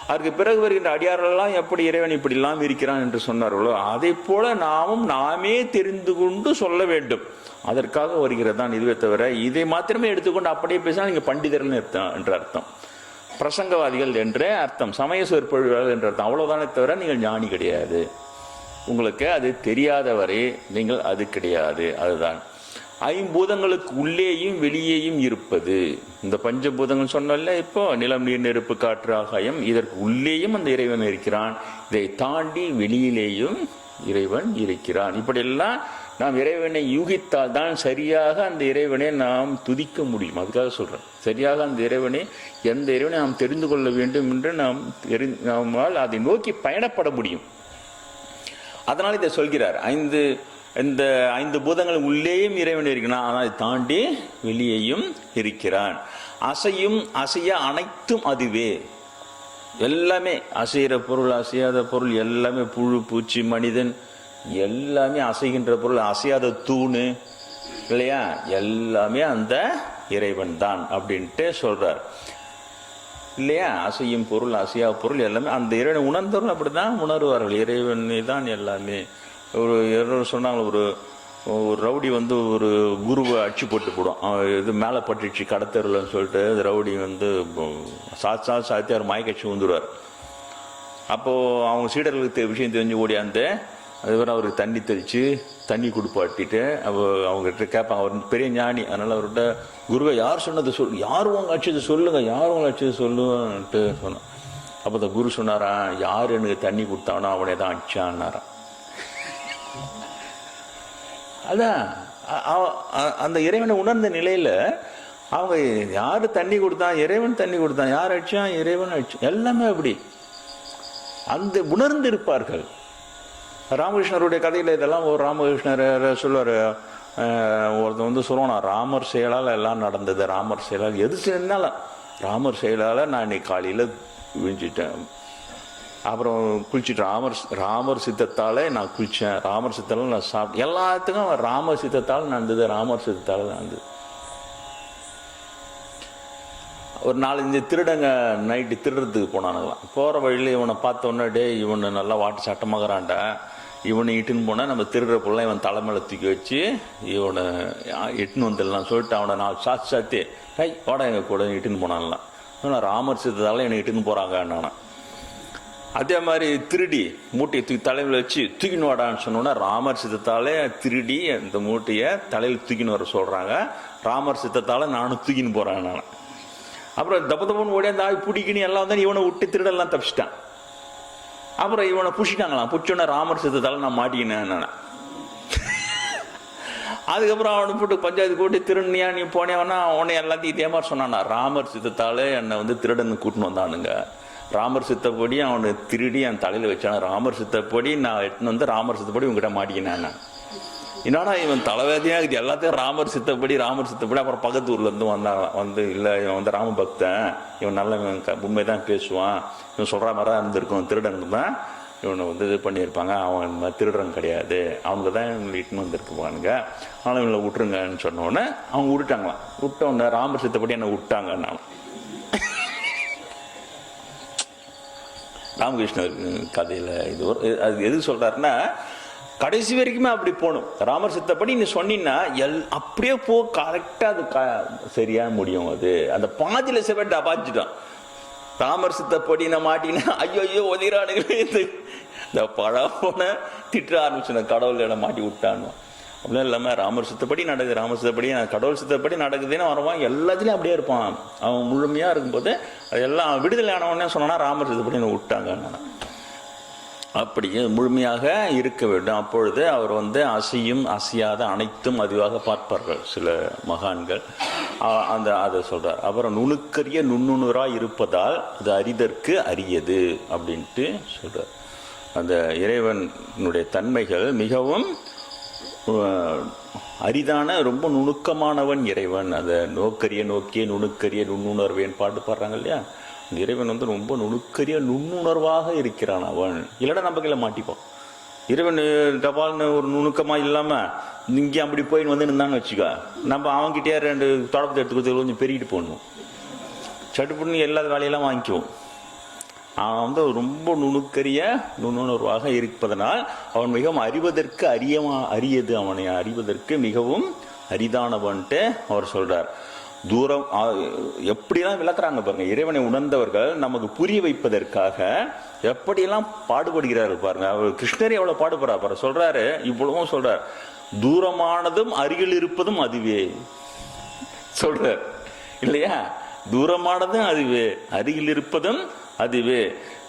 அதற்கு பிறகு வருகின்ற அடியாரெல்லாம் எப்படி இறைவன் இப்படிலாம் இருக்கிறான் என்று சொன்னார்களோ, அதை போல நாமே தெரிந்து கொண்டு சொல்ல வேண்டும். அதற்காக வருகிறதான். இதுவே தவிர இதை மாத்திரமே எடுத்துக்கொண்டு அப்படியே பேசினா நீங்க பண்டிதர்கள் என்ற அர்த்தம், பிரசங்கவாதிகள் என்றே அர்த்தம், சமய சொற்பொழிவாளர்கள் என்ற அர்த்தம். அவ்வளவுதானே தவிர நீங்கள் ஞானி கிடையாது. உங்களுக்கு அது தெரியாதவரை நீங்கள் அது கிடையாது. அதுதான் ஐம்பூதங்களுக்கு உள்ளேயும் வெளியேயும் இருப்பது. இந்த பஞ்சபூதங்கள் சொன்னல, இப்போ நிலம் நீர் நெருப்பு காற்று ஆகாயம், இதற்கு உள்ளேயும் அந்த இறைவன் இருக்கிறான். இதை தாண்டி வெளியிலேயும் இறைவன் இருக்கிறான். இப்படியெல்லாம் நாம் இறைவனை யூகித்தால் தான் சரியாக அந்த இறைவனை நாம் துதிக்க முடியும். அதுக்காக சொல்றேன், சரியாக அந்த இறைவனை, எந்த இறைவனை நாம் தெரிந்து கொள்ள வேண்டும் என்று நம்மால் அதை நோக்கி பயணப்பட முடியும். அதனால இதை சொல்கிறார். இந்த 5 பூதங்கள் உள்ளேயும் இறைவன் இருக்கிறான், ஆனால் தாண்டி வெளியேயும் இருக்கிறான். அசையும் அசைய அனைத்தும் அதுவே. எல்லாமே அசைகிற பொருள், அசையாத பொருள் எல்லாமே, புழு பூச்சி மனிதன் எல்லாமே அசைகின்ற பொருள், அசையாத தூணு இல்லையா, எல்லாமே அந்த இறைவன் தான் அப்படின்ட்டு சொல்றார் இல்லையா? அசையும் பொருள் அசையா பொருள் எல்லாமே அந்த இறைவனை உணர்ந்தவர்கள் அப்படிதான் உணர்வார்கள். இறைவனை தான் எல்லாமே. ஒரு சொன்னாங்க, ஒரு ரவுடி ஒரு குருவை அடிச்சு போட்டு போடும், இது மேலே பட்டுச்சு கடத்தருலன்னு சொல்லிட்டு ரவுடி சாத்தியார் மாய்க்கட்சி வந்துடுவார். அப்போது அவங்க சீடர்களுக்கு விஷயம் தெரிஞ்சு ஓடியாந்து அதுவரை அவருக்கு தண்ணி தெளித்து தண்ணி கொடுப்பாட்டிட்டு அவங்ககிட்ட கேட்பாங்க. அவர் பெரிய ஞானி, அதனால் அவர்கிட்ட குருவை யார் சொன்னது யார் உங்க அடிச்சது சொல்லுங்க, யார் உங்களை அடிச்சது சொல்லுன்ட்டு சொன்னான். அப்போ அந்த குரு சொன்னாராம், யார் எனக்கு தண்ணி கொடுத்தானோ அவனே தான் அடிச்சான்னாரான். அதான் அந்த இறைவனை உணர்ந்த நிலையில அவங்க யாரு தண்ணி கொடுத்தான், இறைவன் தண்ணி கொடுத்தான், யார் அடிச்சான், இறைவன் அடிச்சான், எல்லாமே அப்படி அந்த உணர்ந்து இருப்பார்கள். ராமகிருஷ்ணருடைய கதையில இதெல்லாம் ஒரு ராமகிருஷ்ணர் சொல்லுவார். ஒருத்தர் சொல்லுவானா, ராமர் செயலால் எல்லாம் நடந்தது, ராமர் செயலால் எது செய்யனாலும் ராமர் செயலால் நான் இன்னைக்கு காலையில் விழிஞ்சிட்டேன், அப்புறம் குளிச்சுட்டேன், ராமர் சித்தத்தாலே நான் குளித்தேன், ராமர் சித்தத்தால் நான் சாப்பிட்டேன், எல்லாத்துக்கும் ராமர் சித்தத்தால் நடந்தது, ராமர் சித்தத்தால் நடந்தது. ஒரு 4-5 திருடங்க நைட்டு திருடுறதுக்கு போனானுங்களாம். போகிற வழியில் இவனை பார்த்த உடனே, டே இவனை நல்லா வாட்டு சட்டமாகறான்டா, இவனை இட்டுன்னு போனால் நம்ம திருடுற பொருளாக இவன் தலைமையில தூக்கி வச்சு இவனை இட்டுன்னு வந்துடலாம் சொல்லிட்டு அவனை நான் சாத்தி ஹை வாடா எங்கள் கூட இட்டுன்னு போனான்லாம். ஆனால் ராமர் சித்தத்தால் என்னை இட்டுன்னு போகிறாங்க நானும். அதே மாதிரி திருடி மூட்டையை தூக்கி தலையில் வச்சு தூக்கின்னு வாடான்னு சொன்னோன்னா ராமர் சித்தத்தாலே திருடி இந்த மூட்டையை தலையில் தூக்கின்னு வர சொல்கிறாங்க. ராமர் சித்தத்தால் நானும் தூக்கின்னு போகிறேன் நான். அப்புறம் தப்பு ஓடியா அந்த பிடிக்கின்னு எல்லாம் வந்து இவனை விட்டு திருடெல்லாம் தப்பிச்சிட்டான். அப்புறம் இவனை புடிச்சிட்டாங்களாம். புடிச்சோன்னா ராமர் சித்தத்தால் நான் மாட்டிக்கினேன் நான். அதுக்கப்புறம் அவனை போட்டு பஞ்சாயத்து கூட்டி திருநியா நீ போனேன்னா உன்னை எல்லாத்தையும் இதே மாதிரி சொன்னானா. ராமர் சித்தத்தால் என்னை வந்து திருடன்னு கூட்டின்னு வந்தானுங்க. ராமர் சித்தப்படி அவனை திருடி என் தலையில் வச்சான. ராமர் சித்தப்படி நான் எட்டுன்னு வந்து ராமர் சித்தப்படி உங்ககிட்ட மாட்டிக்கினேன் நான். என்னன்னா இவன் தலைவேதியாக இருக்குது எல்லாத்தையும் ராமர் சித்தப்படி. அப்புறம் பக்கத்து ஊர்ல இருந்து வந்தான். வந்து இல்லை இவன் வந்து ராம பக்தன், இவன் நல்ல உண்மைதான் பேசுவான், இவன் சொல்ற மாதிரி தான் இருந்திருக்கும், திருடனுக்கு தான் இவனை வந்து இது பண்ணியிருப்பாங்க, அவன் திருடுறன் கிடையாது, அவங்க தான் இவங்களை இட்டுன்னு வந்திருக்குவானுங்க, ஆனால் இவங்களை விட்டுருங்கன்னு சொன்னோடனே அவங்க விட்டுட்டாங்களாம். விட்டோடனே ராமர் சித்தப்படி என்னை விட்டாங்க. நான் ராமகிருஷ்ணர் கதையில் இது அது எது சொல்றாருன்னா கடைசி வரைக்குமே அப்படி போகணும். ராமர் சித்தப்படி நீ சொன்னீங்கன்னா அப்படியே போ, கரெக்டாக அது சரியா முடியும். அது அந்த பாதியில செவட்டு அபாச்சிட்டான். ராமர் சித்தப்படி நான் மாட்டினா ஐயோ ஒதிரானுங்களே இந்த பழப்போன திட்ட ஆரம்பிச்சு கடவுள் இடம் மாட்டி விட்டான்னு. அப்படிலாம் இல்லாமல் ராமர் சித்தப்படி நடக்குது, ராமர் சித்தப்படி கடவுள் சித்தப்படி நடக்குதுன்னு வருவான். எல்லாத்துலேயும் அப்படியே இருப்பான். அவன் முழுமையாக இருக்கும்போது அது எல்லாம் விடுதலை ஆனவனே சொன்னான்னா ராமர் சித்தப்படி என்னை விட்டாங்க. அப்படியே முழுமையாக இருக்க வேண்டும். அப்பொழுது அவர் வந்து அசையும் அசையாத அனைத்தும் அதுவாக பார்ப்பார்கள் சில மகான்கள். அதை சொல்றார். அப்புறம் நுணுக்கரிய நுண்ணுணராக இருப்பதால் அது அரிதற்கு அரியது அப்படின்ட்டு சொல்றார். அந்த இறைவனுடைய தன்மைகள் மிகவும் அரிதான, ரொம்ப நுணுக்கமானவன் இறைவன். அதை நோக்கரிய நோக்கிய நுணுக்கரிய நுண்ணுணர்வேன் பாட்டு பாடுறாங்க இல்லையா. அந்த இறைவன் வந்து ரொம்ப நுணுக்கரிய நுண்ணுணர்வாக இருக்கிறான் அவன். இல்லைன்னா நம்ம கையில் மாட்டிப்போம். இறைவன் டபால்னு ஒரு நுணுக்கமாக இல்லாமல் இங்கே அப்படி போயின்னு வந்து இருந்தான்னு வச்சுக்கோ, நம்ம அவன்கிட்டயே 2 தொடப்பத்தை எடுத்துக்கிறது கொஞ்சம் பெருகிட்டு போடணும். சட்டுப்புன்னு எல்லா வேலையெல்லாம் வாங்கிக்குவோம். அவன் வந்து ரொம்ப நுணுக்கரிய நுண்ணுணர்வாக இருப்பதனால் அவன் மிகவும் அறிவதற்கு அரியது. அவனை அறிவதற்கு மிகவும் அரிதானவன்ட்டு அவர் சொல்றார். தூரம் எப்படியெல்லாம் விளக்குறாங்க பாருங்க. இறைவனை உணர்ந்தவர்கள் நமக்கு புரிய வைப்பதற்காக எப்படியெல்லாம் பாடுபடுகிறார்கள் பாருங்க. அவர் கிருஷ்ணர் எவ்வளவு பாடுபடுறா பாரு. சொல்றாரு, இவ்வளவும் சொல்றார். தூரமானதும் அருகில் இருப்பதும் அதுவே சொல்றார் இல்லையா. தூரமானதும் அதுவே, அருகில் இருப்பதும் அதுவே,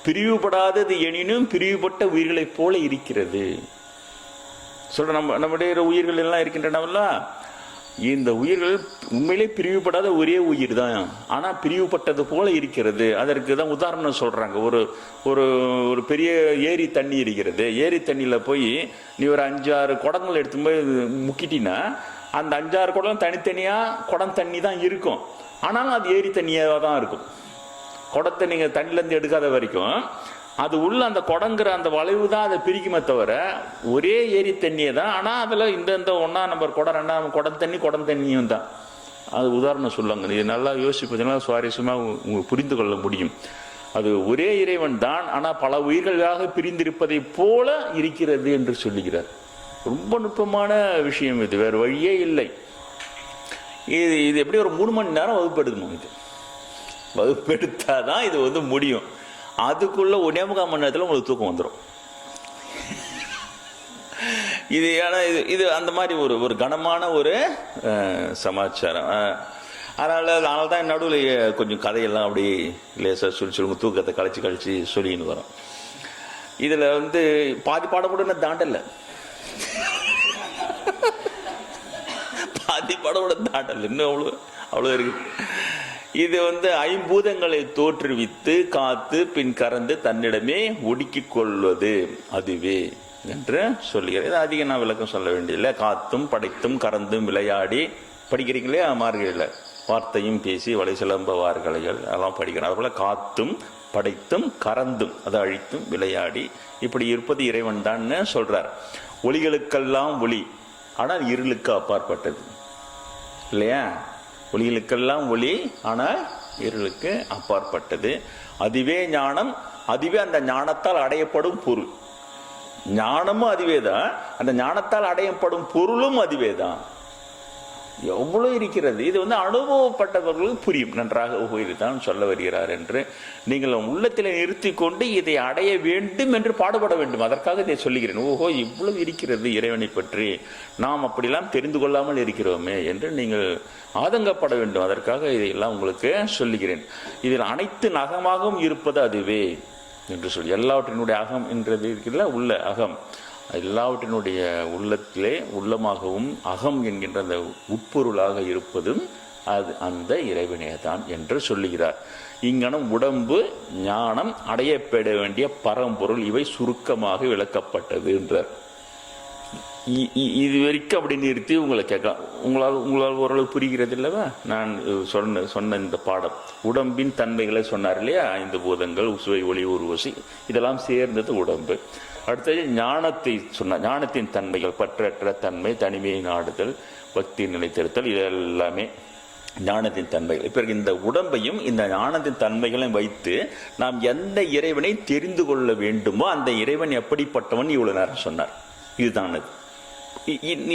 பிரிவுபடாதது எனினும் பிரிவுபட்ட உயிர்களைப் போல இருக்கிறது சொல்ற. நம்முடைய உயிர்கள் எல்லாம் இருக்கின்றனவல்ல, இந்த உயிர்கள் உண்மையிலே பிரிவுபடாத ஒரே உயிர் தான், ஆனா பிரிவுபட்டது போல இருக்கிறது. அதற்கு தான் உதாரணம் சொல்றாங்க. ஒரு பெரிய ஏரி தண்ணி இருக்கிறது. ஏரி தண்ணியில போய் நீ ஒரு 5-6 குடங்கள் எடுத்து போய் முக்கிட்டீங்கன்னா அந்த 5-6 குடம் தனித்தனியா குடம் தண்ணி தான் இருக்கும். ஆனாலும் அது ஏரி தண்ணியாக தான் இருக்கும். குடத்தை நீங்க தண்ணிலேருந்து எடுக்காத வரைக்கும் அது உள்ள அந்த குடங்கிற அந்த வளைவு தான் அதை பிரிக்குமே தவிர ஒரே ஏரி தண்ணியை தான். ஆனால் அதில் இந்த 1ஆம் நம்பர் குடம் 2ஆம் குடம் தண்ணியும் தான். அது உதாரணம் சொல்லுவாங்க. இது நல்லா யோசிச்சு பார்த்தீங்கன்னா சுவாரஸ்யமாக உங்களுக்கு புரிந்து கொள்ள முடியும். அது ஒரே இறைவன் தான், ஆனால் பல உயிர்களாக பிரிந்திருப்பதை போல இருக்கிறது என்று சொல்லுகிறார். ரொம்ப நுட்பமான விஷயம் இது, வேறு வழியே இல்லை. இது எப்படி ஒரு 3 மணி நேரம் வகுப்பெடுக்கணும். இது வகுப்பெடுத்தாதான் இது வந்து முடியும். அதுக்குள்ள 1.25 மணி நேரத்தில் உங்களுக்கு தூக்கம் வந்துடும். இது ஏன்னா இது அந்த மாதிரி ஒரு கனமான ஒரு சமாச்சாரம். அதனால தான் நடுவில் கொஞ்சம் கதையெல்லாம் அப்படி லேசாக சொல்லி தூக்கத்தை கழிச்சு சொல்லின்னு வரோம். இதில் வந்து பாதி பாடப்பட தாண்டல, பாதி பாடப்பட தாண்டல, இன்னும் அவ்வளோ இருக்கு. இது வந்து 5 பூதங்களை தோற்றுவித்து காத்து பின் கறந்து தன்னிடமே ஒடுக்கிக் கொள்வது அதுவே என்று சொல்லுகிறது. இது அதிகம் நான் விளக்கம் சொல்ல வேண்டியதில்லை. காத்தும் படைத்தும் கறந்தும் விளையாடி படிக்கிறீங்களே மார்கழியில் வார்த்தையும் பேசி வலை சிலம்பவார்களைகள் எல்லாம் படிக்கிறோம். அதுபோல காத்தும் படைத்தும் கறந்தும் அதை அழித்தும் விளையாடி இப்படி இருப்பது இறைவன் தான் சொல்றார். ஒளிகளுக்கெல்லாம் ஒளி, ஆனால் இருளுக்கு அப்பாற்பட்டது இல்லையா. ஒளிகளுக்கெல்லாம் ஒளி, ஆனால் இருளுக்கு அப்பாற்பட்டது. அதுவே ஞானம், அதுவே அந்த ஞானத்தால் அடையப்படும் பொருள். ஞானமும் அதுவே தான், அந்த ஞானத்தால் அடையப்படும் பொருளும் அதுவே தான். எவ்வளவு இருக்கிறது. இது அனுபவப்பட்டவர்களுக்கு புரியும். நன்றாக தான் சொல்ல வருகிறார் என்று நீங்கள் உள்ளத்தில் நிறுத்தி கொண்டு இதை அடைய வேண்டும் என்று பாடுபட வேண்டும். அதற்காக இதை சொல்லுகிறேன். ஓஹோ, இவ்வளவு இருக்கிறது இறைவனை பற்றி, நாம் அப்படிலாம் தெரிந்து கொள்ளாமல் இருக்கிறோமே என்று நீங்கள் ஆதங்கப்பட வேண்டும். அதற்காக இதையெல்லாம் உங்களுக்கு சொல்லுகிறேன். இதில் அனைத்து நகமாகவும் இருப்பது அதுவே என்று சொல்லி, எல்லாவற்றினுடைய அகம் என்றது இருக்கிறதுல உள்ள அகம், எல்லாவற்றினுடைய உள்ளத்திலே உள்ளமாகவும் அகம் என்கின்ற அந்த உட்பொருளாக இருப்பதும் அது அந்த இறைவனே தான் என்று சொல்லுகிறார். இங்கனம் உடம்பு, ஞானம், அடையப்பட வேண்டிய பரம்பொருள், இவை சுருக்கமாக விளக்கப்பட்டது என்றார். இது வரைக்கும் அப்படி நிறுத்தி உங்களை கேட்கலாம், உங்களால் ஓரளவு புரிகிறது இல்லவா? நான் சொன்ன இந்த பாடம் உடம்பின் தன்மைகளை சொன்னார் இல்லையா? 5 பூதங்கள், சுவை, ஒளி, உருவசி, இதெல்லாம் சேர்ந்தது உடம்பு. அடுத்தது ஞானத்தை சொன்னார். ஞானத்தின் தன்மைகள் பற்றற்ற தன்மை, தனிமையை நாடுதல், பக்தி நிலைத்திருத்தல், இதெல்லாமே ஞானத்தின் தன்மைகள். இப்போ இந்த உடம்பையும் இந்த ஞானத்தின் தன்மைகளையும் வைத்து நாம் எந்த இறைவனை தெரிந்து கொள்ள வேண்டுமோ அந்த இறைவன் எப்படிப்பட்டவன் இவ்வளவு நேரம் சொன்னார். இதுதான்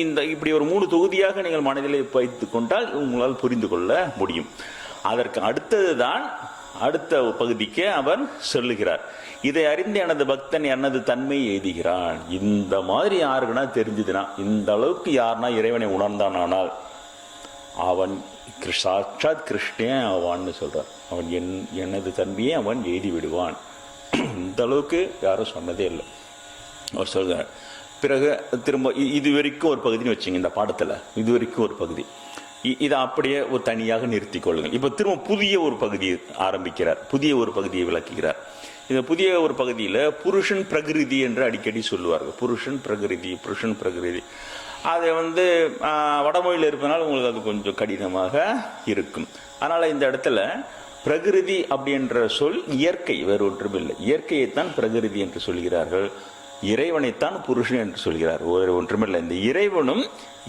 இந்த இப்படி ஒரு 3 தொகுதியாக நீங்கள் மனதிலே வைத்துக் கொண்டால் உங்களால் புரிந்து கொள்ள முடியும். அதற்கு அடுத்ததுதான் அடுத்த பகுதிக்கு அவர் சொல்லுகிறார். இதை அறிந்து எனது பக்தன் எனது தன்மை எய்துகிறான். இந்த மாதிரி யாருக்குன்னா தெரிஞ்சதுன்னா, இந்த அளவுக்கு யாருன்னா இறைவனை உணர்ந்தானால் அவன் சாட்சாத் கிருஷ்ணன் ஆவான்னு சொல்றார். அவன் எனது தன்மையை அவன் எய்தி விடுவான். இந்த அளவுக்கு யாரும் சொன்னதே இல்லை அவர் சொல்றார். பிறகு திரும்ப இது வரைக்கும் ஒரு பகுதின்னு வச்சுங்க, இந்த பாடத்தில் இது வரைக்கும் ஒரு பகுதி, இதை அப்படியே ஒரு தனியாக நிறுத்தி கொள்ளுங்கள். இப்போ திரும்ப புதிய ஒரு பகுதியை ஆரம்பிக்கிறார், புதிய ஒரு பகுதியை விளக்குகிறார். இந்த புதிய ஒரு பகுதியில் புருஷன் பிரகிருதி என்று அடிக்கடி சொல்லுவார்கள். புருஷன் பிரகிருதி அதை வடமொழியில் இருப்பதனால் உங்களுக்கு அது கொஞ்சம் கடினமாக இருக்கும். அதனால் இந்த இடத்துல பிரகிருதி அப்படின்ற சொல் இயற்கை, வேறு ஒன்றும் இல்லை. இயற்கையைத்தான் பிரகிருதி என்று சொல்கிறார்கள், இறைவனைத்தான் புருஷன் என்று சொல்கிறார். வேறு ஒன்றுமில்லை. இந்த இறைவனும்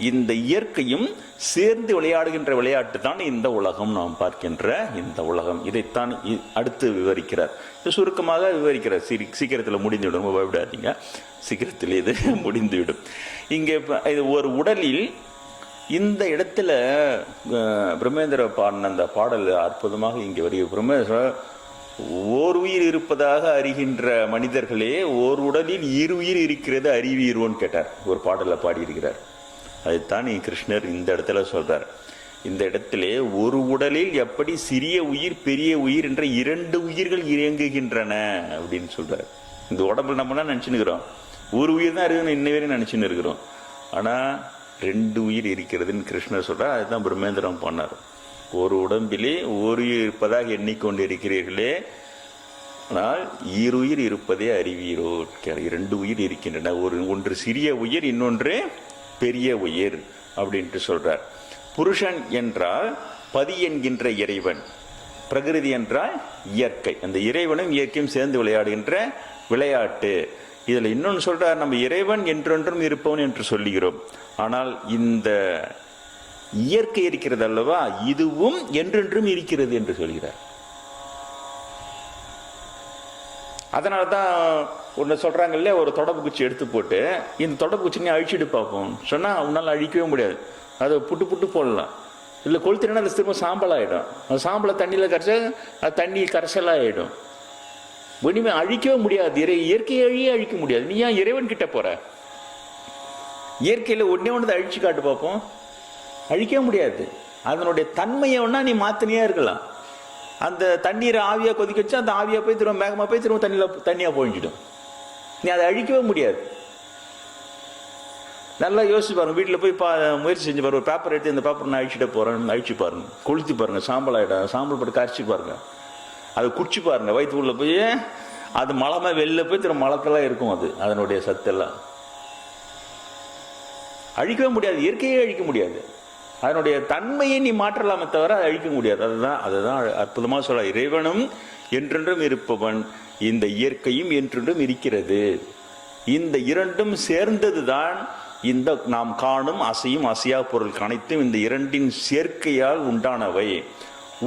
இந்த இயற்கையும் சேர்ந்து விளையாடுகின்ற விளையாட்டு தான் இந்த உலகம், நாம் பார்க்கின்ற இந்த உலகம். இதைத்தான் அடுத்து விவரிக்கிறார். சுருக்கமாக விவரிக்கிறார். சீக்கிரத்தில் முடிந்துவிடும், பயப்படாதீங்க, சீக்கிரத்தில் இது முடிந்துவிடும். இங்கே இது ஒரு உடலில் இந்த இடத்துல பிரம்மேந்திர பாடின அந்த பாடல் அற்புதமாக இங்கே வருகிறது. பிரம்மேந்திர ஓர் உயிர் இருப்பதாக அறிகின்ற மனிதர்களே, ஓர் உடலில் 2 உயிர் இருக்கிறது அறிவீரோன்னு கேட்டார். ஒரு பாடலை பாடியிருக்கிறார். அதைத்தான் கிருஷ்ணர் இந்த இடத்துல சொல்றார். இந்த இடத்திலே ஒரு உடலில் எப்படி சிறிய உயிர் பெரிய உயிர் என்ற 2 உயிர்கள் இயங்குகின்றன அப்படின்னு சொல்றாரு. இந்த உடம்புல நம்ம என்ன நினைச்சுன்னுக்கிறோம், ஒரு உயிர் தான் இருக்குன்னு இன்ன வரையும் நினைச்சுன்னு இருக்கிறோம். ஆனா 2 உயிர் இருக்கிறதுன்னு கிருஷ்ணர் சொல்றார். அதுதான் பிரம்மேந்திரம் பண்ணார். ஒரு உடம்பிலே ஒரு உயிர் இருப்பதாக எண்ணிக்கொண்டு இருக்கிறீர்களே, ஆனால் 2 உயிர் இருப்பதே அறிவீரோ. 2 உயிர் இருக்கின்றன, ஒன்று சிறிய உயிர், இன்னொன்று பெரிய உயிர் அப்படின்ட்டு சொல்றார். புருஷன் என்றால் பதி என்கின்ற இறைவன், பிரகிருதி என்றால் இயற்கை. அந்த இறைவனும் இயற்கையும் சேர்ந்து விளையாடுகின்ற விளையாட்டு. இதுல இன்னொன்று சொல்றார், நம்ம இறைவன் என்றென்றும் இருப்பவன் என்று சொல்லுகிறோம். ஆனால் இந்த இயற்கை இருக்கிறது அல்லவா, இதுவும் என்றென்றும் இருக்கிறது என்று சொல்கிறார். அதனாலதான் ஒன்று சொல்றாங்க இல்லையா, ஒரு தொடப்பு குச்சி எடுத்து போட்டு இந்த தொடப்பு குச்சி நீ அழிச்சிட்டு பார்ப்போம் சொன்னா உன்னால அழிக்கவே முடியாது. அதை புட்டு போடலாம், இல்லை கொளுத்தினா அது திரும்ப சாம்பல் ஆகிடும். அந்த சாம்பலை தண்ணியில் கரைச்சா அது தண்ணி கரைசலாகிடும். இனிமே அழிக்கவே முடியாது. இயற்கையை அழிக்க முடியாது. நீ ஏன் இறைவன் கிட்ட போற? இயற்கையில் ஒன்னே அழிச்சு காட்டு பார்ப்போம், அழிக்கவே முடியாது. அதனுடைய தன்மையை ஒன்னா நீ மாத்தினியா இருக்கலாம். அந்த தண்ணீரை ஆவியா கொதிக்க வச்சு அந்த ஆவியா போய் திரும்ப மேகமா போய் திரும்ப தண்ணியா போயிடும். நீ அதை அழிக்கவே முடியாது. நல்லா யோசிச்சு பாருங்க, வீட்டில் போய் முயற்சி செஞ்சு பாருங்க. ஒரு பேப்பர் எடுத்து இந்த பேப்பர் நான் அழிச்சுட்டு போறேன், அழிச்சு பாருங்க, கொளுத்தி பாருங்க, சாம்பல் ஆயிடும். சாம்பல் போட்டு கரைச்சி பாருங்க, அதை குடிச்சு பாருங்க, வயிற்று உள்ள போய் அது மலமா வெளில போய் திரும்ப மலத்தெல்லாம் இருக்கும். அது அதனுடைய சத்தெல்லாம் அழிக்கவே முடியாது. இயற்கையே அழிக்க முடியாது. அதனுடைய தன்மையை நீ மாற்றலாமே தவிர அதை அழிக்க முடியாது. அதுதான் அற்புதமா சொல்ல, இறைவனும் என்றென்றும் இருப்பவன், இந்த இயற்கையும் என்றென்றும் இருக்கிறது. இந்த இரண்டும் சேர்ந்ததுதான் இந்த நாம் காணும் அசையும் அசையா பொருள் அனைத்தும் இந்த இரண்டின் சேர்க்கையால் உண்டானவை.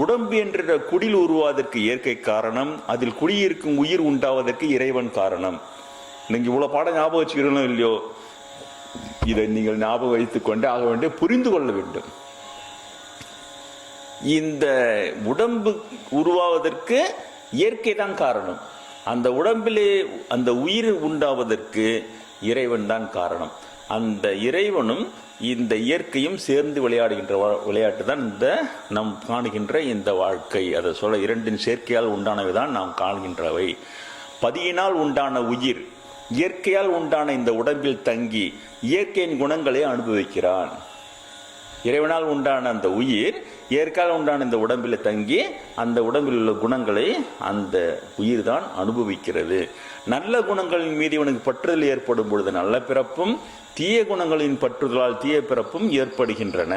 உடம்பு என்ற குடில் உருவாவதற்கு இயற்கை காரணம், அதில் குடியிருக்கும் உயிர் உண்டாவதற்கு இறைவன் காரணம். நீங்க இவ்வளவு பாடம் ஞாபகம் வச்சுக்கிறோம் இல்லையோ, இதை நீங்கள் ஞாபகம் வைத்துக் கொண்டு ஆக வேண்டிய புரிந்து கொள்ள வேண்டும். இந்த உடம்பு உருவாவதற்கு இயற்கை தான் காரணம். அந்த உடம்பிலே அந்த உயிர் உண்டாவதற்கு இறைவன் தான் காரணம். அந்த இறைவனும் இந்த இயற்கையும் சேர்ந்து விளையாடுகின்ற விளையாட்டு தான் இந்த நாம் காணுகின்ற இந்த வாழ்க்கை. அதை சொல்ல, இரண்டின் சேர்க்கையால் உண்டானவை தான் நாம் காணுகின்றவை. பதியினால் உண்டான உயிர் இயற்கையால் உண்டான இந்த உடம்பில் தங்கி இயற்கையின் குணங்களை அனுபவிக்கிறான். இறைவனால் உண்டான அந்த உயிர் இயற்கையால் உண்டான இந்த உடம்பில் தங்கி அந்த உடம்பில் உள்ள குணங்களை அந்த உயிர் தான் அனுபவிக்கிறது. நல்ல குணங்களின் மீது இவனுக்கு பற்றுதல் ஏற்படும் பொழுது நல்ல பிறப்பும், தீய குணங்களின் பற்றுதலால் தீய பிறப்பும் ஏற்படுகின்றன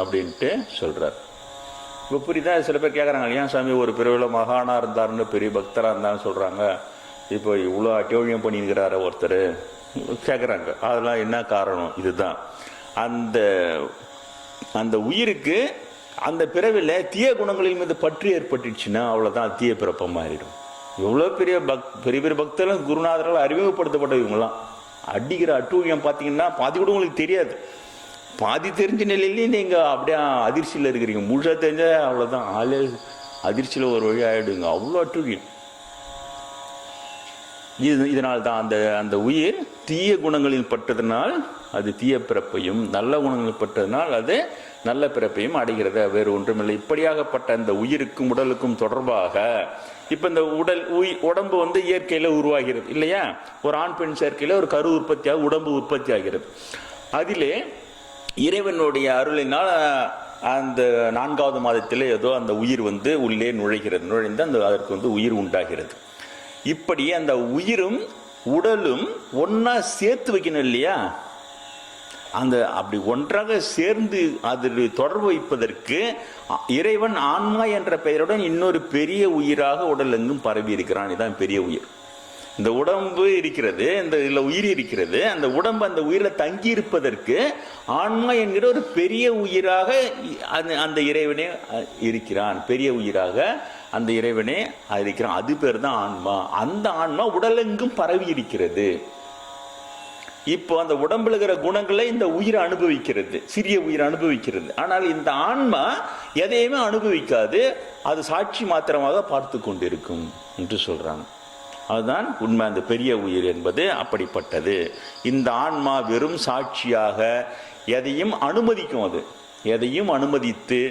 அப்படின்ட்டு சொல்றார். இப்போ புரியுதா? சில பேர் கேட்குறாங்க, ஏன் சாமி ஒரு பிறவில மகானா இருந்தாருன்னு பெரிய பக்தராக இருந்தான்னு சொல்றாங்க, இப்போ இவ்வளோ அட்டோழியம் பண்ணியிருக்கிறாரு ஒருத்தர் கேட்குறாங்க. அதெல்லாம் என்ன காரணம்? இதுதான், அந்த அந்த உயிருக்கு அந்த பிறவில தீய குணங்களின் மீது பற்று ஏற்பட்டுச்சுன்னா அவ்வளோதான், தீய பிறப்பம் மாறிடும். எவ்வளோ பெரிய பெரிய பக்தர்கள் குருநாதர்கள் அறிமுகப்படுத்தப்பட்டவங்களாம் அடிக்கிற அட்டூழியம் பார்த்தீங்கன்னா பாதி கூட உங்களுக்கு தெரியாது. பாதி தெரிஞ்ச நிலையிலேயே நீங்கள் அப்படியே அதிர்ச்சியில் இருக்கிறீங்க. முழுசாக தெரிஞ்சா அவ்வளோதான், ஆளே அதிர்ச்சியில் ஒரு வழி ஆகிடுங்க. அவ்வளோ அட்டூழியம். இதனால் தான் அந்த அந்த உயிர் தீய குணங்களில் பட்டதனால் அது தீய பிறப்பையும், நல்ல குணங்களில் பட்டதனால் அது நல்ல பிறப்பையும் அடைகிறது. வேறு ஒன்றுமில்லை. இப்படியாகப்பட்ட அந்த உயிருக்கும் உடலுக்கும் தொடர்பாக இப்ப இந்த உடம்பு வந்து இயற்கையில உருவாகிறது இல்லையா? ஒரு ஆண் பெண் சேர்க்கையில ஒரு கரு உற்பத்தியாக உடம்பு உற்பத்தி ஆகிறது. அதிலே இறைவனுடைய அருளினால் அந்த 4வது மாதத்தில் ஏதோ அந்த உயிர் வந்து உள்ளே நுழைந்து அந்த அதற்கு வந்து உயிர் உண்டாகிறது. இப்படி அந்த உயிரும் உடலும் ஒன்னா சேர்த்து வைக்கணும் இல்லையா? அந்த அப்படி ஒன்றாக சேர்ந்து அதில் தொடர்பு வைப்பதற்கு இறைவன் ஆன்மா என்ற பெயருடன் இன்னொரு பெரிய உயிராக உடல் எங்கும் பரவி இருக்கிறான். இதுதான் பெரிய உயிர். இந்த உடம்பு இருக்கிறது, இந்த உயிர் இருக்கிறது. அந்த உடம்பு அந்த உயிரில் தங்கி இருப்பதற்கு ஆன்மா என்கிற ஒரு பெரிய உயிராக அந்த இறைவனே இருக்கிறான். பெரிய உயிராக அந்த இறைவனே இருக்கிறான். அது பேர் தான் ஆன்மா. அந்த ஆன்மா உடலெங்கும் பரவி இருக்கிறது. இப்போ அந்த உடம்புல இருக்கிற குணங்களை இந்த உயிர் அனுபவிக்கிறது, சிறிய உயிர் அனுபவிக்கிறது. ஆனால் இந்த ஆன்மா எதையுமே அனுபவிக்காது, அது சாட்சி மாத்திரமாக பார்த்து கொண்டிருக்கும் என்று சொல்றாங்க. அதுதான் உண்மை. அந்த பெரிய உயிர் என்பது அப்படிப்பட்டது. இந்த ஆன்மா வெறும் சாட்சியாக எதையும் அனுமதிக்கும். அது எதையும் அனுமதித்து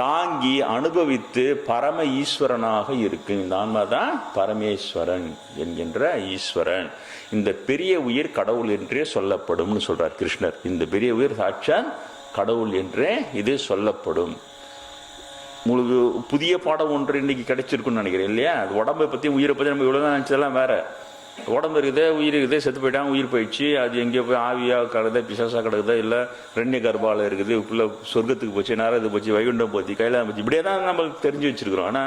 தாங்கி அனுபவித்து பரம ஈஸ்வரனாக இருக்கு. இந்த ஆன்மா தான் பரமேஸ்வரன் என்கின்ற ஈஸ்வரன். இந்த பெரிய உயிர் கடவுள் என்றே சொல்லப்படும் சொல்றார் கிருஷ்ணர். இந்த பெரிய உயிர் சாட்சாத் கடவுள் என்றே இது சொல்லப்படும். உங்களுக்கு புதிய பாடம் ஒன்று இன்னைக்கு கிடைச்சிருக்குன்னு நினைக்கிறேன் இல்லையா? அது உடம்பை பத்தி உயிரை பத்தி நம்ம இவ்வளவுதான் நினைச்சதெல்லாம் வேற. உடம்பு இருக்குது, உயிர் இருக்குது, செத்து போயிட்டாங்க, உயிர் போயிடுச்சு, அது எங்கேயோ போய் ஆவியா கிடக்குதா, பிசாசா கிடக்குதா, இல்லை ரெண்ய கர்ப்பால இருக்குது, இப்ப சொர்க்கத்துக்கு போச்சு, நாரது போச்சு, வைகுண்டம் போச்சு, கையில போச்சு, இப்படியே தான் நம்ம தெரிஞ்சு வச்சிருக்கிறோம். ஆனா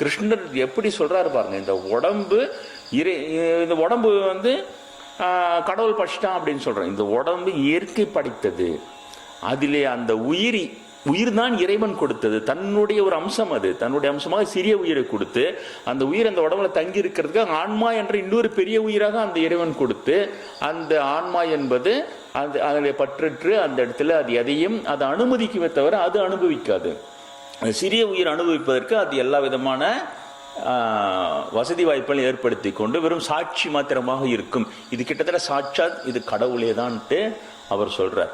கிருஷ்ணர் எப்படி சொல்றாரு பாருங்க, இந்த உடம்பு இந்த உடம்பு வந்து கடவுள் படைச்சிட்டான் அப்படின்னு சொல்றேன். இந்த உடம்பு இயற்கை படைத்தது. அதிலே அந்த உயிர் தான் இறைவன் கொடுத்தது. தன்னுடைய ஒரு அம்சம், அது தன்னுடைய அம்சமாக சிறிய உயிரை கொடுத்து அந்த உயிர் அந்த உடம்புல தங்கி இருக்கிறதுக்கு ஆன்மா என்ற இன்னொரு பெரிய உயிராக அந்த இறைவன் கொடுத்து, அந்த ஆன்மா என்பது அதனை பற்றற்று அந்த இடத்துல அது எதையும் அது அனுமதிக்குமே தவிர அது அனுபவிக்காது. சிறிய உயிர் அனுபவிப்பதற்கு அது எல்லா விதமான வசதி வாய்ப்புகளை ஏற்படுத்தி கொண்டு வெறும் சாட்சி மாத்திரமாக இருக்கும். இது கிட்டத்தட்ட சாட்சாத் இது கடவுளே தான்ட்டு அவர் சொல்றார்.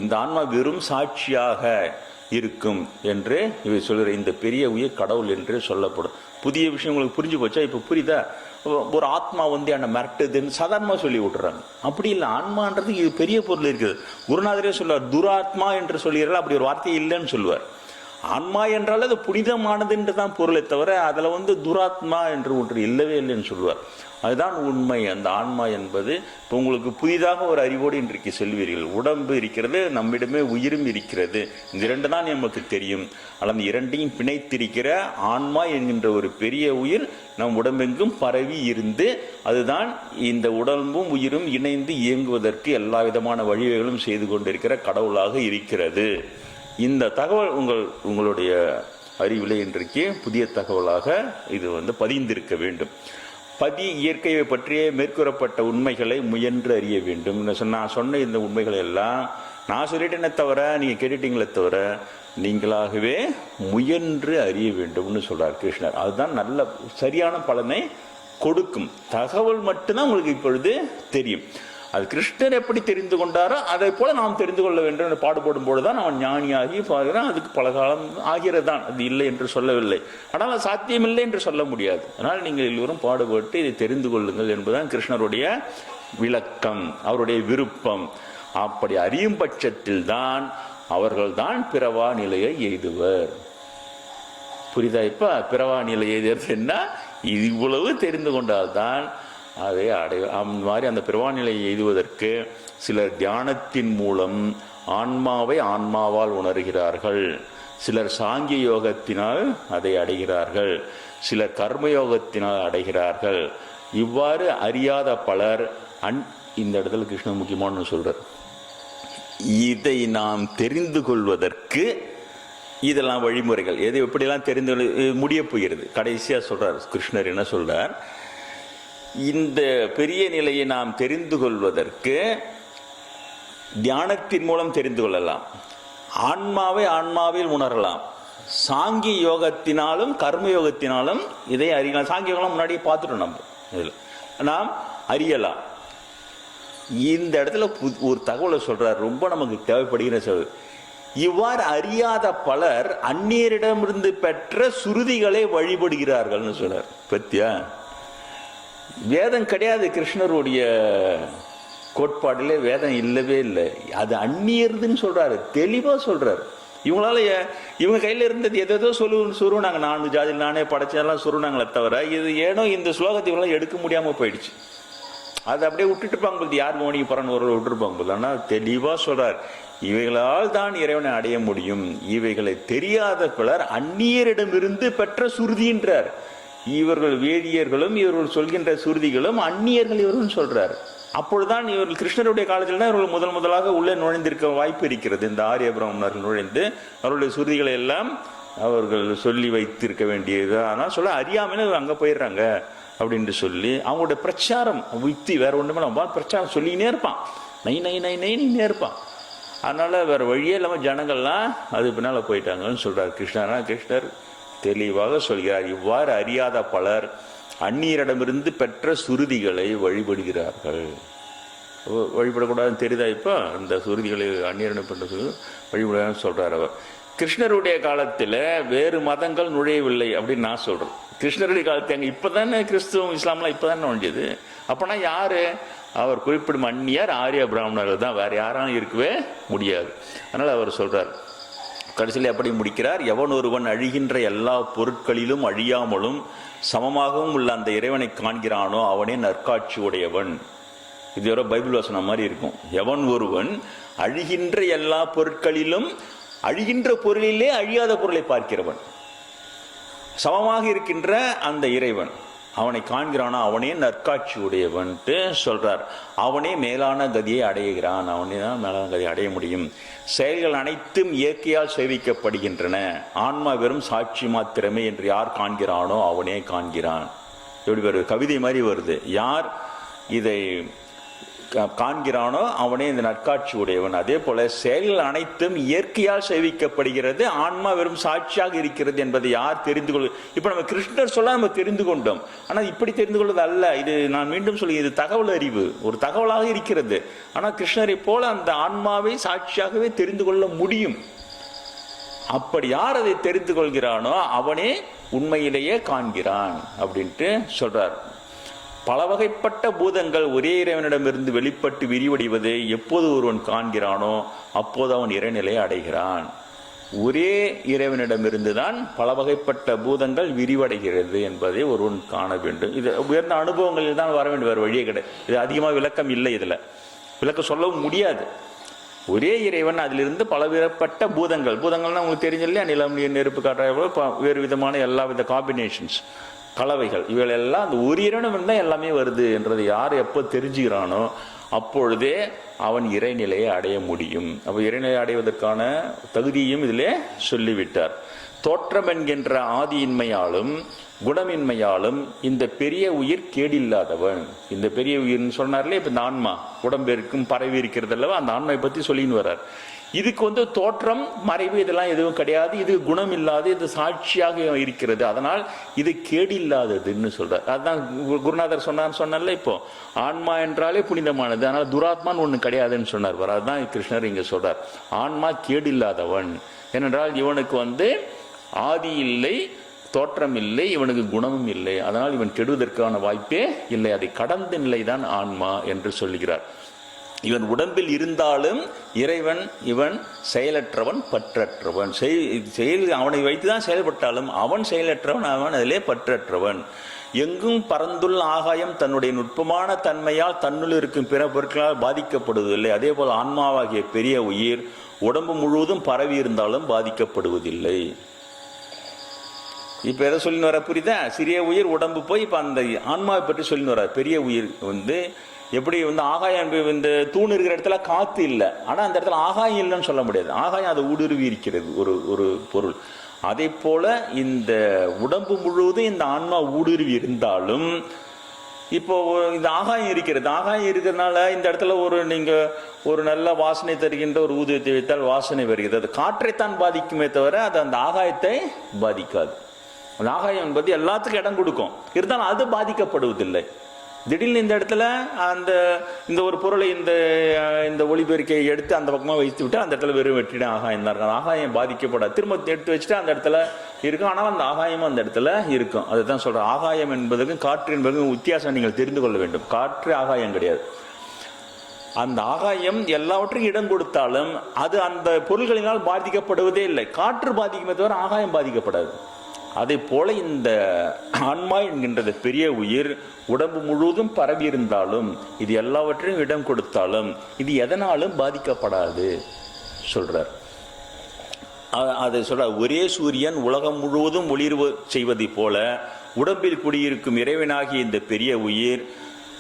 இந்த ஆன்மா வெறும் சாட்சியாக இருக்கும் என்று இவை சொல்கிற இந்த பெரிய உயிர் கடவுள் என்று சொல்லப்படும். புதிய விஷயம் உங்களுக்கு புரிஞ்சு போச்சா? இப்போ புரியுதா? ஒரு ஆத்மா வந்து என்ன மிரட்டுதுன்னு சாதாரணமாக சொல்லி விட்டுறாங்க. அப்படி இல்லை, ஆன்மான்றது இது பெரிய பொருள் இருக்குது. குருநாதரே சொல்லுவார், துராத்மா என்று சொல்லுகிறார்கள், அப்படி ஒரு வார்த்தை இல்லைன்னு சொல்லுவார். ஆன்மா என்றால் அது புனிதமானது என்று தான் பொருளை தவிர அதில் வந்து துராத்மா என்று ஒன்று இல்லவே இல்லைன்னு சொல்லுவார். அதுதான் உண்மை. அந்த ஆன்மா என்பது இப்போ உங்களுக்கு புதிதாக ஒரு அறிவோடு இன்றைக்கு செல்வீர்கள். உடம்பு இருக்கிறது, நம்மிடமே உயிரும் இருக்கிறது. இந்த இரண்டு தான் நமக்கு தெரியும். ஆனால் இரண்டையும் பிணைத்திருக்கிற ஆன்மா என்கின்ற ஒரு பெரிய உயிர் நம் உடம்பெங்கும் பரவி இருந்து அதுதான் இந்த உடம்பும் உயிரும் இணைந்து இயங்குவதற்கு எல்லா விதமான வழிவகைகளும் செய்து கொண்டிருக்கிற கடவுளாக இருக்கிறது. இந்த தகவல் உங்களுடைய அறிவிலே இன்றைக்கு புதிய தகவலாக இது வந்து பதிந்திருக்க வேண்டும். இயற்கையை பற்றிய மேற்கூறப்பட்ட உண்மைகளை முயன்று அறிய வேண்டும். நான் சொன்ன இந்த உண்மைகளை எல்லாம் நான் சொல்லிட்டேனே தவிர நீங்கள் கேட்டுட்டீங்களே தவிர நீங்களாகவே முயன்று அறிய வேண்டும்னு சொல்றார் கிருஷ்ணர். அதுதான் நல்ல சரியான பலனை கொடுக்கும். தகவல் மட்டும்தான் உங்களுக்கு இப்பொழுது தெரியும். அது கிருஷ்ணர் எப்படி தெரிந்து கொண்டாரோ அதை போல நாம் தெரிந்து கொள்ள வேண்டும் என்று பாடுபடும் போதுதான் அவன் ஞானியாகி பார்க்கிறான். அதுக்கு பல காலம் ஆகிறதான், அது இல்லை என்று சொல்லவில்லை, ஆனால் அது சாத்தியமில்லை என்று சொல்ல முடியாது. அதனால் நீங்கள் எல்லோரும் பாடுபட்டு இதை தெரிந்து கொள்ளுங்கள் என்பதுதான் கிருஷ்ணருடைய விளக்கம், அவருடைய விருப்பம். அப்படி அறியும் பட்சத்தில் தான் அவர்கள்தான் பிறவா நிலையை எய்துவர். புரியுதா? இப்ப பிறவா நிலை எய்துவது என்ன? இவ்வளவு தெரிந்து கொண்டால்தான் அதை அந்த மாதிரி அந்த பிறவா நிலையை எய்துவதற்கு சிலர் தியானத்தின் மூலம் ஆன்மாவை ஆன்மாவால் உணர்கிறார்கள், சிலர் சாங்கிய யோகத்தினால் அதை அடைகிறார்கள், சிலர் கர்மயோகத்தினால் அடைகிறார்கள். இவ்வாறு அறியாத பலர் இந்த இடத்துல கிருஷ்ணன் முக்கியமானு சொல்றார். இதை நாம் தெரிந்து கொள்வதற்கு இதெல்லாம் வழிமுறைகள் எது எப்படியெல்லாம் தெரிந்து முடிய போகிறது. கடைசியா சொல்றார் கிருஷ்ணர் என்ன சொல்றார், இந்த பெரிய நிலையை நாம் தெரிந்து கொள்வதற்கு தியானத்தின் மூலம் தெரிந்து கொள்ளலாம், ஆன்மாவை ஆன்மாவில் உணரலாம், சாங்கிய யோகத்தினாலும் கர்மயோகத்தினாலும் இதை அறியலாம். சாங்கிய யோகம் முன்னாடியே பார்த்துட்டோம், நம்ம இதில் நாம் அறியலாம். இந்த இடத்துல ஒரு தகவலை சொல்றார், ரொம்ப நமக்கு தேவைப்படுகிற சொல். இவ்வாறு அறியாத பலர் அந்நியரிடமிருந்து பெற்ற சுருதிகளை வழிபடுகிறார்கள்னு சொல்றார். பத்தியா, வேதம் கிடையாது கிருஷ்ணருடைய கோட்பாடுல, வேதம் இல்லவே இல்லை, அது அந்நியர்துன்னு சொல்றாரு, தெளிவா சொல்றாரு. இவங்களால இவங்க கையில இருந்தது எதோ சுருனாங்க, 4 ஜாதியில் நானே படைச்சதெல்லாம் சுருனாங்களே தவிர இது ஏனோ இந்த ஸ்லோகத்தை இவங்களாம் எடுக்க முடியாம போயிடுச்சு. அதை அப்படியே விட்டுட்டுப்பாங்க போது, யார் மோனி பரன் ஒரு விட்டுருப்பாங்க போது. ஆனால் தெளிவா சொல்றார், இவைகளால் தான் இறைவனை அடைய முடியும். இவைகளை தெரியாத பலர் அந்நியரிடமிருந்து பெற்ற சுருதின்றார். இவர்கள் வேதியர்களும் இவர்கள் சொல்கின்ற சுருதிகளும் அந்நியர்கள் இவர்கள் சொல்றார். அப்பொழுதுதான் இவர்கள் கிருஷ்ணருடைய காலத்தில் தான் இவர்கள் முதலாக உள்ளே நுழைந்திருக்க வாய்ப்பு இருக்கிறது. இந்த ஆரிய பிராமணர்கள் நுழைந்து அவருடைய சுருதிகளை எல்லாம் அவர்கள் சொல்லி வைத்திருக்க வேண்டியது. ஆனால் சொல்ல அறியாமல் அங்கே போயிடுறாங்க அப்படின்னு சொல்லி அவங்களுடைய பிரச்சாரம் யுக்தி வேற ஒன்றுமே நம்ம பிரச்சாரம் சொல்லினே இருப்பான், நைனே இருப்பான். அதனால வேற வழியே இல்லாமல் ஜனங்கள்லாம் அது பின்னால போயிட்டாங்கன்னு சொல்றார் கிருஷ்ணர். கிருஷ்ணர் தெளிவாக சொல்கிறார், இவ்வாறு அறியாத பலர் அந்நியரிடமிருந்து பெற்ற சுருதிகளை வழிபடுகிறார்கள். வழிபடக்கூடாதுன்னு தெரியுதா? இப்போ இந்த சுருதிகளை அந்நியரிடம் பெற்ற வழிபடாதுன்னு சொல்றார் அவர். கிருஷ்ணருடைய காலத்தில் வேறு மதங்கள் நுழையவில்லை அப்படின்னு நான் சொல்றேன். கிருஷ்ணருடைய காலத்து அங்கே இப்போதானே கிறிஸ்துவம் இஸ்லாம்லாம் இப்போதானே நுழைஞ்சது. அப்போனா யாரு? அவர் குறிப்பிடும் அந்நியர் ஆரிய பிராமணர்கள் தான், வேற யாராலும் இருக்கவே முடியாது. அதனால அவர் சொல்றார், கடைசியில் எப்படி முடிக்கிறார், எவன் ஒருவன் அழிகின்ற எல்லா பொருட்களிலும் அழியாமலும் சமமாகவும் உள்ள அந்த இறைவனை காண்கிறானோ அவனே நற்காட்சி உடையவன். இது ஒரு பைபிள் வசனம் மாதிரி இருக்கும். எவன் ஒருவன் அழிகின்ற எல்லா பொருட்களிலும் அழிகின்ற பொருளிலே அழியாத பொருளை பார்க்கிறவன், சமமாக இருக்கின்ற அந்த இறைவன் அவனை காண்கிறானோ அவனே நற்காட்சி உடையவன்ட்டு சொல்றார். அவனே மேலான கதியை அடைகிறான், அவனே தான் மேலான கதியை அடைய முடியும். செயல்கள் அனைத்தும் இயற்கையால் சேவிக்கப்படுகின்றன, ஆன்மா வெறும் சாட்சி மாத்திரமே என்று யார் காண்கிறானோ அவனே காண்கிறான். எப்படி வருது? கவிதை மாதிரி வருது. யார் இதை காண்கிறானோ அவனே இந்த நற்காட்சி உடையவன். அதே போல செயல்கள் அனைத்தும் இயற்கையால் சேவிக்கப்படுகிறது, ஆன்மா வெறும் சாட்சியாக இருக்கிறது என்பதை யார் தெரிந்து கொள்ள. இப்ப நம்ம கிருஷ்ணர் சொல்ல நம்ம தெரிந்து கொண்டோம், ஆனால் இப்படி தெரிந்து கொள்வது அல்ல. இது நான் மீண்டும் சொல்லி, இது தகவல் அறிவு, ஒரு தகவலாக இருக்கிறது. ஆனால் கிருஷ்ணரை போல அந்த ஆன்மாவை சாட்சியாகவே தெரிந்து கொள்ள முடியும். அப்படி யார் அதை தெரிந்து கொள்கிறானோ அவனே உண்மையிலேயே காண்கிறான் அப்படின்ட்டு சொல்றார். பல வகைப்பட்ட பூதங்கள் ஒரே இறைவனிடமிருந்து வெளிப்பட்டு விரிவடைவதை எப்போது ஒருவன் காண்கிறானோ அப்போது அவன் இறைநிலையை அடைகிறான். ஒரே இறைவனிடமிருந்து தான் பல வகைப்பட்ட பூதங்கள் விரிவடைகிறது என்பதை ஒருவன் காண வேண்டும். இது உயர்ந்த அனுபவங்களில் தான் வர வேண்டும், வேறு வழியே கிடையாது. இது அதிகமாக விளக்கம் இல்லை, இதில் விளக்கம் சொல்லவும் முடியாது. ஒரே இறைவன், அதிலிருந்து பலவிதப்பட்ட பூதங்கள்னா உங்களுக்கு தெரிஞ்ச இல்லையா, நிலம், நீர், நெருப்பு, காற்றாக வேறு விதமான எல்லா வித காம்பினேஷன்ஸ், கலவைகள், இவைகள் எல்லாம் அந்த ஒரு இறைவனும் இருந்தால் எல்லாமே வருது என்றது யார் எப்போ தெரிஞ்சுக்கிறானோ அப்பொழுதே அவன் இறைநிலையை அடைய முடியும். அப்போ இறைநிலையை அடைவதற்கான தகுதியும் இதிலே சொல்லிவிட்டார். தோற்றம் என்கின்ற ஆதியின்மையாலும் குணமின்மையாலும் இந்த பெரிய உயிர் கேடில்லாதவன். இந்த பெரிய உயிர்னு சொன்னார்ல, இப்ப இந்த ஆன்மா உடம்பு இருக்கும் பரவி இருக்கிறது அல்லவா, அந்த ஆன்மையை பத்தி சொல்லின்னு வர்றார். இதுக்கு தோற்றம் மறைவு இதெல்லாம் எதுவும் கிடையாது, இது குணம் இல்லாது, இது சாட்சியாக இருக்கிறது, அதனால் இது கேடில்லாததுன்னு சொல்றார். அதுதான் குருநாதர் சொன்னார்ல, இப்போ ஆன்மா என்றாலே புனிதமானது, அதனால துராத்மான்னு ஒண்ணு கிடையாதுன்னு சொன்னார். அதுதான் கிருஷ்ணர் இங்க சொல்றார், ஆன்மா கேடில்லாதவன். ஏனென்றால் இவனுக்கு ஆதி இல்லை, தோற்றம் இல்லை, இவனுக்கு குணமும் இல்லை, அதனால் இவன் கெடுவதற்கான வாய்ப்பே இல்லை, அதை கடந்த நிலைதான் ஆன்மா என்று சொல்லுகிறார். இவன் உடம்பில் இருந்தாலும் இறைவன் இவன் செயலற்றவன் பற்றற்றவன். செயல் அவனை வைத்துதான் செயல்பட்டாலும் அவன் செயலற்றவன், அவன் அதிலே பற்றற்றவன். எங்கும் பரந்துள்ள ஆகாயம் தன்னுடைய நுட்பமான தன்மையால் தன்னுள் இருக்கும் பிற பொருட்களால் பாதிக்கப்படுவதில்லை. அதே போல் ஆன்மாவாகிய பெரிய உயிர் உடம்பு முழுவதும் பரவி இருந்தாலும் பாதிக்கப்படுவதில்லை. இப்ப எதை சொல்லின்னு வர புரியுதா? சிறிய உயிர் உடம்பு போய் இப்ப அந்த ஆன்மாவை பற்றி சொல்லின்னு வர. பெரிய உயிர் எப்படி ஆகாயம், இந்த தூண் இருக்கிற இடத்துல காத்து இல்லை, ஆனா அந்த இடத்துல ஆகாயம் இல்லைன்னு சொல்ல முடியாது. ஆகாயம் அதை ஊடுருவி இருக்கிறது ஒரு பொருள். அதே போல இந்த உடம்பு முழுவதும் இந்த ஆன்மா ஊடுருவி இருந்தாலும் இப்போ இந்த ஆகாயம் இருக்கிறது. ஆகாயம் இருக்கிறதுனால இந்த இடத்துல நீங்க ஒரு நல்ல வாசனை தருகின்ற ஒரு ஊதியத்தை வைத்தால் வாசனை வருகிறது. அது காற்றைத்தான் பாதிக்குமே தவிர அது அந்த ஆகாயத்தை பாதிக்காது. அந்த ஆகாயம் என்பது எல்லாத்துக்கும் இடம் கொடுக்கும், இருந்தாலும் அது பாதிக்கப்படுவதில்லை. திடீர்னு இந்த இடத்துல இந்த ஒரு பொருளை இந்த ஒளிபெருக்கையை எடுத்து அந்த பக்கமாக வைத்து விட்டு அந்த இடத்துல வெறும் வெற்றிட ஆகாயம் தான் இருக்கும். ஆகாயம் பாதிக்கப்படாது. திரும்ப எடுத்து வச்சுட்டு அந்த இடத்துல இருக்கும், ஆனால் அந்த ஆகாயமும் அந்த இடத்துல இருக்கும். அதுதான் சொல்றேன், ஆகாயம் என்பதுக்கும் காற்று என்பதுக்கும் வித்தியாசம் நீங்கள் தெரிந்து கொள்ள வேண்டும். காற்று ஆகாயம் கிடையாது. அந்த ஆகாயம் எல்லாவற்றையும் இடம் கொடுத்தாலும் அது அந்த பொருள்களினால் பாதிக்கப்படுவதே இல்லை. காற்று பாதிக்குமே தவிர ஆகாயம் பாதிக்கப்படாது. அதே போல இந்த ஆன்மா என்கின்றது பெரிய உயிர் உடம்பு முழுவதும் பரவி இருந்தாலும், இது எல்லாவற்றையும் இடம் கொடுத்தாலும் இது எதனாலும் பாதிக்கப்படாது சொல்றார். அதை சொல்ற, ஒரே சூரியன் உலகம் முழுவதும் ஒளிர்வு செய்வதை போல உடம்பில் குடியிருக்கும் இறைவனாகிய இந்த பெரிய உயிர்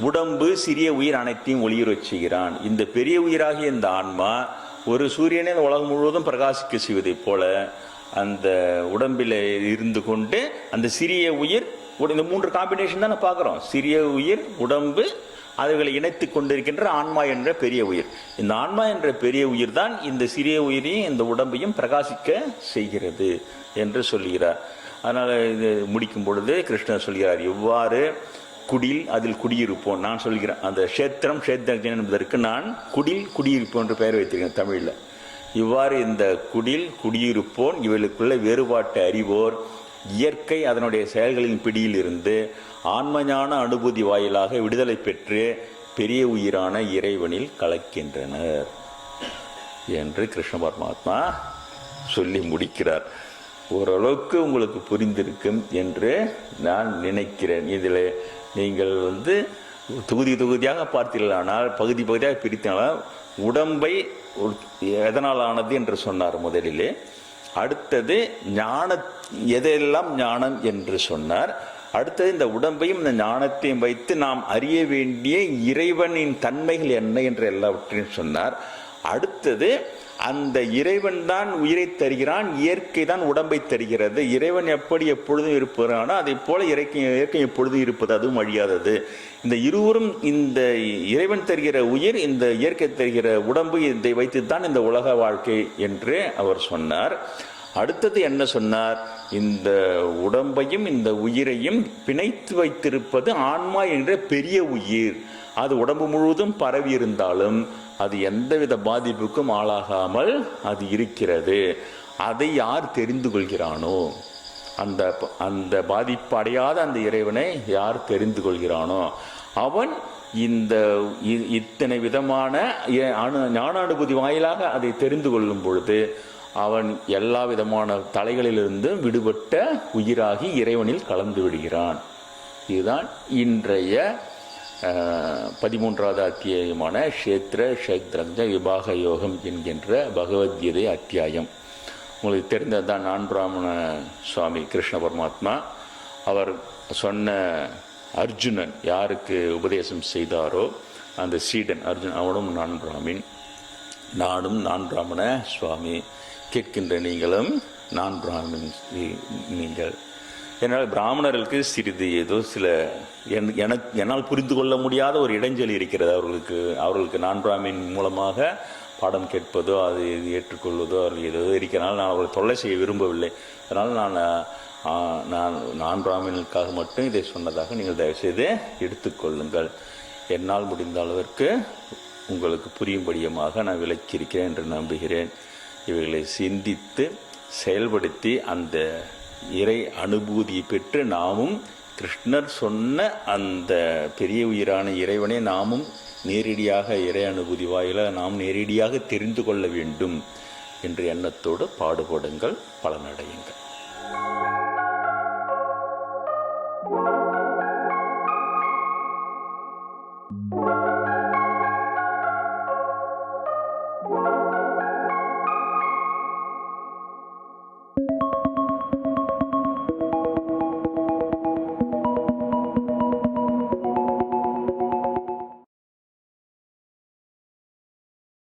உடம்பு சிறிய உயிர் அனைத்தையும் ஒளிரச் செய்கிறான். இந்த பெரிய உயிராகிய இந்த ஆன்மா ஒரு சூரியனை உலகம் முழுவதும் பிரகாசிக்க செய்வதை போல அந்த உடம்பில் இருந்து கொண்டு அந்த சிறிய உயிர், இந்த 3 காம்பினேஷன் தான் பார்க்கிறோம். சிறிய உயிர், உடம்பு, அதுகளை இணைத்து கொண்டிருக்கின்ற ஆன்மா என்ற பெரிய உயிர். இந்த ஆன்மா என்ற பெரிய உயிர் தான் இந்த சிறிய உயிரையும் இந்த உடம்பையும் பிரகாசிக்க செய்கிறது என்று சொல்கிறார். அதனால இது முடிக்கும் பொழுது கிருஷ்ணர் சொல்கிறார், எவ்வாறு குடில் அதில் குடியிருப்போம். நான் சொல்கிறேன், அந்த கஷேத்திரம் கஷேத்திரம் என்பதற்கு நான் குடியிருப்போம் என்று பெயர் வைத்திருக்கேன் தமிழில். இவ்வாறு இந்த குடியிருப்போன் இவளுக்குள்ள வேறுபாட்டை அறிவோர் இயற்கை அதனுடைய செயல்களின் பிடியில் இருந்து ஆன்மஞான அனுபூதி வாயிலாக விடுதலை பெற்று பெரிய உயிரான இறைவனில் கலக்கின்றனர் என்று கிருஷ்ண பரமாத்மா சொல்லி முடிக்கிறார். ஓரளவுக்கு உங்களுக்கு புரிந்திருக்கும் என்று நான் நினைக்கிறேன். இதில் நீங்கள் தொகுதியாக பார்த்தீர்களானால், பகுதி பகுதியாக பிரித்தால் உடம்பை எதனால் ஆனது என்று சொன்னார் முதலிலே. அடுத்தது எதெல்லாம் ஞானம் என்று சொன்னார். அடுத்தது இந்த உடம்பையும் இந்த ஞானத்தையும் வைத்து நாம் அறிய வேண்டிய இறைவனின் தன்மைகள் என்ன என்று எல்லாவற்றையும் சொன்னார். அடுத்தது அந்த இறைவன் தான் உயிரை தருகிறான், இயற்கை தான் உடம்பை தருகிறது. இறைவன் எப்படி எப்பொழுதும் இருப்பானோ அதை போல இயற்கை எப்பொழுதும் இருப்பது, அதுவும் அழியாதது. இந்த இருவரும், இந்த இறைவன் தருகிற உயிர், இந்த இயற்கை தருகிற உடம்பு, இதை வைத்துத்தான் இந்த உலக வாழ்க்கை என்று அவர் சொன்னார். அடுத்தது என்ன சொன்னார்? இந்த உடம்பையும் இந்த உயிரையும் பிணைத்து வைத்திருப்பது ஆன்மா என்ற பெரிய உயிர். அது உடம்பு முழுவதும் பரவி இருந்தாலும் அது எந்தவித பாதிப்புக்கும் ஆளாகாமல் அது இருக்கிறது. அதை யார் தெரிந்து கொள்கிறானோ, அந்த பாதிப்பு அடையாத அந்த இறைவனை யார் தெரிந்து கொள்கிறானோ அவன் இந்த இத்தனை விதமான ஞான அனுபூதி வாயிலாக அதை தெரிந்து கொள்ளும் பொழுது அவன் எல்லா விதமான தலைகளிலிருந்து விடுபட்ட உயிராகி இறைவனில் கலந்து விடுகிறான். இதுதான் இன்றைய 13வது அத்தியாயமான க்ஷேத்திர விபாக யோகம் என்கின்ற பகவத்கீதை அத்தியாயம். உங்களுக்கு தெரிந்ததுதான், நான் பிராமண சுவாமி கிருஷ்ண பரமாத்மா அவர் சொன்ன அர்ஜுனன் யாருக்கு உபதேசம் செய்தாரோ அந்த சீடன் அர்ஜுன், அவனும் நான் பிராமின், நானும் நான் பிராமண சுவாமி. கேட்கின்ற நீங்களும் நான் பிராமின்ஸ் நீங்கள். என்னால் பிராமணர்களுக்கு சிறிது ஏதோ சில என்னால் புரிந்து கொள்ள முடியாத ஒரு இடைஞ்சல் இருக்கிறது. அவர்களுக்கு நான் பிராமின் மூலமாக பாடம் கேட்பதோ அது ஏற்றுக்கொள்வதோ அவர்கள் ஏதோ இருக்கிறனால நான் அவர்களை தொல்லை செய்ய விரும்பவில்லை. அதனால் நான் பிராமணர்களுக்காக மட்டும் இதை சொன்னதாக நீங்கள் தயவுசெய்து எடுத்துக்கொள்ளுங்கள். என்னால் முடிந்த அளவிற்கு உங்களுக்கு புரியும்படியமாக நான் விளக்கியிருக்கிறேன் என்று நம்புகிறேன். இவைகளை சிந்தித்து செயல்படுத்தி அந்த இறை அனுபூதியை பெற்று நாமும் கிருஷ்ணர் சொன்ன அந்த பெரிய உயிரான இறைவனை நாமும் நேரடியாக இறை அனுபூதி வாயிலாக நாம் நேரடியாக தெரிந்து கொள்ள வேண்டும் என்ற எண்ணத்தோடு பாடுபடுங்கள், பலனடையுங்கள்.